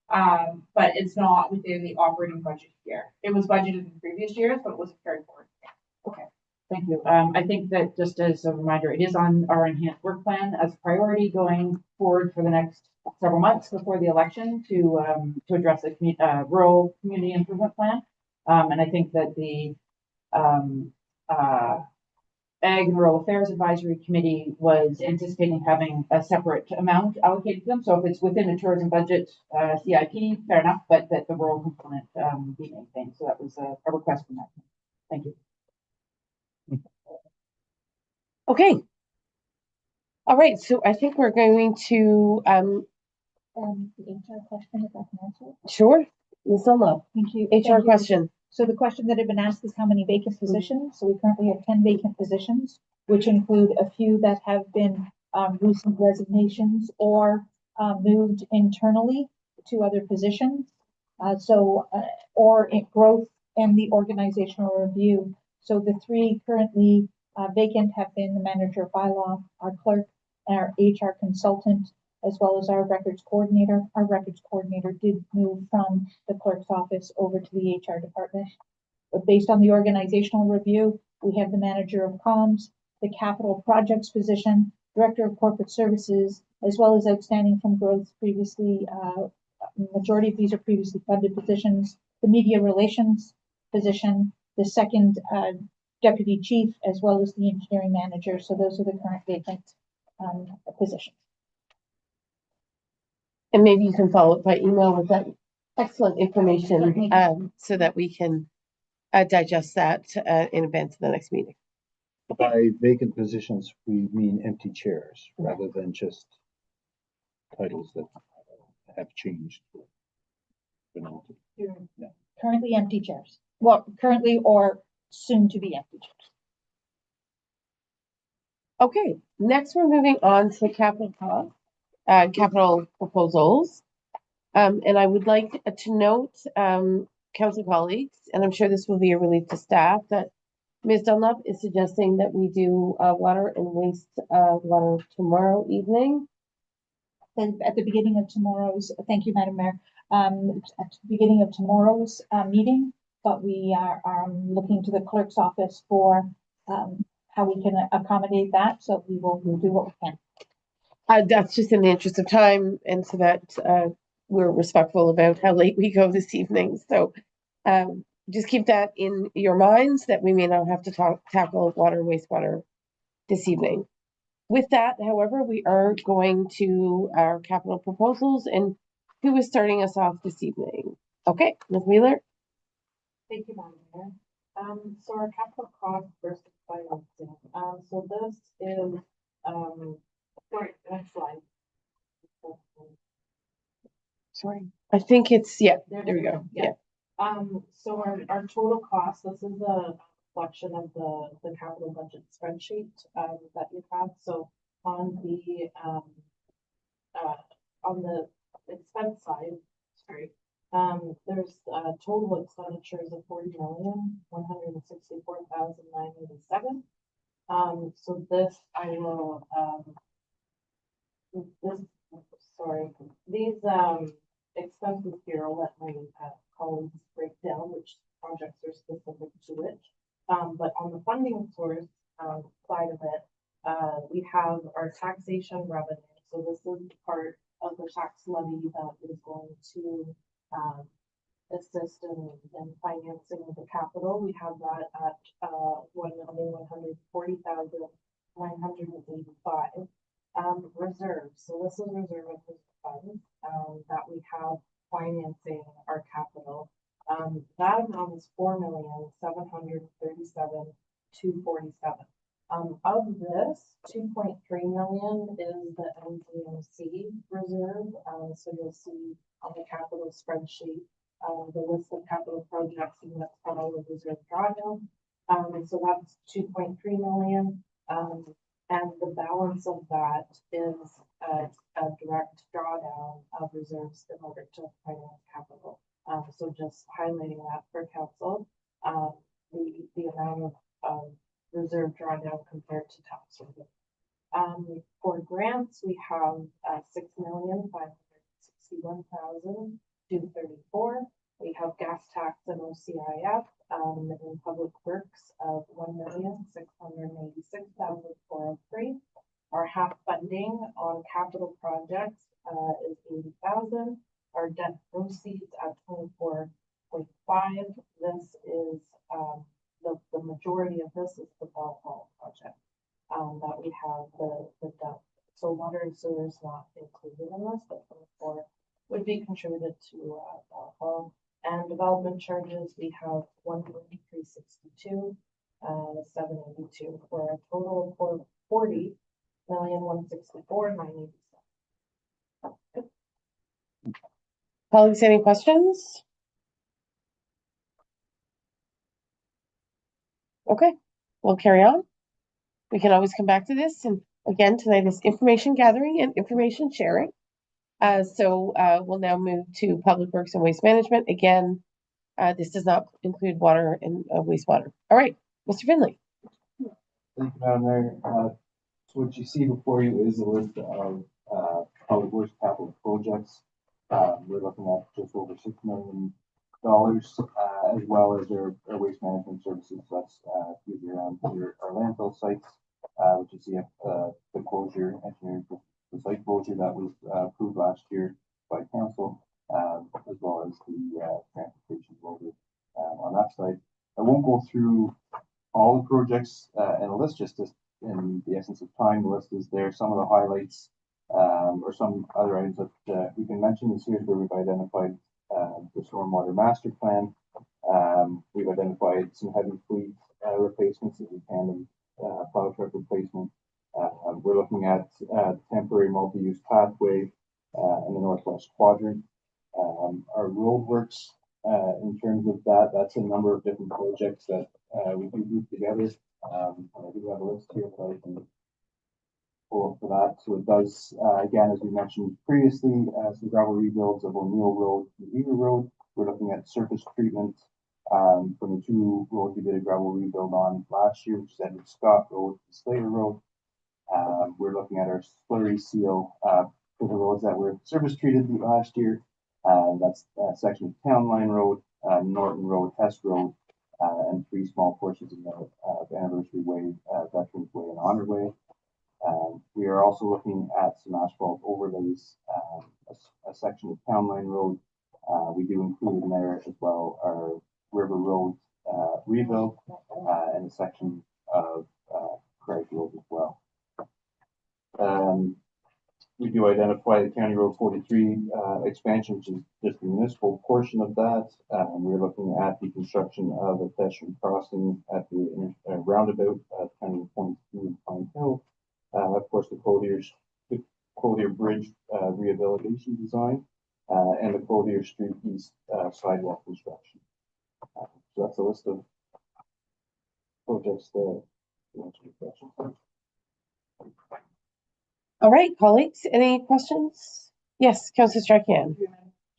But it's not within the operating budget here. It was budgeted in previous years, but it wasn't carried forward. Okay, thank you. I think that just as a reminder, it is on our enhanced work plan as a priority going forward for the next several months before the election to address a rural community improvement plan. And I think that the Ag and Rural Affairs Advisory Committee was anticipating having a separate amount allocated to them. So if it's within a tourism budget CIP, fair enough, but that the rural component be maintained. So that was a request from that. Thank you. Okay. All right. So I think we're going to The HR question, if I can answer. sure. Ms. Dunlop, Thank you. HR question. So the question that had been asked is how many vacant positions? So we currently have 10 vacant positions, which include a few that have been recent resignations or moved internally to other positions. Or in growth and the organizational review. So the three currently vacant have been the manager of bylaw, our clerk, and our HR consultant, as well as our records coordinator. Our records coordinator did move from the clerk's office over to the HR department. based on the organizational review, we have the manager of comms, the capital projects position, director of corporate services, as well as outstanding from growth previously, majority of these are previously funded positions, the media relations position, the second deputy chief, as well as the engineering manager. So those are the current vacant positions. And maybe you can follow up by email with that excellent information, Certainly. so that we can digest that in advance of the next meeting. By vacant positions, we mean empty chairs rather than just titles that have changed. Currently empty chairs. Well, currently or soon to be empty chairs. Okay, next we're moving on to capital cost, capital proposals. And I would like to note, council colleagues, and I'm sure this will be a relief to staff, that Ms. Dunlop is suggesting that we do water and waste water tomorrow evening. And at the beginning of tomorrow's, thank you, Madam Mayor, at the beginning of tomorrow's meeting, but we are looking to the clerk's office for how we can accommodate that. So we'll do what we can. That's just in the interest of time, and so that we're respectful about how late we go this evening. So just keep that in your minds, that we may not have to tackle water and wastewater this evening. With that, however, we are going to our capital proposals, and who is starting us off this evening? Okay, Ms. Wheeler. Thank you, Madam Mayor. So our capital cost versus financing. So this is, sorry, next slide. Sorry. I think it's, yeah, there we go. Yeah. So our total cost, this is a reflection of the capital budget spreadsheet, that you have. So on the expense side, sorry, there's total expenditures of 40,164,987. So this I will, these expenses here, I'll let my colleagues break down which projects are specific to which. But on the funding source side of it, we have our taxation revenue. So this is part of the tax levy that is going to assist in financing the capital. We have that at 1,140,985. Reserves. So this is reserve of funds that we have financing our capital. That amount is 4,737,247. Of this, 2.3 million is the NZMC reserve. So you'll see on the capital spreadsheet the list of capital projects, and that's all of reserve drawdown. So that's 2.3 million. And the balance of that is a direct drawdown of reserves in order to finance capital. So just highlighting that for council, the amount of reserve drawdown compared to tax revenue. For grants, we have 6,561,234. We have gas tax and OCIF in public works of 1,686,403. Our half funding on capital projects is 80,000. Our debt proceeds at 24.5. This is the majority of this is the Bell Hall project that we have the debt. So water and sewer is not included in this, but 24 would be contributed to Bell Hall. And development charges, we have 1,362,782 for a total of 40,164,987. Colleagues, any questions? Okay, we'll carry on. We can always come back to this. And again, tonight is information gathering and information sharing. So we'll now move to Public Works and Waste Management. Again, this does not include water and wastewater. All right, Mr. Finley. Thank you, Madam Mayor. So what you see before you is a list of public works capital projects. We're looking at just over $6 million as well as our waste management services. That's usually around our landfill sites, which is the closure engineering for the site closure that was approved last year by council, as well as the transportation loader on that site. I won't go through all the projects and a list, just in the essence of time. The list is there. Some of the highlights or some other items that we can mention is here's where we've identified the stormwater master plan. We've identified some heavy fleet replacements that we can, plow truck replacement. We're looking at temporary multi-use pathway in the northwest quadrant. Our roadworks, in terms of that's a number of different projects that we can group together. I do have a list here that I can pull up for that. So it does, again, as we mentioned previously, some gravel rebuilds of O'Neill Road and Beaver Road. We're looking at surface treatment from the two roads we did a gravel rebuild on last year, which is Edward Scott Road and Slater Road. We're looking at our slurry seal for the roads that were surface treated last year. That's a section of Town Line Road, Norton Road, Hess Road, and 3 small portions of Anniversary Way, Veterans Way, and Honor Way. We are also looking at some asphalt overlays, a section of Town Line Road. We do include in there as well our River Road rebuild and a section of Craig Road as well. We do identify the County Road 43 expansion, which is just the municipal portion of that. We're looking at the construction of a pedestrian crossing at the roundabout at County Point through Pine Hill. Of course, the Clothier Bridge rehabilitation design and the Clothier Street East sidewalk construction. So that's a list of projects there. All right, colleagues, any questions? Yes, Councillor Strachan.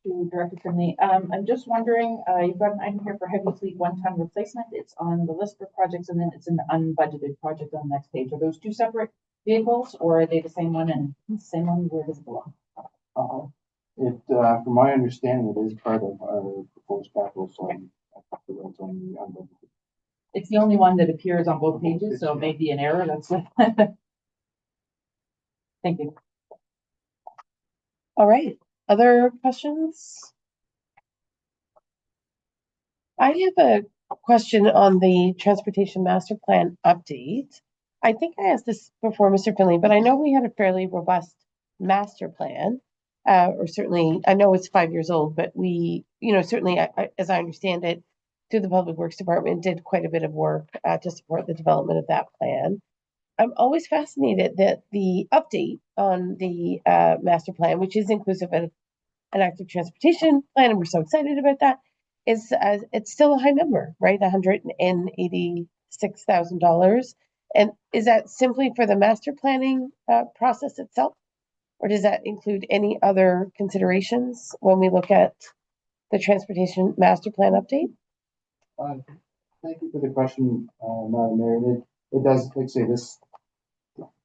To Director Finley, I'm just wondering, you've got an item here for heavy fleet 1-ton replacement. It's on the list for projects, and then it's an unbudgeted project on the next page. Are those two separate vehicles, or are they the same one? And the same one, where does it belong? From my understanding, it is part of our proposed capital, so I have to write on the unbudgeted. It's the only one that appears on both pages, so it may be an error. That's what. Thank you. All right, other questions? I have a question on the Transportation Master Plan update. I think I asked this before, Mr. Finley, but I know we had a fairly robust master plan, or certainly, I know it's 5 years old, but we, certainly, as I understand it, through the Public Works Department, did quite a bit of work to support the development of that plan. I'm always fascinated that the update on the master plan, which is inclusive of an active transportation plan, and we're so excited about that, is it's still a high number, right? $186,000. And is that simply for the master planning process itself? Or does that include any other considerations when we look at the transportation master plan update? Thank you for the question, Madam Mayor. It does, like say this,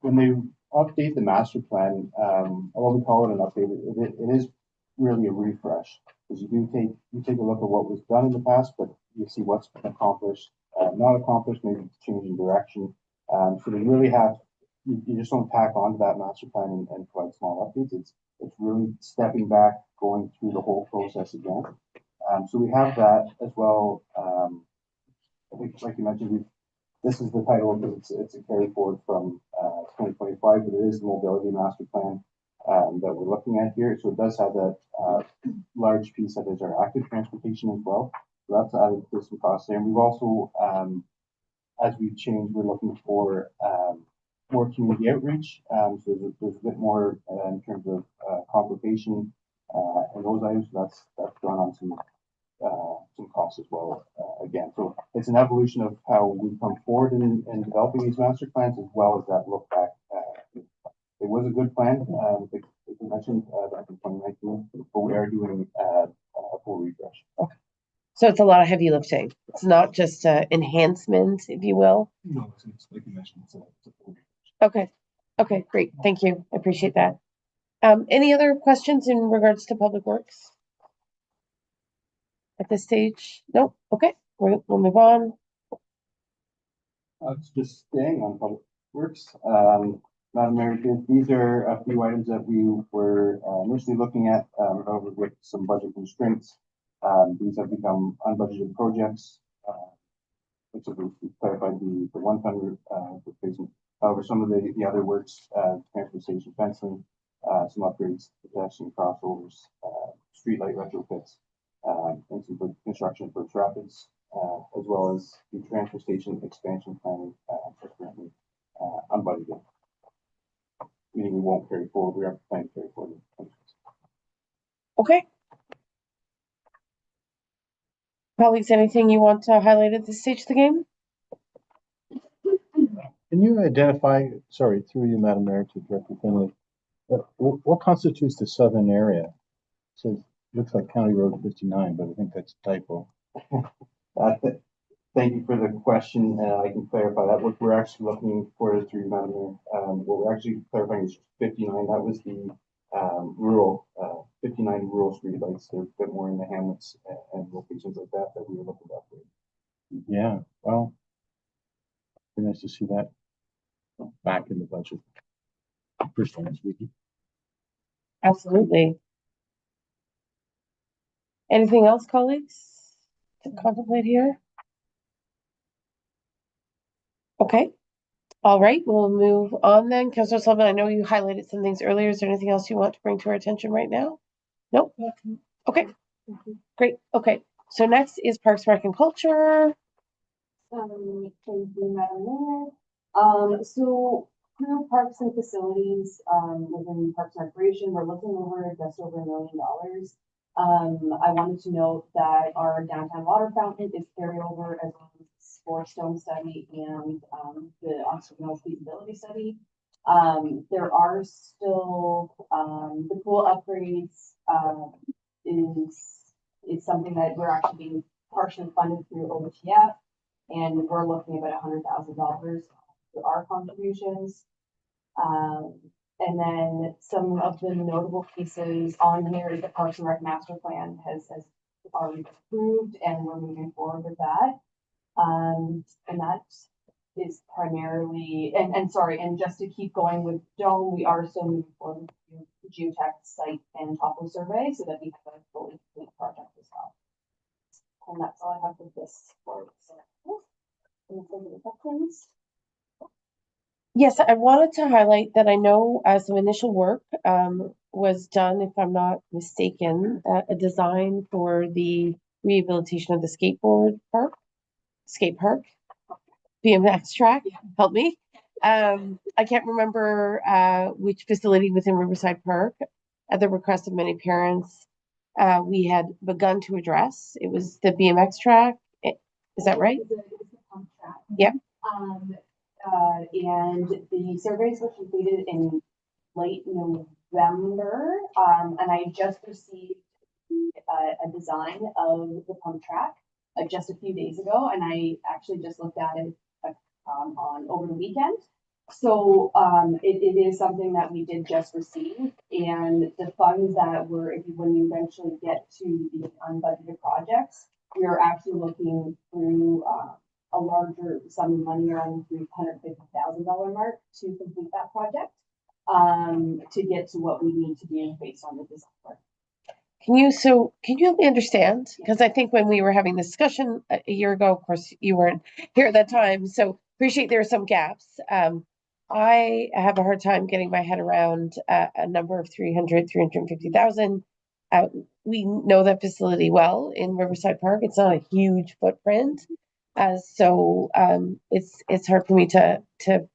when they update the master plan, although we call it an update, it is really a refresh, because you take a look at what was done in the past, but you see what's been accomplished, not accomplished, maybe changing direction. So they really have, you just don't tack onto that master plan and provide small updates. It's really stepping back, going through the whole process again. So we have that as well. I think, like you mentioned, this is the title because it's a carry forward from 2025, but it is the mobility master plan that we're looking at here. So it does have that large piece that is our active transportation as well. So that's added to some costs there. And we've also, as we've changed, we're looking for more community outreach. So there's a bit more in terms of complication and those items. So that's drawn on some costs as well. Again, so it's an evolution of how we come forward in developing these master plans, as well as that look back. It was a good plan, like you mentioned, back in 2019, but we are doing a full refresh. Okay. So it's a lot of heavy lifting. It's not just enhancement, if you will. No, it's like you mentioned, it's a full refresh. Okay. Okay, great. Thank you. I appreciate that. Any other questions in regards to Public Works? at this stage? Nope. Okay, we'll move on. It's just staying on public works. Madam Mayor, these are a few items that we were initially looking at, however, with some budget constraints. These have become unbudgeted projects. Which we clarified the 100 replacement. However, some of the other works, transfer station fencing, some upgrades, pedestrian crossovers, streetlight retrofits, and some construction for rapids, as well as the transfer station expansion planning, are currently unbudgeted. Meaning we won't carry forward. We are planning to carry forward. Okay. Colleagues, anything you want to highlight at this stage of the game? Can you identify, sorry, through you, Madam Mayor, to Director Finley, what constitutes the southern area? It says, looks like County Road 59, but I think that's a typo. Thank you for the question. I can clarify that. What we're actually looking for through Madam Mayor, what we're actually clarifying is 59. That was the rural, 59 rural streetlights. They're a bit more in the hamlets and locations like that we were looking to upgrade. Yeah, well, be nice to see that back in the budget. Personally speaking. Absolutely. Anything else, colleagues, to contemplate here? Okay. All right, we'll move on then. Councilor Sullivan, I know you highlighted some things earlier. Is there anything else you want to bring to our attention right now? Nope. Okay. Great. Okay. So next is Parks, Rec, and Culture. Thank you, Madam Mayor. So through Parks and Facilities, within Parks and Recreation, we're looking over just over $1 million. I wanted to note that our downtown water fountain is carryover as well as the Stone study and the Oxford Mills feasibility study. There are still the pool upgrades is something that we're actually being partially funded through OTF, and we're looking at about $100,000 for our contributions. And then some of the notable pieces on here is the Parks and Rec master plan has already been approved, and we're moving forward with that. And that is primarily, and just to keep going with Dome, we are still moving forward with the geotech site and topo survey so that we have a fully complete project as well. And that's all I have for this for questions. Yes, I wanted to highlight that I know some initial work was done, if I'm not mistaken, a design for the rehabilitation of the skate park, BMX track, help me. I can't remember which facility within Riverside Park, at the request of many parents, we had begun to address. It was the BMX track. Is that right? It was the pump track. Yep. And the surveys were completed in late November, and I just received a design of the pump track just a few days ago, and I actually just looked at it on over the weekend. So it is something that we did just receive, and the funds that were, when you eventually get to the unbudgeted projects, we are actually looking through a larger sum of money around the $350,000 mark to complete that project, to get to what we need to do based on the design work. Can you help me understand? Because I think when we were having this discussion a year ago, of course, you weren't here at that time, so appreciate there are some gaps. I have a hard time getting my head around a number of 350,000. We know that facility well in Riverside Park. It's not a huge footprint. So it's hard for me to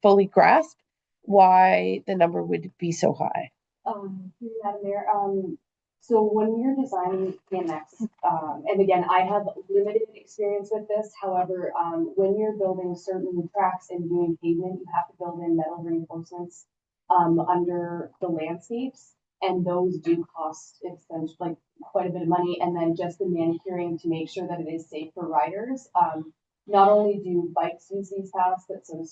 fully grasp why the number would be so high. Madam Mayor, so when you're designing BMX, and again, I have limited experience with this. However, when you're building certain tracks and doing pavement, you have to build in metal reinforcements under the landscapes, and those do cost like quite a bit of money. And then just the manicuring to make sure that it is safe for riders. Not only do bikes use these paths, but so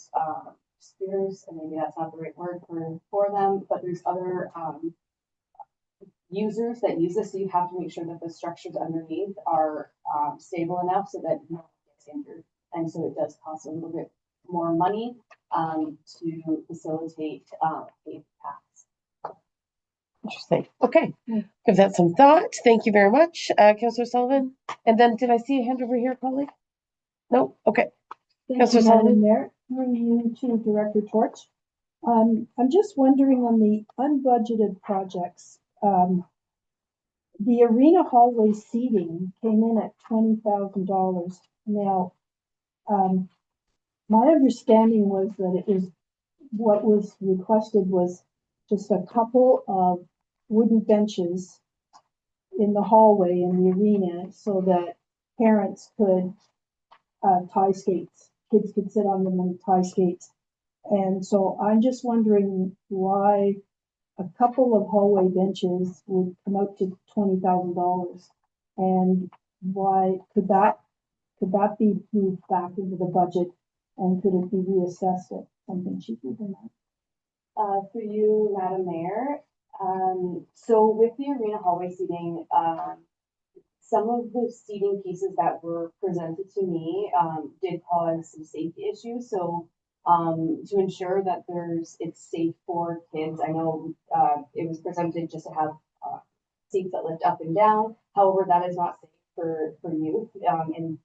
scooters, and maybe that's not the right word for them, but there's other users that use this, so you have to make sure that the structures underneath are stable enough so that no one gets injured. And so it does cost a little bit more money, to facilitate, paved paths. Interesting. Okay, give that some thought. Thank you very much, Councillor Sullivan. And then did I see a hand over here, colleague? No? Okay. Thank Councillor you, Sullivan? Madam Mayor. Through you to Director Torch. I'm just wondering on the unbudgeted projects, the arena hallway seating came in at $20,000. Now, my understanding was that it was, what was requested was just a couple of wooden benches in the hallway in the arena so that parents could tie skates. Kids could sit on them and tie skates. And so I'm just wondering why a couple of hallway benches would come out to $20,000, and why could that be moved back into the budget, and could it be reassessed at something cheaper than that? For you, Madam Mayor, so with the arena hallway seating, some of the seating pieces that were presented to me, did cause some safety issues. So, to ensure that it's safe for kids, I know, it was presented just to have, seats that lift up and down. However, that is not safe for youth, and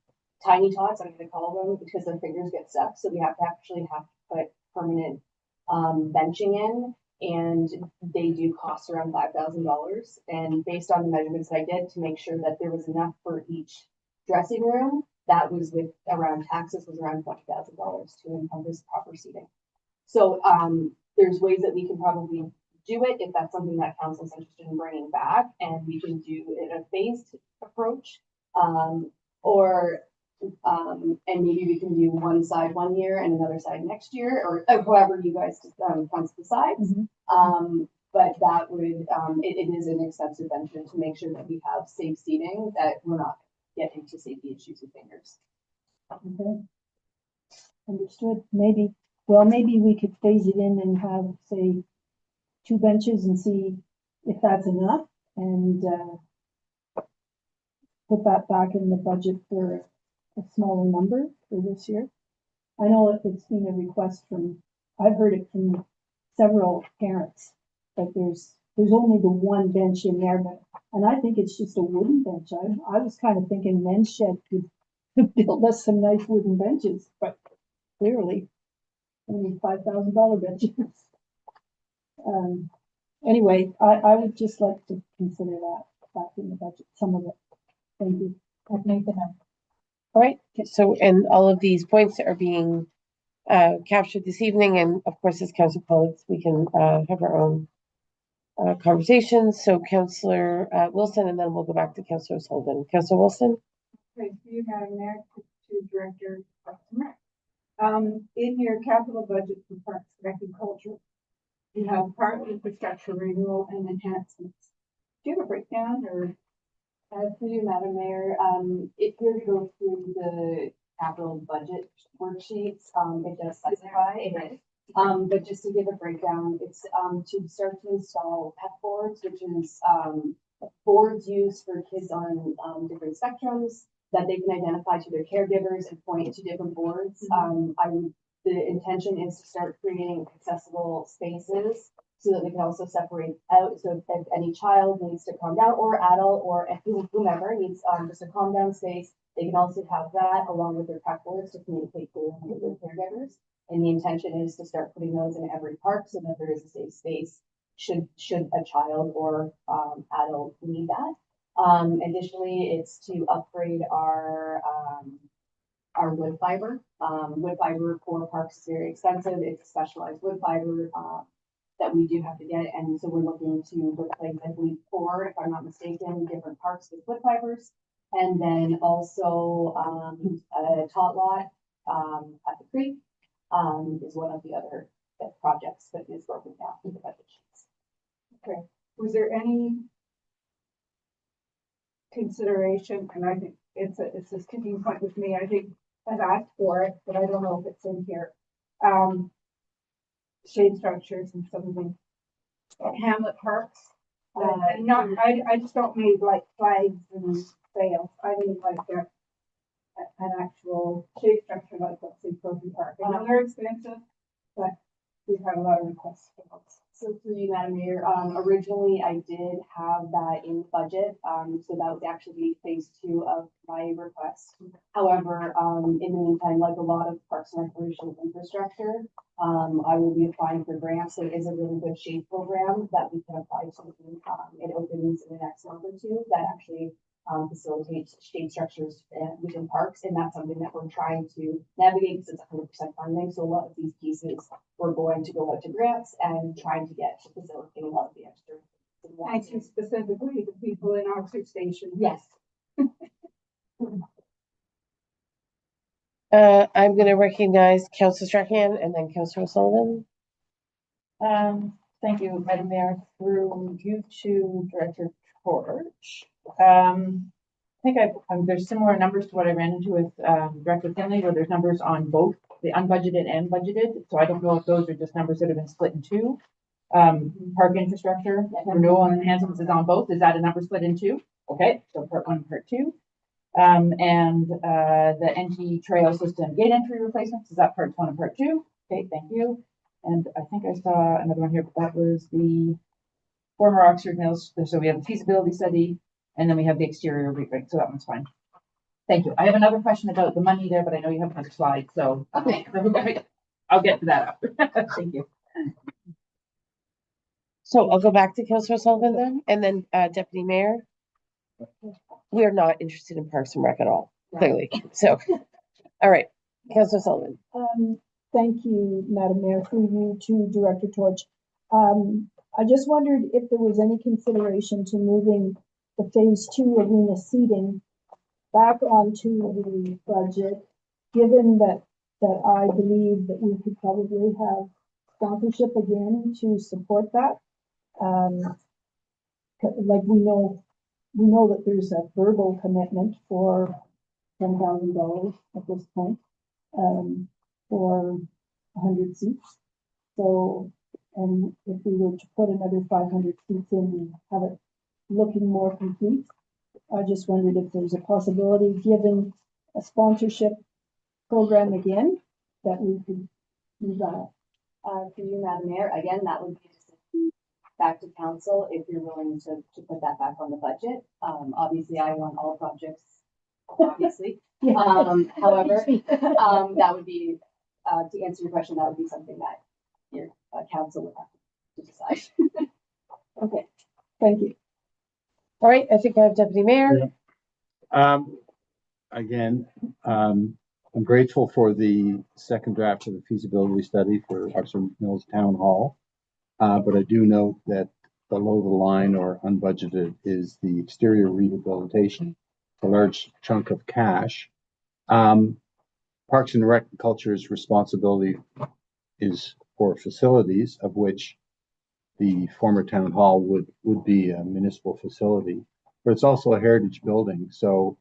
tiny tots, I'm gonna call them, because their fingers get stuck. So we have to put permanent, benching in, and they do cost around $5,000. And based on the measurements that I did to make sure that there was enough for each dressing room, that was with around taxes was around $20,000 to encompass proper seating. So there's ways that we can probably do it if that's something that council's interested in bringing back, and we can do it a phased approach, and maybe we can do one side 1 year and another side next year, or however you guys council decides. But that would it is an expensive venture to make sure that we have safe seating, that we're not getting into safety issues with fingers. Okay. Understood. Maybe we could phase it in and have, say, 2 benches and see if that's enough, and put that back in the budget for a smaller number for this year. I know it's been a request I've heard it from several parents, that there's only the one bench in there, and I think it's just a wooden bench. I was kind of thinking Men's Shed could build us some nice wooden benches, but clearly only $5,000 benches. Anyway, I would just like to consider that back in the budget, some of it. Thank you. I've made the note. All right, so, and all of these points are being captured this evening, and of course, as council colleagues, we can have our own conversations. So Councillor Wilson, and then we'll go back to Councillor Sullivan. Councillor Wilson? Okay, so you Madam Mayor, to Director Parks and Rec. In your capital budget for Parks, Rec and Culture, you have park infrastructure renewal and enhancements. Do you have a breakdown or? For you, Madam Mayor, if you're to go through the capital budget worksheets, it does specify it is. But just to give a breakdown, it's to start to install PEP boards, which is boards used for kids on different spectrums that they can identify to their caregivers and point to different boards. The intention is to start creating accessible spaces so that we can also separate out. So if any child needs to calm down, or adult, or if whomever needs just a calm down space, they can also have that along with their PEP boards to communicate with their caregivers. And the intention is to start putting those in every park so that there is a safe space should a child or adult need that. Additionally, it's to upgrade our wood fiber. Wood fiber for parks is very expensive. It's specialized wood fiber that we do have to get, and so we're looking to replace, I believe, 4, if I'm not mistaken, different parks with wood fibers, and then also a tot lot at the creek is one of the other projects that is broken down in the budget sheets. Okay, was there any consideration, and I think it's a sticking point with me, I think I've asked for it, but I don't know if it's in here. Shade structures and some of the Hamlet parks. I just don't need like flags and fails. I mean, like an actual shade structure like let's say Trophy Park. I know they're expensive, but we've had a lot of requests for those. So through you, Madam Mayor, originally I did have that in budget, so that was actually phase 2 of my request. However, in the meantime, like a lot of Parks and Recreation infrastructure, I will be applying for grants. There is a really good shade program that we can apply to. It opens in the next month or two that actually facilitates shade structures within parks, and that's something that we're trying to navigate because it's 100% funding. So a lot of these pieces we're going to go out to grants and trying to get to facilitate a lot of the extra. Thank you specifically the people in Oxford Station. Yes. I'm going to recognize Councillor Strahan and then Councillor O'Sullivan. Thank you, Madam Mayor, through you to Director Torch. I think there's similar numbers to what I ran into with Director Finley, where there's numbers on both the unbudgeted and budgeted. So I don't know if those are just numbers that have been split in two. Park infrastructure, renewal and enhancements is on both. Is that a number split in two? Okay, so part 1, part 2. And the NT trail system gate entry replacements, is that part 1 and part 2? Okay, thank you. And I think I saw another one here, but that was the former Oxford Mills. So we have the feasibility study, and then we have the exterior rewrite. So that one's fine. Thank you. I have another question about the money there, but I know you have another slide. So okay, I'll get to that after. Thank you. So I'll go back to Councillor O'Sullivan then, and then Deputy Mayor. We are not interested in Parks and Rec at all, clearly. So, all right, Councillor O'Sullivan. Thank you, Madam Mayor, through you to Director Torch. I just wondered if there was any consideration to moving the phase 2 arena seating back onto the budget, given that I believe that we could probably have sponsorship again to support that. Like we know that there's a verbal commitment for $10,000 at this point, for 100 seats. So, and if we were to put another 500 seats in and have it looking more complete, I just wondered if there's a possibility, given a sponsorship program again, that we could do that. For you, Madam Mayor, again, that would be just back to council if you're willing to put that back on the budget. Obviously, I want all projects, obviously. However, that would be, to answer your question, that would be something that your council would have to decide. Okay, thank you. All right, I think I have Deputy Mayor. Again, I'm grateful for the second draft of the feasibility study for Oxford Mills Town Hall. But I do note that below the line or unbudgeted is the exterior rehabilitation, a large chunk of cash. Parks and Rec Culture's responsibility is for facilities, of which the former town hall would be a municipal facility, but it's also a heritage building. So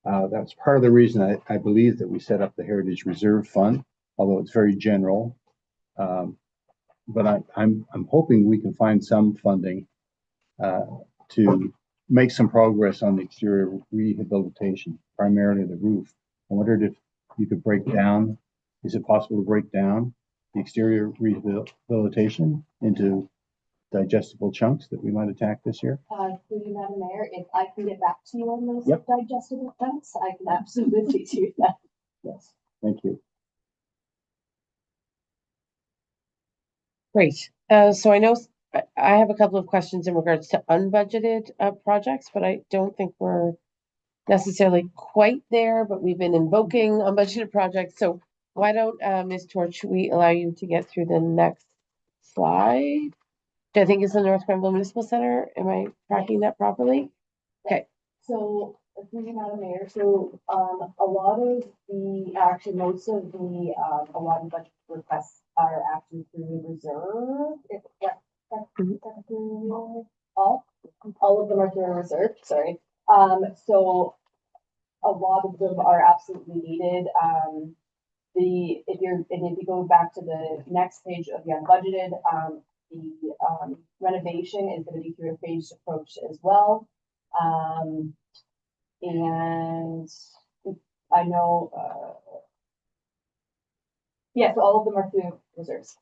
that's part of the reason I believe that we set up the Heritage Reserve Fund, although it's very general. But I'm hoping we can find some funding to make some progress on the exterior rehabilitation, primarily the roof. I wondered if you could break down, is it possible to break down the exterior rehabilitation into digestible chunks that we might attack this year? For you, Madam Mayor, if I can get back to you on those Yep. digestible chunks, I can absolutely do that. Yes, thank you. Great. So I know I have a couple of questions in regards to unbudgeted projects, but I don't think we're necessarily quite there, but we've been invoking unbudgeted projects. So why don't, Ms. Torch, we allow you to get through the next slide, which I think is the North Grenville Municipal Center. Am I tracking that properly? Okay. So, through you, Madam Mayor, so, a lot of the, actually, most of the, a lot of budget requests are actually through the reserve. All of them are through a reserve, sorry. So a lot of them are absolutely needed. If you go back to the next page of the unbudgeted, the renovation is going to be through a phased approach as well. And I know, yes, all of them are through reserves.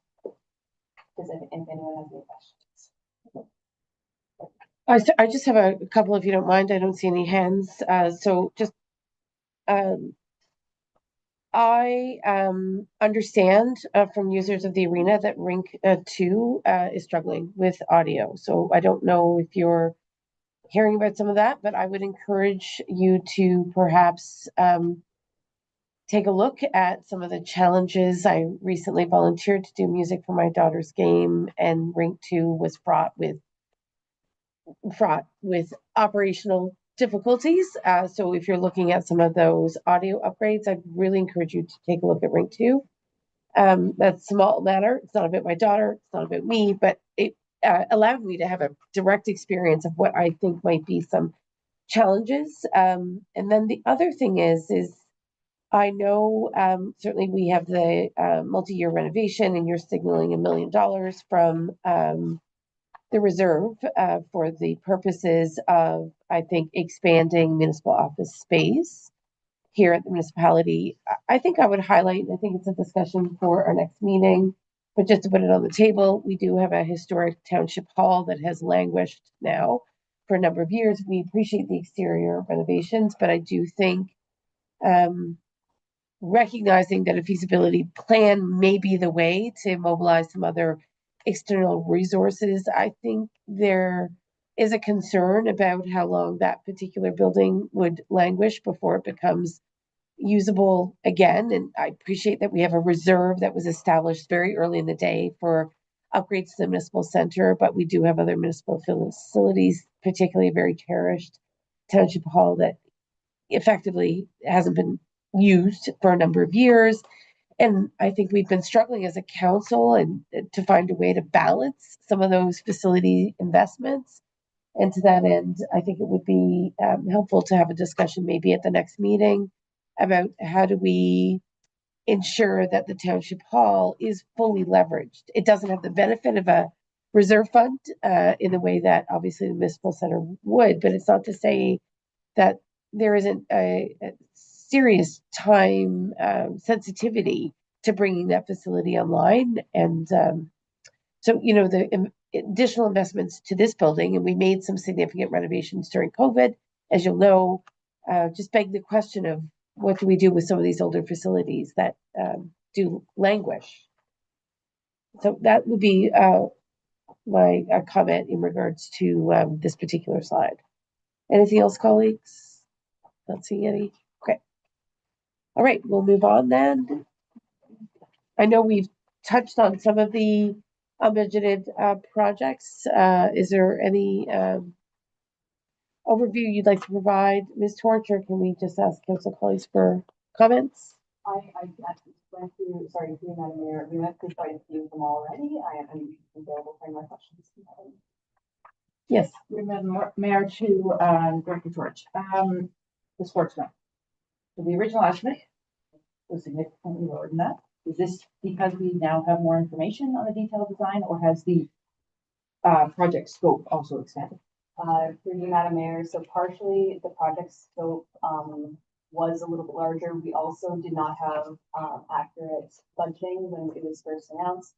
Does if anyone has any questions? I just have a couple, if you don't mind. I don't see any hands. So just, I understand from users of the arena that Rink 2 is struggling with audio. So I don't know if you're hearing about some of that, but I would encourage you to perhaps take a look at some of the challenges. I recently volunteered to do music for my daughter's game, and Rink 2 was fraught with operational difficulties. So if you're looking at some of those audio upgrades, I'd really encourage you to take a look at Rink 2. That's a small matter. It's not about my daughter. It's not about me, but it allowed me to have a direct experience of what I think might be some challenges. And then the other thing is I know certainly we have the multi-year renovation, and you're signaling $1 million from the reserve for the purposes of, I think, expanding municipal office space here at the municipality. I think I would highlight, and I think it's a discussion for our next meeting, but just to put it on the table, we do have a historic township hall that has languished now for a number of years. We appreciate the exterior renovations, but I do think recognizing that a feasibility plan may be the way to mobilize some other external resources. I think there is a concern about how long that particular building would languish before it becomes usable again. And I appreciate that we have a reserve that was established very early in the day for upgrades to the municipal center, but we do have other municipal facilities, particularly a very cherished township hall that effectively hasn't been used for a number of years. And I think we've been struggling as a council and to find a way to balance some of those facility investments. And to that end, I think it would be helpful to have a discussion maybe at the next meeting about how do we ensure that the township hall is fully leveraged. It doesn't have the benefit of a reserve fund in the way that obviously the municipal center would, but it's not to say that there isn't a serious time sensitivity to bringing that facility online. And so, you know, the additional investments to this building, and we made some significant renovations during COVID, as you'll know, just beg the question of what do we do with some of these older facilities that do languish? So that would be my comment in regards to this particular slide. Anything else, colleagues? Not seeing any. Okay. All right, we'll move on then. I know we've touched on some of the unbudgeted projects. Is there any overview you'd like to provide, Ms. Torch, or can we just ask council colleagues for comments? I actually went through, sorry, through Madam Mayor, we went through quite a few of them already. I am available for any more questions. Yes. Madam Mayor to Director George. The sports ground. So the original estimate was significantly lower than that. Is this because we now have more information on the detailed design, or has the project scope also expanded? Through you, Madam Mayor, so partially the project scope was a little bit larger. We also did not have accurate budgeting when it was first announced.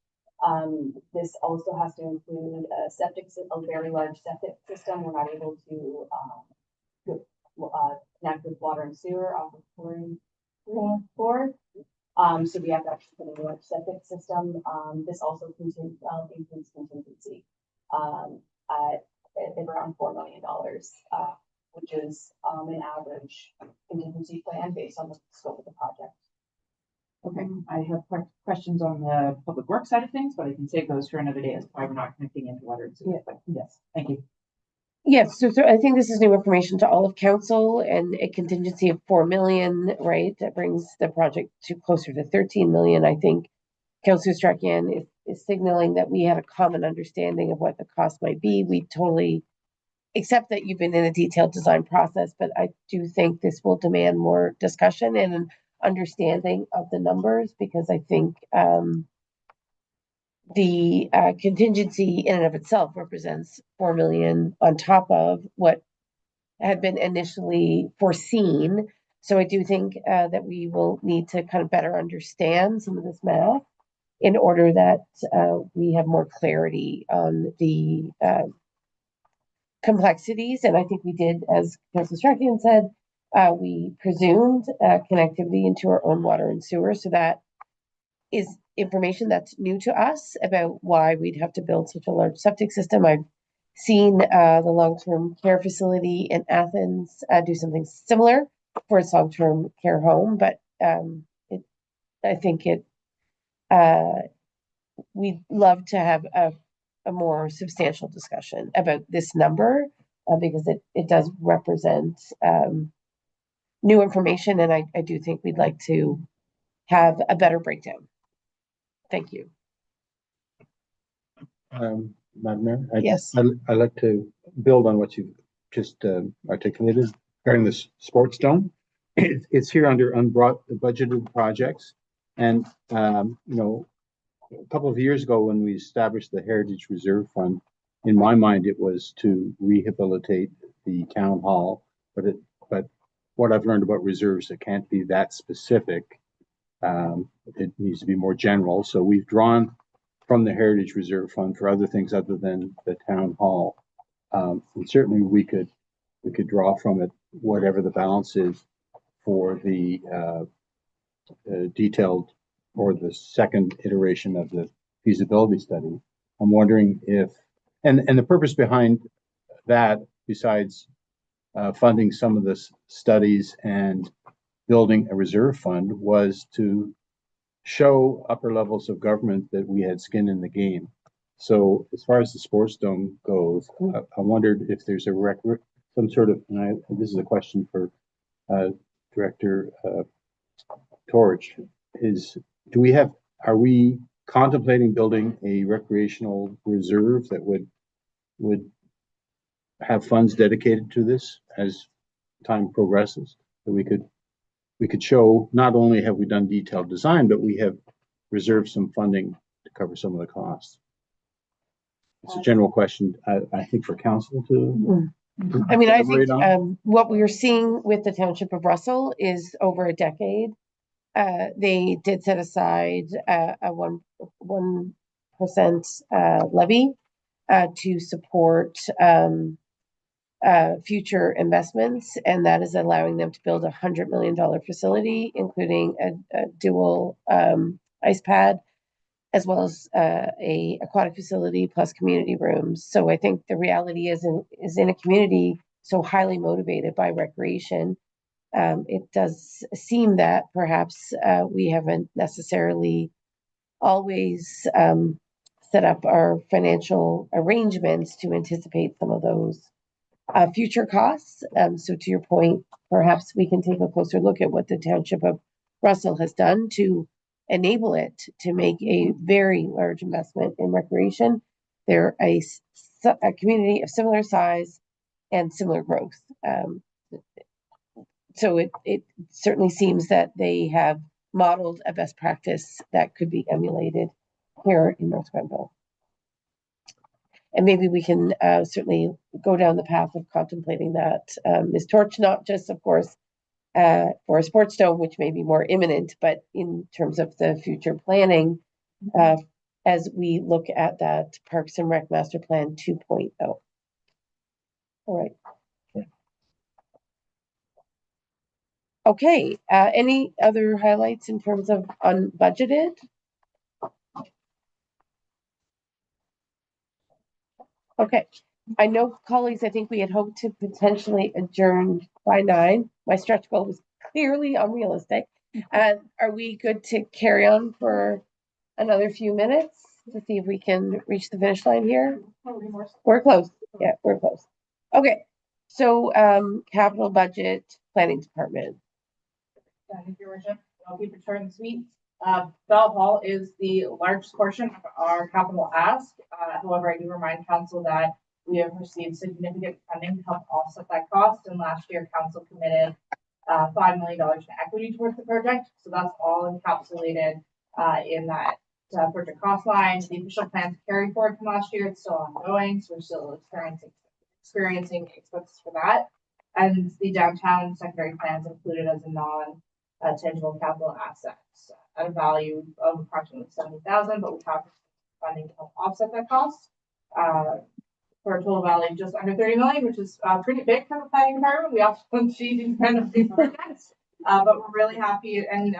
This also has to include a very large septic system. We're not able to connect with water and sewer off of chlorine board. So we have to actually put in a large septic system. This also includes contingency at around $4 million, which is an average contingency plan based on the scope of the project. Okay, I have questions on the public works side of things, but I can save those for another day as to why we're not connecting into water and sewer. But yes, thank you. Yes, so I think this is new information to all of council, and a contingency of 4 million, right? That brings the project to closer to 13 million. I think Councillor Strachan is signaling that we had a common understanding of what the cost might be. We totally accept that you've been in a detailed design process, but I do think this will demand more discussion and an understanding of the numbers, because I think the contingency in and of itself represents 4 million on top of what had been initially foreseen. So I do think that we will need to kind of better understand some of this math in order that we have more clarity on the complexities. And I think we did, as Councilor Strachan said, we presumed connectivity into our own water and sewer. So that is information that's new to us about why we'd have to build such a large septic system. I've seen the long-term care facility in Athens do something similar for its long-term care home, but I think we'd love to have a more substantial discussion about this number because it does represent new information, and I do think we'd like to have a better breakdown. Thank you. Madam Mayor? Yes. I'd like to build on what you've just articulated regarding this sports dome. It's here under budgeted projects. And, you know, a couple of years ago when we established the Heritage Reserve Fund, in my mind, it was to rehabilitate the town hall. But what I've learned about reserves, it can't be that specific. It needs to be more general. So we've drawn from the Heritage Reserve Fund for other things other than the town hall. And certainly we could draw from it whatever the balance is for the detailed or the second iteration of the feasibility study. I'm wondering if, and the purpose behind that, besides funding some of the studies and building a reserve fund, was to show upper levels of government that we had skin in the game. So as far as the sports dome goes, I wondered if there's some sort of, and this is a question for Director Torch, are we contemplating building a recreational reserve that would have funds dedicated to this as time progresses, that we could show not only have we done detailed design, but we have reserved some funding to cover some of the costs? It's a general question, I think, for council to. I mean, I think what we are seeing with the Township of Russell is over a decade. They did set aside a 1% levy to support future investments, and that is allowing them to build $100 million facility, including a dual ice pad, as well as a aquatic facility plus community rooms. So I think the reality is in a community so highly motivated by recreation, it does seem that perhaps we haven't necessarily always set up our financial arrangements to anticipate some of those future costs. So to your point, perhaps we can take a closer look at what the Township of Russell has done to enable it to make a very large investment in recreation. They're a community of similar size and similar growth. So it certainly seems that they have modeled a best practice that could be emulated here in North Grenville. And maybe we can certainly go down the path of contemplating that, Ms. Torch, not just, of course, for a sports dome, which may be more imminent, but in terms of the future planning, as we look at that Parks and Rec Master Plan 2.0. All right. Okay, any other highlights in terms of unbudgeted? Okay, I know, colleagues, I think we had hoped to potentially adjourn by 9. My stretch goal was clearly unrealistic. Are we good to carry on for another few minutes to see if we can reach the finish line here? We're close. Yeah, we're close. Okay, so capital budget planning department. Thank you, Worship. I'll keep it short and sweet. Bell Hall is the largest portion of our capital ask. However, I do remind council that we have received significant funding to help offset that cost. And last year, council committed $5 million in equity towards the project. So that's all encapsulated in that project cost line. The official plan to carry forward from last year, it's still ongoing. So we're still experiencing expenses for that. And the downtown secondary plans included as a tangible capital assets at a value of approximately 70,000, but we have funding to help offset that cost. For a total value of just under 30 million, which is pretty big for the planning department. We often see these kind of big projects, but we're really happy. And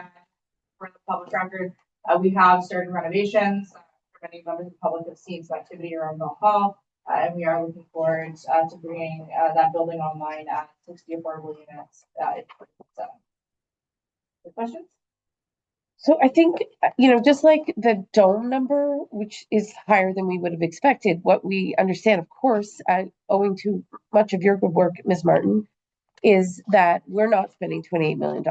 for the public record, we have started renovations. Many members of the public have seen some activity around Bell Hall, and we are looking forward to bringing that building online at 60 affordable units in 2027. Good questions? So I think, just like the dome number, which is higher than we would have expected, what we understand, of course, owing to much of your good work, Ms. Martin, is that we're not spending $28 million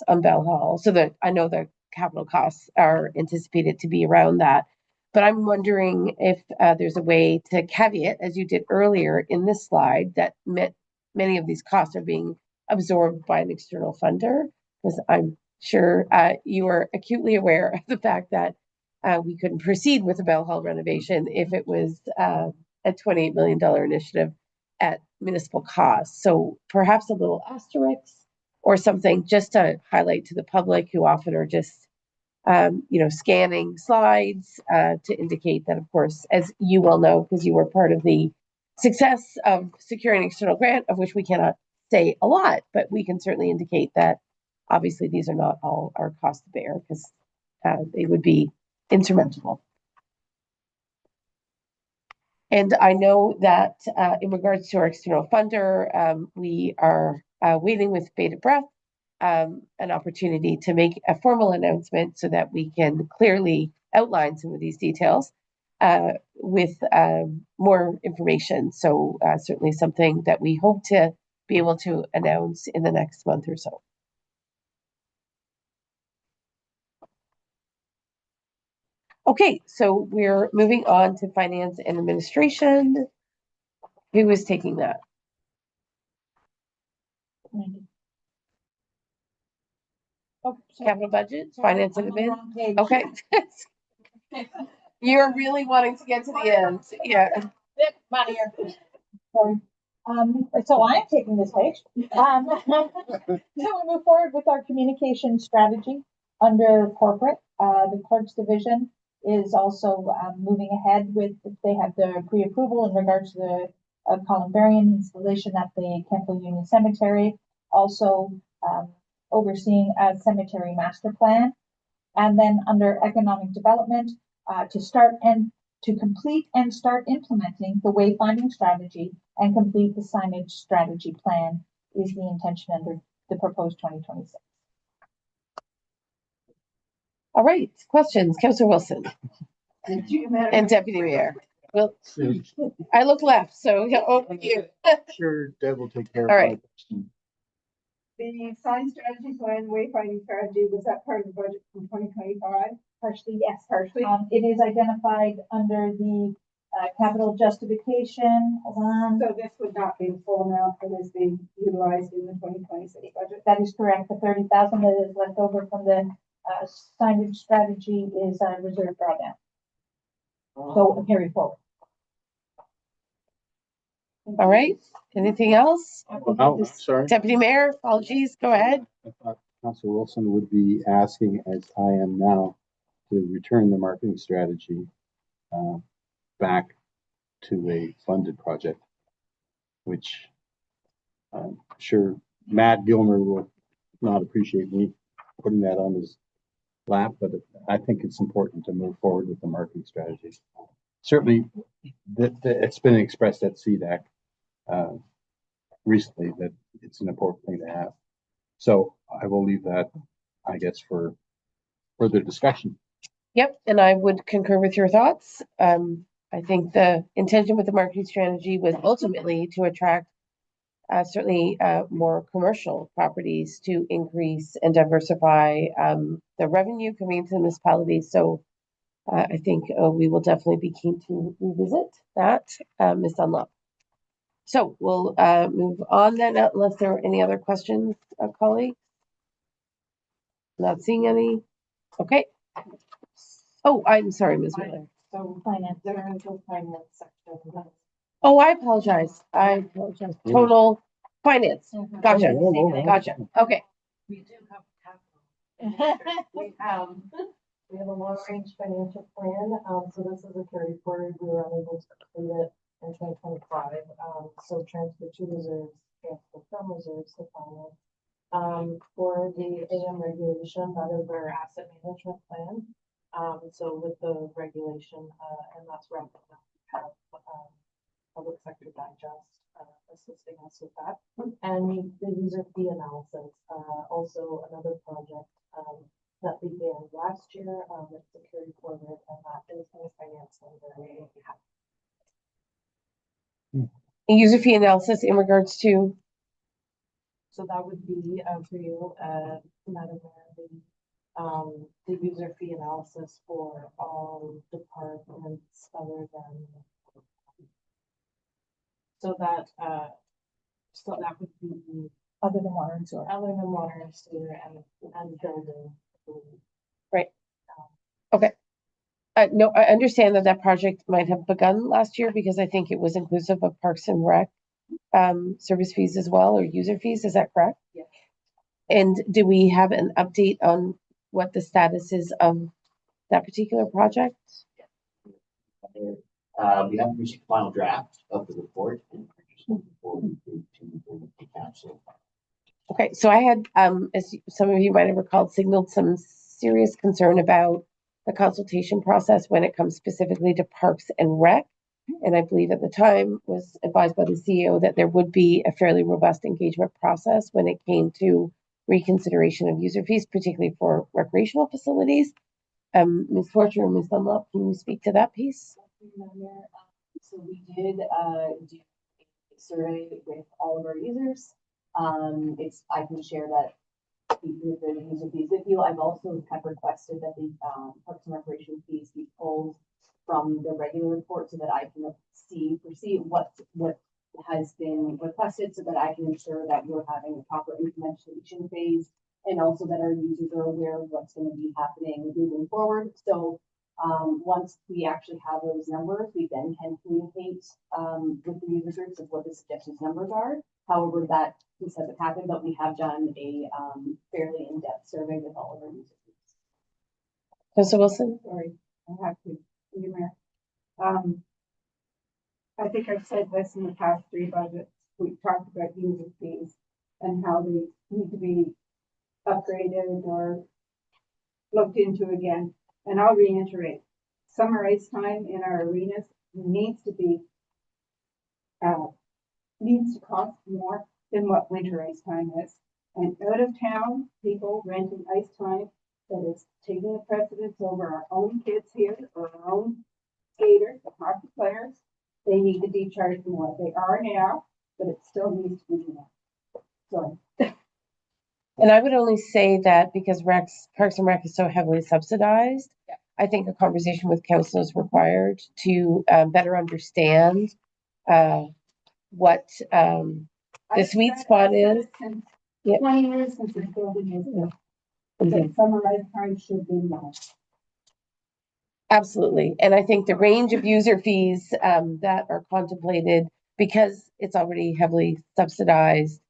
on Bell Hall. So that I know the capital costs are anticipated to be around that. But I'm wondering if there's a way to caveat, as you did earlier in this slide, that many of these costs are being absorbed by an external funder, because I'm sure you are acutely aware of the fact that we couldn't proceed with the Bell Hall renovation if it was a $28 million initiative at municipal cost. So perhaps a little asterisk or something just to highlight to the public who often are just, scanning slides to indicate that, of course, as you well know, because you were part of the success of securing an external grant, of which we cannot say a lot, but we can certainly indicate that obviously these are not all our cost to bear, because they would be insurmountable. And I know that in regards to our external funder, we are waiting with bated breath an opportunity to make a formal announcement so that we can clearly outline some of these details with more information. So certainly something that we hope to be able to announce in the next month or so. Okay, so we're moving on to finance and administration. Who is taking that? Oh, Capital budget, finance and admin? wrong page. Okay. You're really wanting to get to the end. Yeah. Money here. Sorry. So I'm taking this page. So we move forward with our communication strategy under corporate. The clerk's division is also moving ahead with, they have the pre-approval in regards to the columbarium installation at the Campbell Union Cemetery. Also overseeing a cemetery master plan. And then under economic development, to complete and start implementing the wayfinding strategy and complete the signage strategy plan is the intention under the proposed 2026. All right, questions, Councillor Wilson. And Deputy Mayor. Well, I look left, so over you. Sure, Deb will take care of All my right. question. The sign strategy plan, wayfinding strategy, was that part of the budget from 2025? Partially, yes. Partially. It is identified under the capital justification. So this would not be the full amount that is being utilized in the 2026 budget? That is correct. The 30,000 that is left over from the signage strategy is reserve drawdown. So carry forward. All right, anything else? Oh, sorry. Deputy Mayor, apologies, go ahead. I thought Councilor Wilson would be asking, as I am now, to return the marketing strategy back to a funded project, which I'm sure Matt Gilmer will not appreciate me putting that on his lap, but I think it's important to move forward with the marketing strategy. Certainly, it's been expressed at CDAC recently that it's an important thing to have. So I will leave that, I guess, for further discussion. Yep, and I would concur with your thoughts. I think the intention with the marketing strategy was ultimately to attract certainly more commercial properties to increase and diversify the revenue coming into the municipality. So I think we will definitely be keen to revisit that, Ms. Dunlop. So we'll move on then, unless there are any other questions, colleagues. Not seeing any. Okay. Oh, I'm sorry, Ms. Miller. So Finance. there is a finance section. Oh, I apologize. Total Finance, gotcha, Yeah, whoa, whoa, whoa. gotcha, okay. We do have capital. We have a long-range financial plan, so this is a carry forward, we were unable to complete it in 2025, so transfer to reserves, transfer from reserves to finance. For the AM regulation, that is our asset management plan. So with the regulation, and that's wrapped up, we have, Public Sector Digest, assisting us with that. And the user fee analysis, also another project, that began last year, it's a carry forward, and that is in finance number. User fee analysis in regards to, So that would be, for you, Madam Mayor, the user fee analysis for all departments other than. So that would be Other than water and sewer. other than water and sewer and building. no, I understand that that project might have begun last year because I think it was inclusive of Parks and Rec service fees as well, or user fees, is that correct? Yes. And do we have an update on what the status is of that particular project? We haven't reached the final draft of the report and we're just looking forward to the council. Okay, so I had, as some of you might have recalled, signaled some serious concern about the consultation process when it comes specifically to Parks and Rec. And I believe at the time was advised by the CEO that there would be a fairly robust engagement process when it came to reconsideration of user fees, particularly for recreational facilities. Ms. Fortune or Ms. Dunlop, can you speak to that piece? So we did do a survey with all of our users. I can share that with the user fees with you. I've also have requested that the Parks and Recreation fees be pulled from the regular report so that I can foresee what has been requested so that I can ensure that we're having a proper implementation phase and also that our users are aware of what's going to be happening moving forward. So once we actually have those numbers, we then can communicate with the user groups of what the suggested numbers are. However, that piece hasn't happened, but we have done a fairly in-depth survey with all of our user groups. Councilor Wilson? Sorry, I have to, Mayor. I think I've said this in the past 3 budgets. We've talked about user fees and how they need to be upgraded or looked into again. And I'll reiterate, summer ice time in our arenas needs to cost more than what winter ice time is. And out of town, people renting ice time that is taking a precedence over our own kids here or our own skaters, the hockey players, they need to be charged more. They are now, but it still needs to be more. So. And I would only say that because Parks and Rec is so heavily subsidized, I think a conversation with council is required to better understand what the sweet spot is. Yep. 20 years since the building is built. The summer ice time should be more. Absolutely. And I think the range of user fees that are contemplated, because it's already heavily subsidized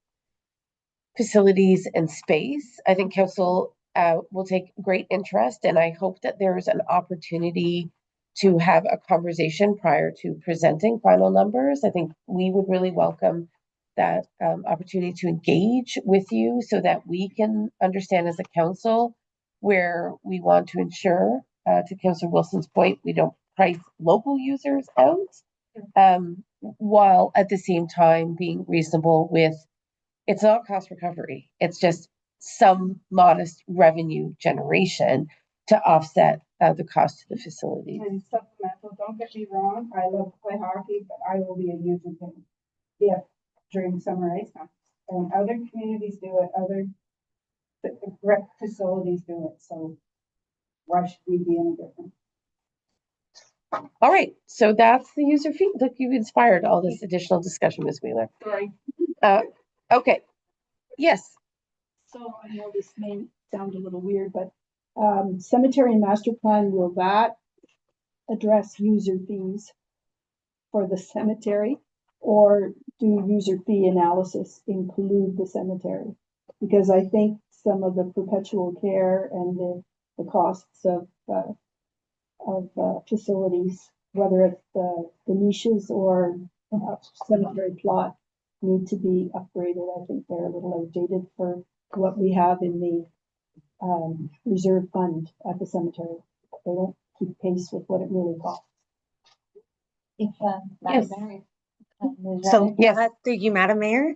facilities and space, I think council will take great interest. And I hope that there's an opportunity to have a conversation prior to presenting final numbers. I think we would really welcome that opportunity to engage with you so that we can understand as a council where we want to ensure, to Councillor Wilson's point, we don't price local users out, while at the same time being reasonable with, it's not cost recovery. It's just some modest revenue generation to offset the cost to the facility. And supplemental, don't get me wrong, I love to play hockey, but I will be a user thing. Yeah, during summer ice time. And other communities do it, other rec facilities do it, so why should we be any different? All right, so that's the user fee. Look, you've inspired all this additional discussion, Ms. Wheeler. Sorry. Okay, yes. So I know this may sound a little weird, but cemetery master plan, will that address user fees for the cemetery? Or do user fee analysis include the cemetery? Because I think some of the perpetual care and the costs of facilities, whether it's the niches or cemetery plot, need to be upgraded. I think they're a little outdated for what we have in the reserve fund at the cemetery. They don't keep pace with what it really costs. If, Yes. Madam Mayor, So, Yes. through you, Madam Mayor.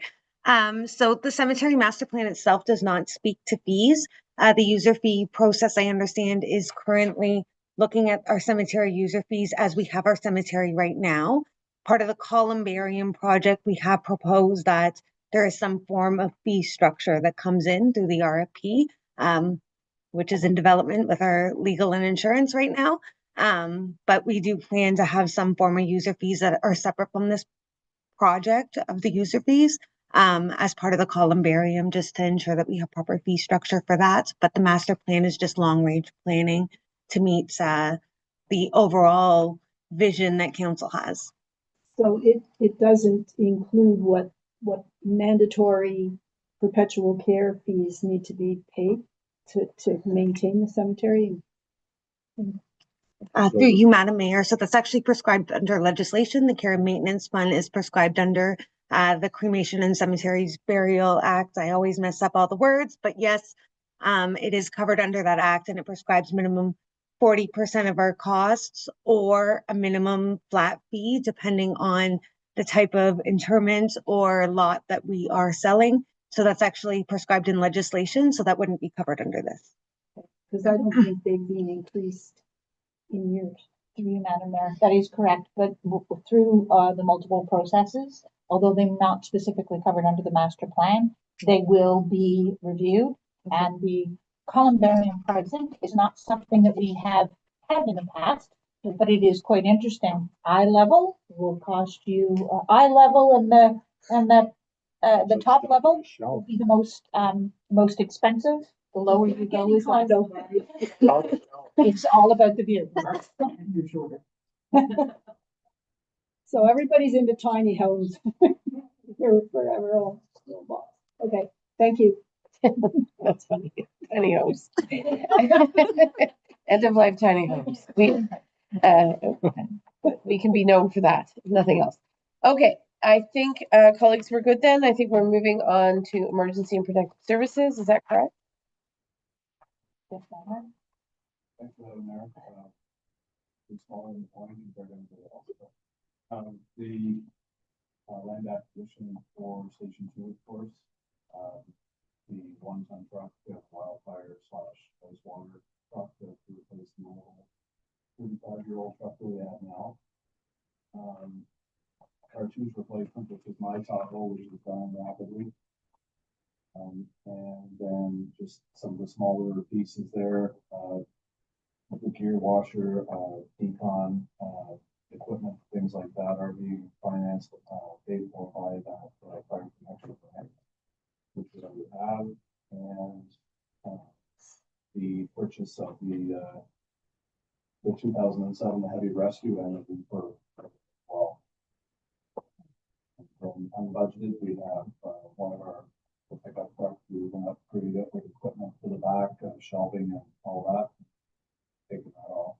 So the cemetery master plan itself does not speak to fees. The user fee process, I understand, is currently looking at our cemetery user fees as we have our cemetery right now. Part of the columbarium project, we have proposed that there is some form of fee structure that comes in through the RFP, which is in development with our legal and insurance right now. But we do plan to have some form of user fees that are separate from this project of the user fees as part of the columbarium, just to ensure that we have proper fee structure for that. But the master plan is just long range planning to meet the overall vision that council has. So it doesn't include what mandatory perpetual care fees need to be paid to maintain the cemetery. Through you, Madam Mayor. So that's actually prescribed under legislation. The care and maintenance fund is prescribed under the Cremation and Cemeteries Burial Act. I always mess up all the words, but yes, it is covered under that act, and it prescribes minimum 40% of our costs or a minimum flat fee, depending on the type of interment or lot that we are selling. So that's actually prescribed in legislation, so that wouldn't be covered under this. Because I don't think they've been increased in years. through you, Madam Mayor, that is correct, but through the multiple processes, although they're not specifically covered under the master plan, they will be reviewed. And the columbarium present is not something that we have had in the past, but it is quite interesting. Eye level will cost you, eye level and the top level will be the most expensive. The lower you go is like, it's all about the view. So everybody's into tiny homes. They're forever old. Okay, thank you. That's funny. Tiny homes. End of life tiny homes. We can be known for that, if nothing else. Okay, I think colleagues, we're good then. I think we're moving on to emergency and protective services. Is that correct? Thanks for that, Mayor. It's following the point, they're going to also. The land acquisition for Station 2, of course. The one-ton truck, the wildfire / wastewater truck to replace the old 35-year-old truck that we have now. Cartouche replacement, which is my top goal, which is done rapidly. And then just some of the smaller pieces there, the gear washer, decon, equipment, things like that are being financed, paid for by that fire protection grant, which we already have, and the purchase of the 2007 heavy rescue engine for well. From unbudgeted, we have one of our pickup trucks. We're going to upgrade it with equipment for the back, shelving, and all that. Taking that off.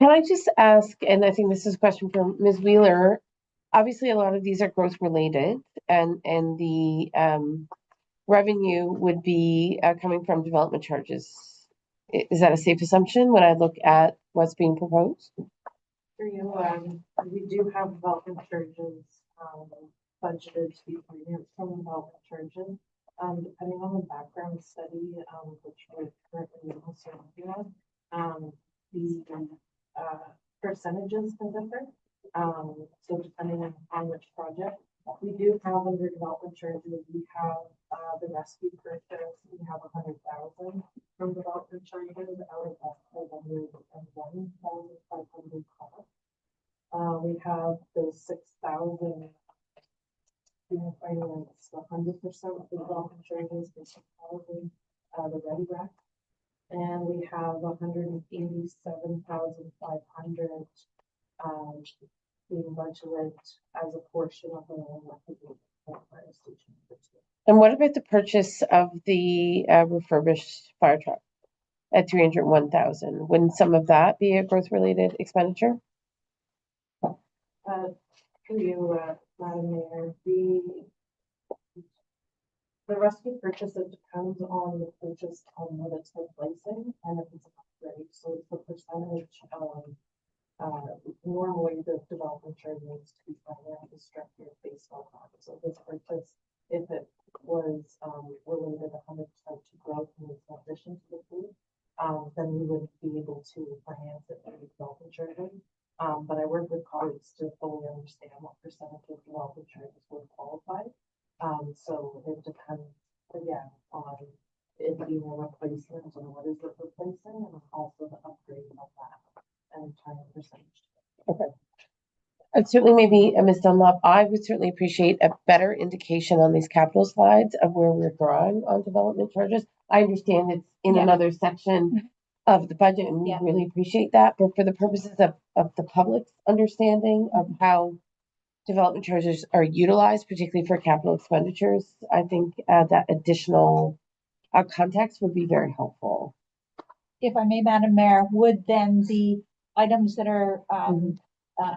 Can I just ask, and I think this is a question for Ms. Wheeler. Obviously, a lot of these are growth related, and the revenue would be coming from development charges. Is that a safe assumption when I look at what's being proposed? For you, we do have development charges budgeted to be financed from development charges. Depending on the background study, which we're currently also working on, the percentages can differ. So depending on which project, we do have under development charges, we have the rescue purchase, we have 100,000 from development charges out of that 101,500 cost. We have those 6,000 being financed 100% of the development charges for 6,000, the ready rack. And we have 187,500 being budgeted as a portion of the fire station. And what about the purchase of the refurbished fire truck at 301,000? Wouldn't some of that be a growth related expenditure? Through you, Madam Mayor, the rescue purchase, it depends on the purchase on what it's replacing and if it's an upgrade. So it's the percentage of, normally the development charge needs to be financed structured based on that. So this purchase, if it was, related 100% to growth and its addition to the fleet, then we would be able to finance it through development charges. But I work with colleagues to fully understand what percentage of development charges would qualify. So it depends again on it being a replacement and what is it replacing and also the upgrade of that and time percentage. Okay. And certainly maybe, Ms. Dunlop, I would certainly appreciate a better indication on these capital slides of where we're drawing on development charges. I understand it's in Yeah. another section of the budget and we Yeah. really appreciate that, but for the purposes of the public's understanding of how development charges are utilized, particularly for capital expenditures, I think that additional context would be very helpful. If I may, Madam Mayor, would then the items that are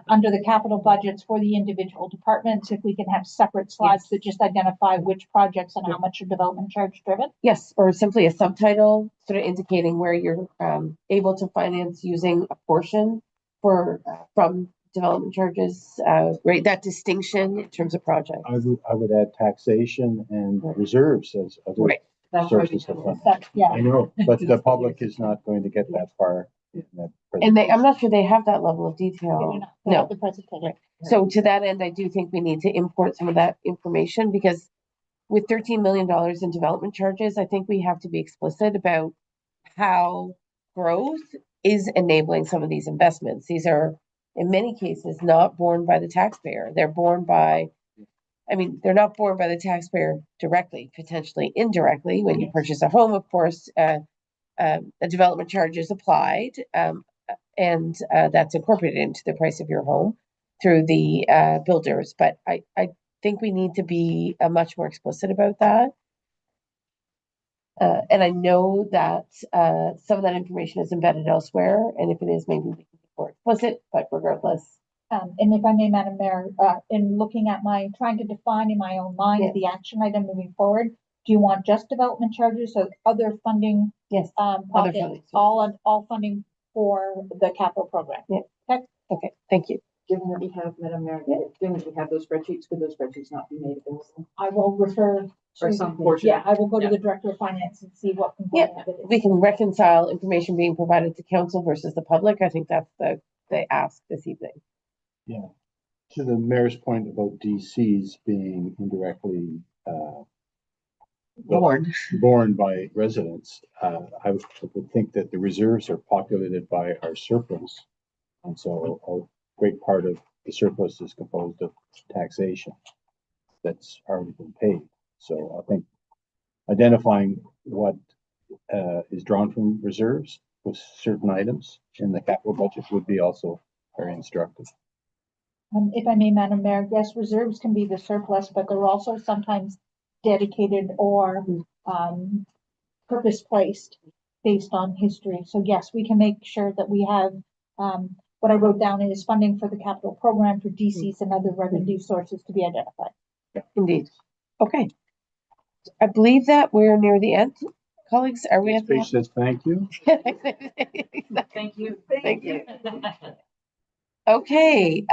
under the capital budgets for the individual departments, if we can have separate slides that just identify which projects and how much are development charge driven? Yes, or simply a subtitle sort of indicating where you're able to finance using a portion for from development charges, right? That distinction in terms of project. I would add taxation and reserves as other Right. That's where sources of funding. Yeah. I know, but the public is not going to get that far. In that And I'm presentation. not sure they have that level of They detail. do not. They No. have the presentation. Right. So to that end, I do think we need to import some of that information because with $13 million in development charges, I think we have to be explicit about how growth is enabling some of these investments. These are, in many cases, not borne by the taxpayer. They're borne by, they're not borne by the taxpayer directly, potentially indirectly. When you purchase a home, of course, a development charge is applied, and that's incorporated into the price of your home through the builders. But I think we need to be much more explicit about that. And I know that some of that information is embedded elsewhere, and if it is, maybe we can be more explicit, but regardless. And if I may, Madam Mayor, in looking at trying to define in my own mind the action item moving forward, do you want just development charges or other funding? Yes. Pockets, funding. all funding for the capital program? Yeah. Okay, thank you. Given that we have, Madam Mayor, given that we have those spreadsheets, could those spreadsheets not be made available? I will refer Or to, some portion? yeah, I will go to Yeah. the Director of Finance and see what component of it is. We can reconcile information being provided to council versus the public. I think that's the ask this evening. Yeah. To the mayor's point about DCs being indirectly borne by residents, I would think that the reserves are populated by our surplus. And so a great part of the surplus is composed of taxation that's already been paid. So I think identifying what is drawn from reserves with certain items in the capital budget would be also very instructive. If I may, Madam Mayor, yes, reserves can be the surplus, but they're also sometimes dedicated or purpose placed based on history. So yes, we can make sure that we have what I wrote down is funding for the capital program for DCs and other revenue sources to be identified. Indeed. Okay. I believe that we're near the end. Colleagues, are we at the Speech says thank you. Thank you. Thank you. Okay,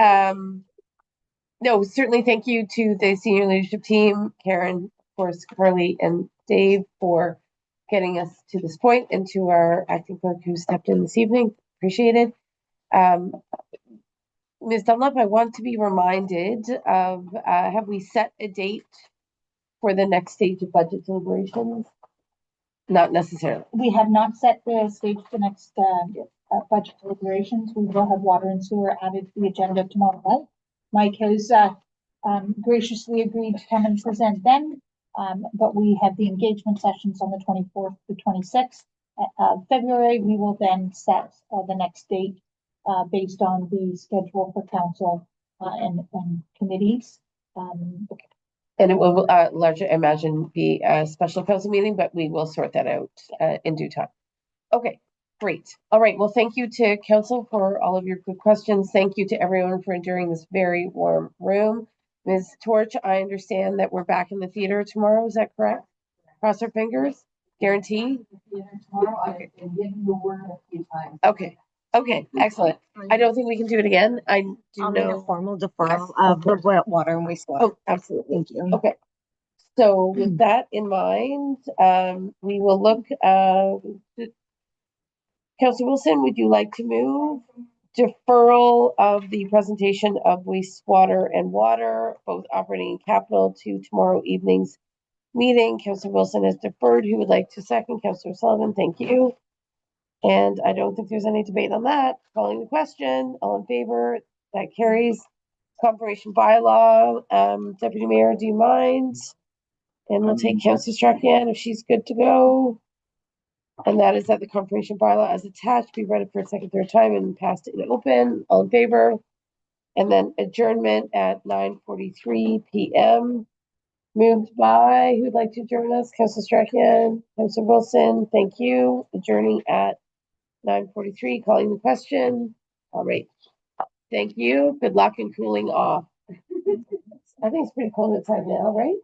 no, certainly thank you to the senior leadership team, Karen, of course, Carly and Dave for getting us to this point, and to our acting clerk who stepped in this evening. Appreciate it. Ms. Dunlop, I want to be reminded of, have we set a date for the next stage of budget deliberations? Not necessarily. We have not set the stage for the next budget deliberations. We will have water and sewer added to the agenda tomorrow night. Mike has graciously agreed to come and present then, but we have the engagement sessions on the 24th to 26th of February. We will then set the next date based on the schedule for council, and committees. And it will, largely, I imagine, be a special council meeting, but we will sort that out, in due time. Okay, great. All right, well, thank you to council for all of your good questions. Thank you to everyone for enduring this very warm room. Ms. Torch, I understand that we're back in the theater tomorrow, is that correct? Cross our fingers, guarantee? Tomorrow, I've been giving the word a few times. Okay, okay, excellent. I don't think we can do it again. I do I'll make a know. formal deferral of the water and wastewater. Oh, absolutely. Thank you. Okay. So with that in mind, we will look, Councilor Wilson, would you like to move deferral of the presentation of wastewater and water, both operating and capital, to tomorrow evening's meeting? Councilor Wilson has deferred. Who would like to second? Councilor Sullivan, thank you. And I don't think there's any debate on that. Calling the question, all in favor, that carries. Corporation bylaw, Deputy Mayor, do you mind? And we'll take Councilor Strachan if she's good to go. And that is that the corporation bylaw as attached be read for a second, third time and passed in open. All in favor? And then adjournment at 9:43 PM. Moved by, who'd like to join us? Councilor Strachan, Councilor Wilson, thank you. Adjourning at 9:43, calling the question. All right. Thank you. Good luck in cooling off. I think it's pretty cold outside now, right?